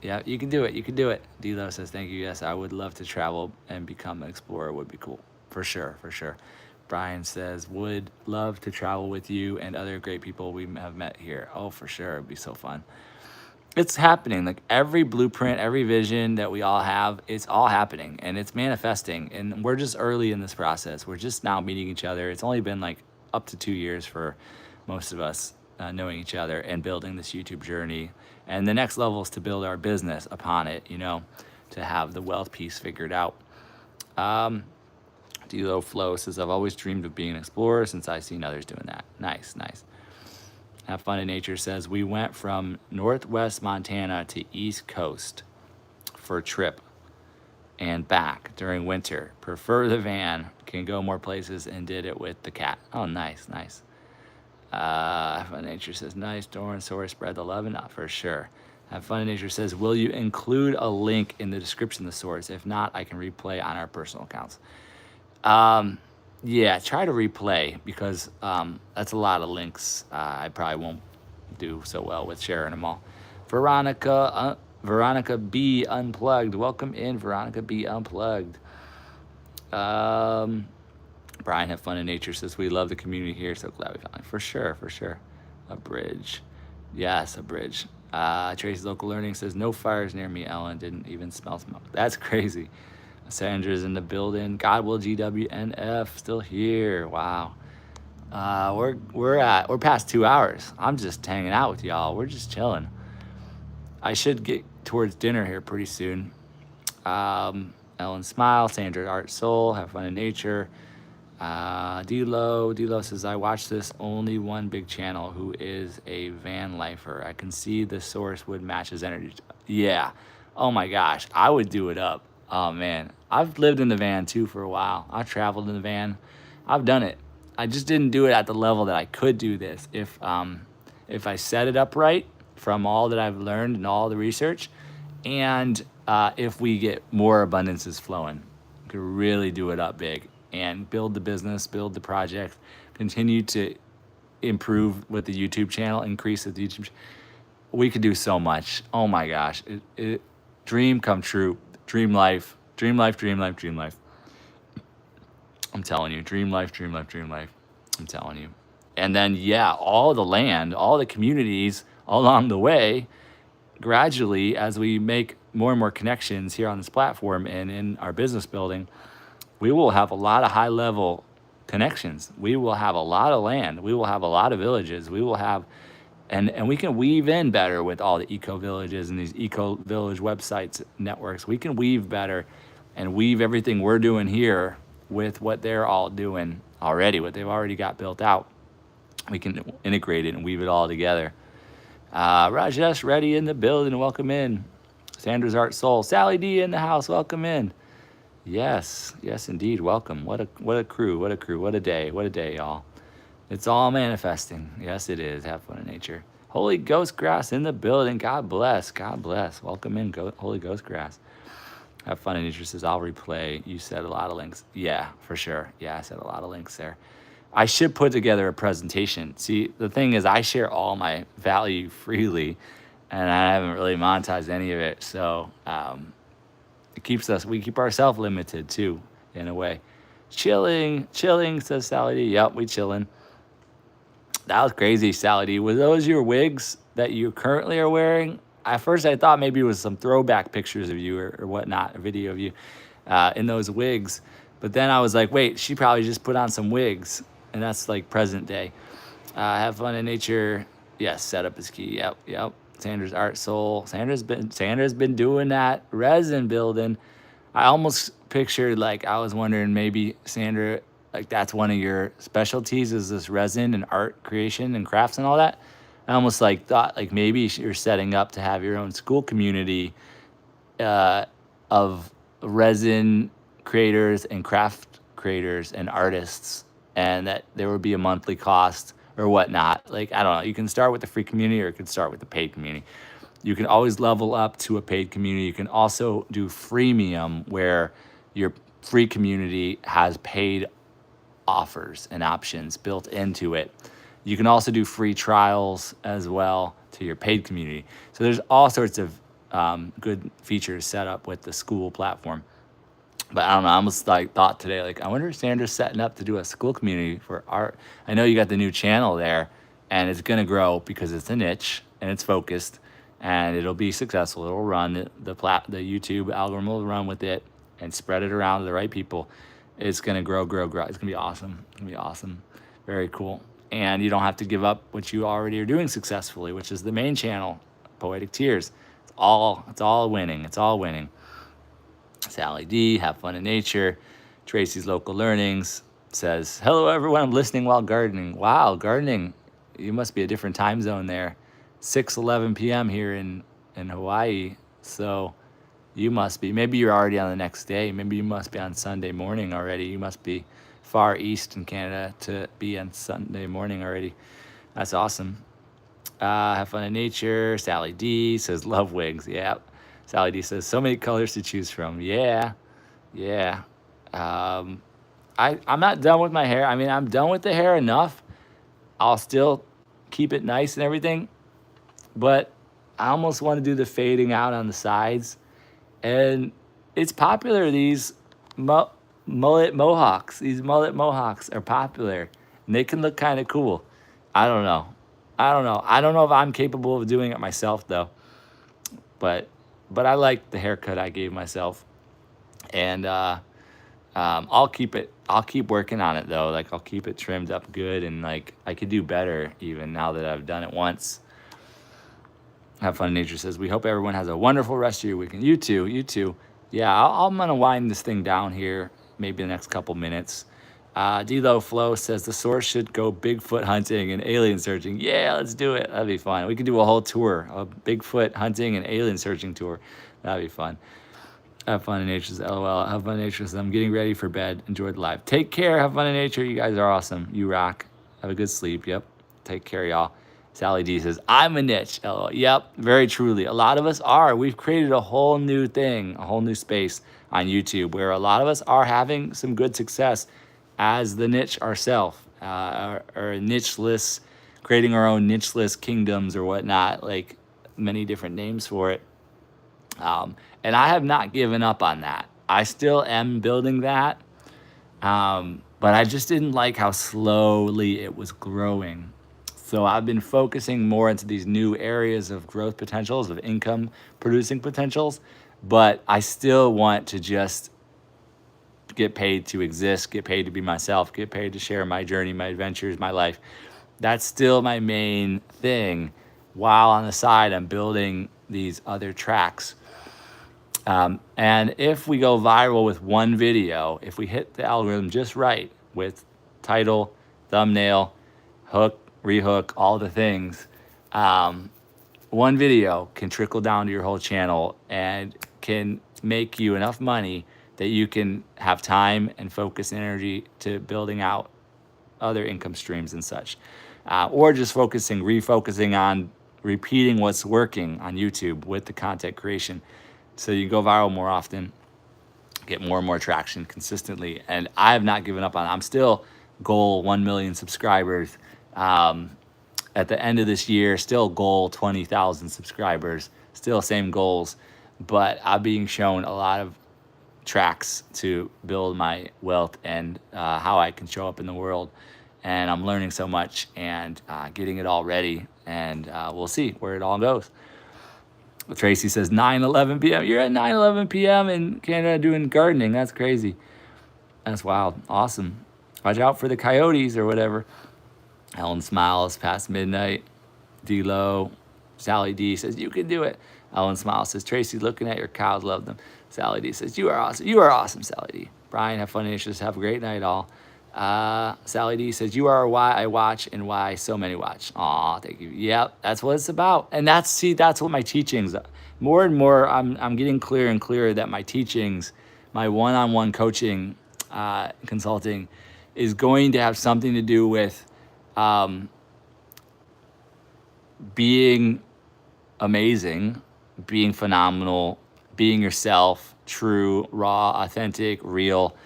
Yeah, you can do it. D-Lo says, thank you. Yes, I would love to travel and become an explorer. Would be cool. For sure. Brian says, would love to travel with you and other great people we have met here. Oh, for sure. It'd be so fun. It's happening. Like every blueprint, every vision that we all have, it's all happening and it's manifesting. And we're just early in this process. We're just now meeting each other. It's only been like up to 2 years for most of us knowing each other and building this YouTube journey. And the next level is to build our business upon it, to have the wealth piece figured out. D-Lo Flow says, I've always dreamed of being an explorer since I've seen others doing that. Nice, nice. Have Fun in Nature says, we went from Northwest Montana to East Coast for a trip and back during winter. Prefer the van, can go more places, and did it with the cat. Oh, nice, nice. Have Fun in Nature says, nice, Doron, Source, spread the love, and not for sure. Have Fun in Nature says, will you include a link in the description of the source? If not, I can replay on our personal accounts. Yeah, try to replay because that's a lot of links. I probably won't do so well with sharing them all. Veronica B Unplugged. Welcome in, Veronica B Unplugged. Brian, Have Fun in Nature says, we love the community here. So glad we found it. For sure, for sure. A bridge. Yes, a bridge. Tracy's Local Learning says, no fires near me, Ellen. Didn't even smell smoke. That's crazy. Sandra's in the building. God will GWNF still here. Wow. We're past 2 hours. I'm just hanging out with y'all. We're just chilling. I should get towards dinner here pretty soon. Ellen Smile, Sandra Art Soul, Have Fun in Nature. D-Lo says, I watch this only one big channel who is a van lifer. I can see the source would match his energy. Yeah. Oh my gosh. I would do it up. Oh man. I've lived in the van too for a while. I've traveled in the van. I've done it. I just didn't do it at the level that I could do this. If I set it up right from all that I've learned and all the research, and if we get more abundances flowing, we could really do it up big and build the business, build the project, continue to improve with the YouTube channel, increase with the YouTube. We could do so much. Oh my gosh. Dream come true. Dream life. Dream life, dream life, dream life. I'm telling you, dream life, dream life, dream life. I'm telling you. And then, yeah, all the land, all the communities along the way, gradually, as we make more and more connections here on this platform and in our business building, we will have a lot of high-level connections. We will have a lot of land. We will have a lot of villages. We will have, and we can weave in better with all the eco-villages and these eco-village websites, networks. We can weave better and weave everything we're doing here with what they're all doing already, what they've already got built out. We can integrate it and weave it all together. Rajesh Reddy in the building, welcome in. Sandra's Art Soul, Sally D in the house, welcome in. Yes, yes indeed, welcome. What a crew, what a crew, what a day, y'all. It's all manifesting. Yes, it is. Have fun in nature. Holy Ghost Grass in the building. God bless. God bless. Welcome in, Holy Ghost Grass. Have fun in nature says, I'll replay. You said a lot of links. Yeah, for sure. Yeah, I said a lot of links there. I should put together a presentation. See, the thing is, I share all my value freely, and I haven't really monetized any of it. So we keep ourselves limited too, in a way. Chilling, says Sally D. Yep, we chilling. That was crazy, Sally D. Were those your wigs that you currently are wearing? At first, I thought maybe it was some throwback pictures of you or whatnot, a video of you in those wigs. But then I was like, wait, she probably just put on some wigs. And that's like present day. Have fun in nature. Yes, setup is key. Yep. Sandra's Art Soul. Sandra's been doing that resin building. I almost pictured, like, I was wondering maybe Sandra, like, that's one of your specialties is this resin and art creation and crafts and all that. I almost like thought like maybe you're setting up to have your own school community of resin creators and craft creators and artists, and that there would be a monthly cost or whatnot. Like, I don't know, you can start with the free community or you can start with the paid community. You can always level up to a paid community. You can also do freemium where your free community has paid offers and options built into it. You can also do free trials as well to your paid community. So there's all sorts of good features set up with the school platform. But I don't know, I almost thought today, like, I wonder if Sandra's setting up to do a school community for art. I know you got the new channel there, and it's going to grow because it's a niche and it's focused, and it'll be successful. It'll run, the YouTube algorithm will run with it and spread it around to the right people. It's going to grow. It's going to be awesome. It's going to be awesome. Very cool. And you don't have to give up what you already are doing successfully, which is the main channel, Poetic Tears. It's all winning. It's all winning. Sally D, have fun in nature. Tracy's Local Learnings says, hello, everyone. I'm listening while gardening. Wow, gardening. You must be a different time zone there. 6:11 p.m. here in Hawaii. So you must be. Maybe you're already on the next day. Maybe you must be on Sunday morning already. You must be far east in Canada to be on Sunday morning already. That's awesome. Have fun in nature. Sally D says, love wigs. Yeah. Sally D says, so many colors to choose from. Yeah. Yeah. I'm not done with my hair. I mean, I'm done with the hair enough. I'll still keep it nice and everything, but I almost want to do the fading out on the sides. And it's popular, these mullet mohawks. These mullet mohawks are popular, and they can look kind of cool. I don't know. I don't know if I'm capable of doing it myself, though. But I like the haircut I gave myself. And I'll keep working on it, though. Like, I'll keep it trimmed up good, and like I could do better even now that I've done it once. Have Fun in Nature says, we hope everyone has a wonderful rest of your weekend. You too. Yeah, I'm gonna wind this thing down here, maybe the next couple minutes. D-Lo Flo says the source should go Bigfoot hunting and alien searching. Yeah, let's do it. That'd be fun. We could do a whole tour, a Bigfoot hunting and alien searching tour. That'd be fun. Have Fun in Nature says, LOL. Have Fun in Nature says, I'm getting ready for bed. Enjoy the live. Take care. Have fun in nature. You guys are awesome. You rock. Have a good sleep. Yep. Take care, y'all. Sally D says, I'm a niche. LOL. Yep. Very truly. A lot of us are. We've created a whole new thing, a whole new space on YouTube where a lot of us are having some good success as the niche ourselves, or nicheless, creating our own nicheless kingdoms or whatnot, like many different names for it. And I have not given up on that. I still am building that. But I just didn't like how slowly it was growing. So I've been focusing more into these new areas of growth potentials, of income producing potentials. But I still want to just get paid to exist, get paid to be myself, get paid to share my journey, my adventures, my life. That's still my main thing. While on the side, I'm building these other tracks. And if we go viral with one video, if we hit the algorithm just right with title, thumbnail, hook, rehook, all the things, one video can trickle down to your whole channel and can make you enough money that you can have time and focus and energy to building out other income streams and such. Or just refocusing on repeating what's working on YouTube with the content creation. So you go viral more often, get more and more traction consistently. And I have not given up on it. I'm still goal 1 million subscribers. At the end of this year, still goal 20,000 subscribers, still same goals. But I'm being shown a lot of tracks to build my wealth and how I can show up in the world. And I'm learning so much and getting it all ready. And we'll see where it all goes. Tracy says 9:11 p.m. You're at 9:11 p.m. in Canada doing gardening. That's crazy. That's wild. Awesome. Watch out for the coyotes or whatever. Ellen smiles past midnight. D-Lo. Sally D says, you can do it. Ellen smiles, says, Tracy, looking at your cows, love them. Sally D says, you are awesome. You are awesome, Sally D. Brian, have fun and just have a great night, all. Sally D says, you are why I watch and why so many watch. Aw, thank you. Yep, that's what it's about. And that's what my teachings, more and more, I'm getting clearer and clearer that my teachings, my one-on-one coaching, consulting is going to have something to do with being amazing, being phenomenal, being yourself, true, raw, authentic, real,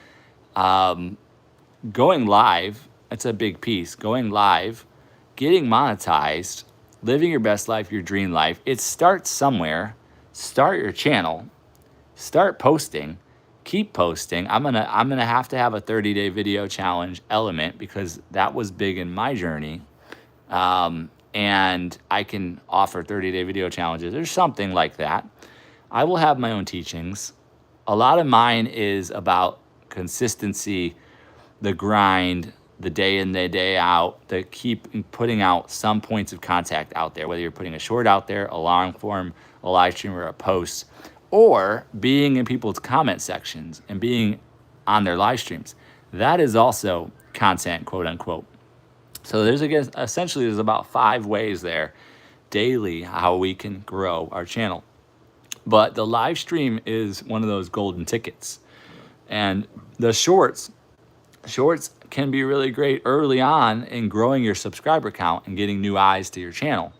going live. That's a big piece. Going live, getting monetized, living your best life, your dream life. It starts somewhere. Start your channel. Start posting. Keep posting. I'm gonna have to have a 30-day video challenge element because that was big in my journey. And I can offer 30-day video challenges or something like that. I will have my own teachings. A lot of mine is about consistency, the grind, the day in, the day out, the keep putting out some points of contact out there, whether you're putting a short out there, a long form, a live stream, or a post, or being in people's comment sections and being on their live streams. That is also content, quote unquote. So there's about 5 ways there daily how we can grow our channel. But the live stream is one of those golden tickets. And the shorts can be really great early on in growing your subscriber count and getting new eyes to your channel.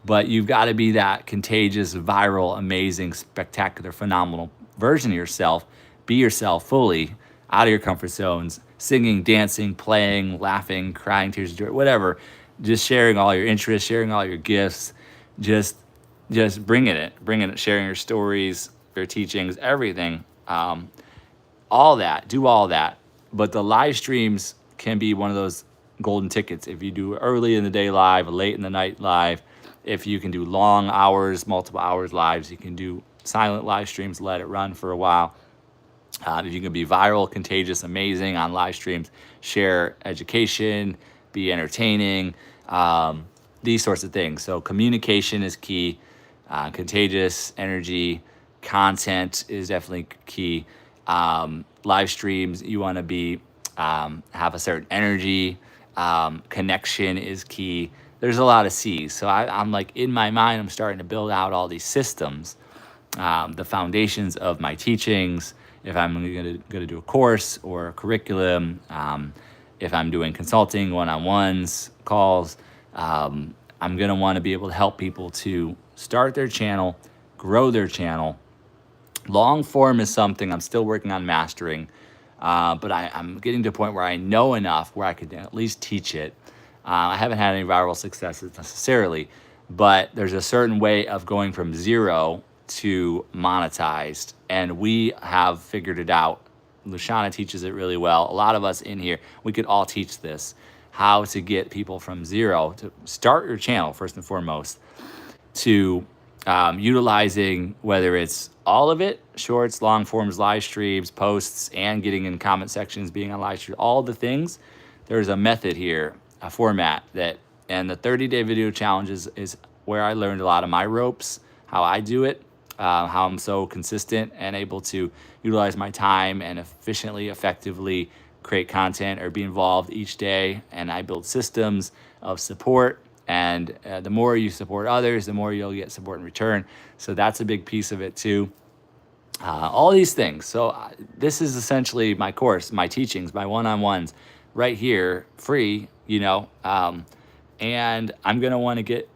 But you've got to be that contagious, viral, amazing, spectacular, phenomenal version of yourself. Be yourself fully, out of your comfort zones, singing, dancing, playing, laughing, crying, tears of joy, whatever. Just sharing all your interests, sharing all your gifts, just bringing it, sharing your stories, your teachings, everything. All that, do all that. But the live streams can be one of those golden tickets. If you do early in the day live, late in the night live, if you can do long hours, multiple hours lives, you can do silent live streams, let it run for a while. If you can be viral, contagious, amazing on live streams, share education, be entertaining, these sorts of things. So communication is key. Contagious energy, content is definitely key. Live streams, you want to be have a certain energy. Connection is key. There's a lot of C's. So I'm like, in my mind, I'm starting to build out all these systems, the foundations of my teachings. If I'm going to do a course or a curriculum, if I'm doing consulting, one-on-ones, calls, I'm going to want to be able to help people to start their channel, grow their channel. Long form is something I'm still working on mastering, but I'm getting to a point where I know enough where I could at least teach it. I haven't had any viral successes necessarily, but there's a certain way of going from zero to monetized, and we have figured it out. Luciana teaches it really well. A lot of us in here, we could all teach this, how to get people from zero to start your channel, first and foremost, to utilizing, whether it's all of it, shorts, long forms, live streams, posts, and getting in comment sections, being on live stream, all the things. There's a method here, a format and the 30-day video challenge is where I learned a lot of my ropes, how I do it, how I'm so consistent and able to utilize my time and efficiently, effectively create content or be involved each day. And I build systems of support. And the more you support others, the more you'll get support in return. So that's a big piece of it too. All these things. So this is essentially my course, my teachings, my one-on-ones right here, free, and I'm going to want to get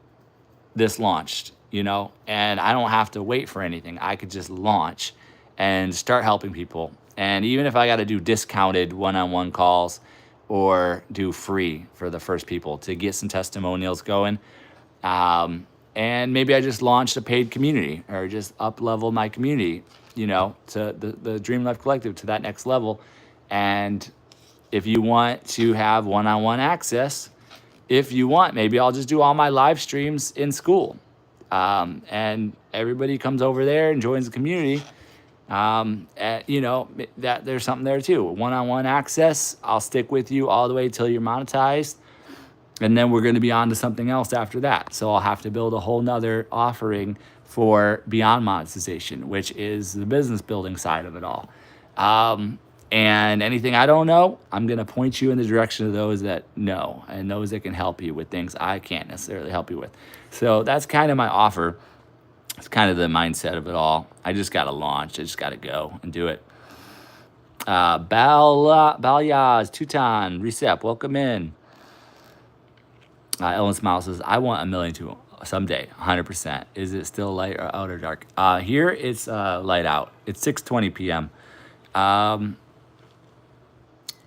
this launched, and I don't have to wait for anything. I could just launch and start helping people. And even if I got to do discounted one-on-one calls or do free for the first people to get some testimonials going, and maybe I just launched a paid community or just up-level my community, to the Dream Life Collective to that next level. And if you want to have one-on-one access, if you want, maybe I'll just do all my live streams in school. And everybody comes over there and joins the community. That there's something there too. One-on-one access. I'll stick with you all the way till you're monetized. And then we're going to be on to something else after that. So I'll have to build a whole nother offering for beyond monetization, which is the business building side of it all. And anything I don't know, I'm going to point you in the direction of those that know and those that can help you with things I can't necessarily help you with. So that's kind of my offer. It's kind of the mindset of it all. I just got to launch. I just got to go and do it. Balyaz, Tutan, Recep, welcome in. Ellen Smile says, I want 1 million too someday, 100%. Is it still light or out or dark? Here it's light out. It's 6:20 p.m.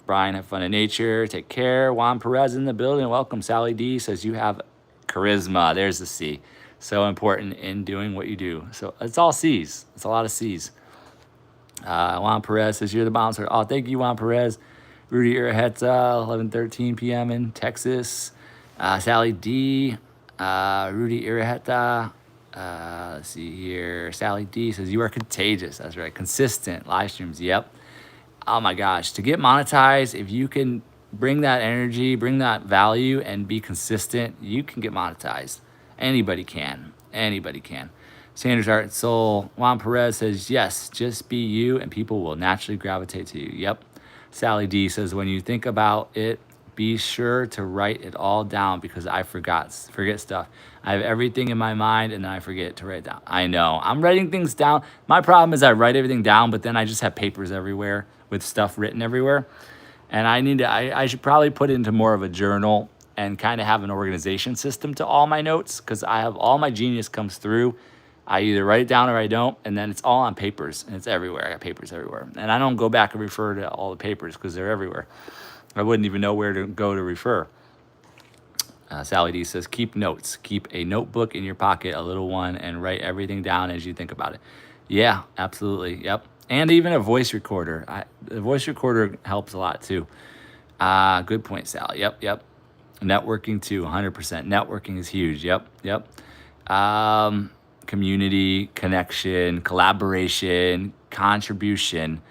Brian, have fun in nature. Take care. Juan Perez in the building. Welcome. Sally D says you have charisma. There's the C. So important in doing what you do. So it's all C's. It's a lot of C's. Juan Perez says you're the bouncer. Oh, thank you, Juan Perez. Rudy Uraheta, 11:13 p.m. in Texas. Sally D. Rudy Uraheta. Let's see here. Sally D says you are contagious. That's right. Consistent live streams. Yep. Oh my gosh, to get monetized, if you can bring that energy, bring that value, and be consistent, you can get monetized. Anybody can. Sanders Art and Soul. Juan Perez says, yes, just be you and people will naturally gravitate to you. Yep. Sally D says, when you think about it, be sure to write it all down because I forget stuff. I have everything in my mind and then I forget to write it down. I know. I'm writing things down. My problem is I write everything down, but then I just have papers everywhere with stuff written everywhere. And I should probably put it into more of a journal and kind of have an organization system to all my notes because I have all my genius comes through. I either write it down or I don't, and then it's all on papers, and it's everywhere. I got papers everywhere. And I don't go back and refer to all the papers because they're everywhere. I wouldn't even know where to go to refer. Sally D says, keep notes. Keep a notebook in your pocket, a little one, and write everything down as you think about it. Yeah, absolutely. Yep. And even a voice recorder. The voice recorder helps a lot too. Good point, Sally. Yep. Networking too, 100%. Networking is huge. Yep. Community, connection, collaboration, contribution,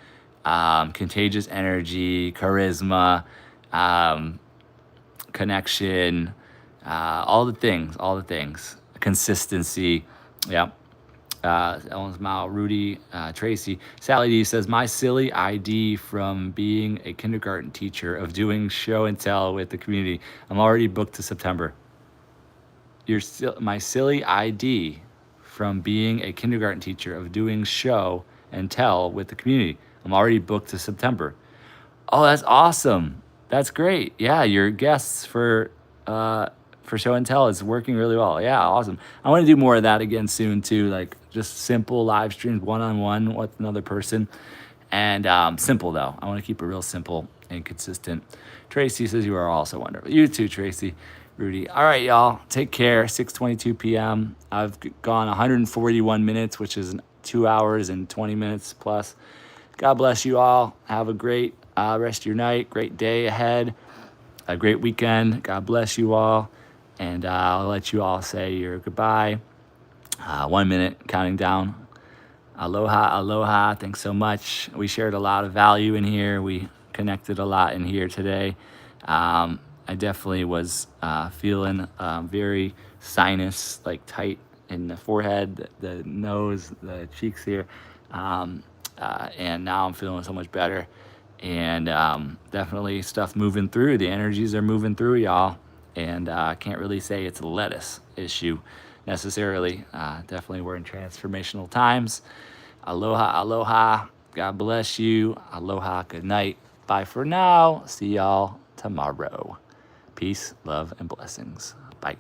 contagious energy, charisma, connection, all the things, consistency. Yep. Ellen's Mile, Rudy, Tracy. Sally D says, my silly ID from being a kindergarten teacher of doing show and tell with the community. I'm already booked to September. My silly ID from being a kindergarten teacher of doing show and tell with the community. I'm already booked to September. Oh, that's awesome. That's great. Yeah, your guests for show and tell is working really well. Yeah, awesome. I want to do more of that again soon too, like just simple live streams, one-on-one with another person. And simple though. I want to keep it real simple and consistent. Tracy says you are also wonderful. You too, Tracy. Rudy. All right, y'all. Take care. 6:22 p.m. I've gone 141 minutes, which is 2 hours and 20 minutes plus. God bless you all. Have a great rest of your night. Great day ahead. A great weekend. God bless you all. And I'll let you all say your goodbye. 1 minute counting down. Aloha, aloha. Thanks so much. We shared a lot of value in here. We connected a lot in here today. I definitely was feeling very sinus, like tight in the forehead, the nose, the cheeks here. And now I'm feeling so much better. And definitely stuff moving through. The energies are moving through, y'all. And I can't really say it's a lettuce issue necessarily. Definitely we're in transformational times. Aloha, aloha. God bless you. Aloha, good night. Bye for now. See y'all tomorrow. Peace, love, and blessings. Bye.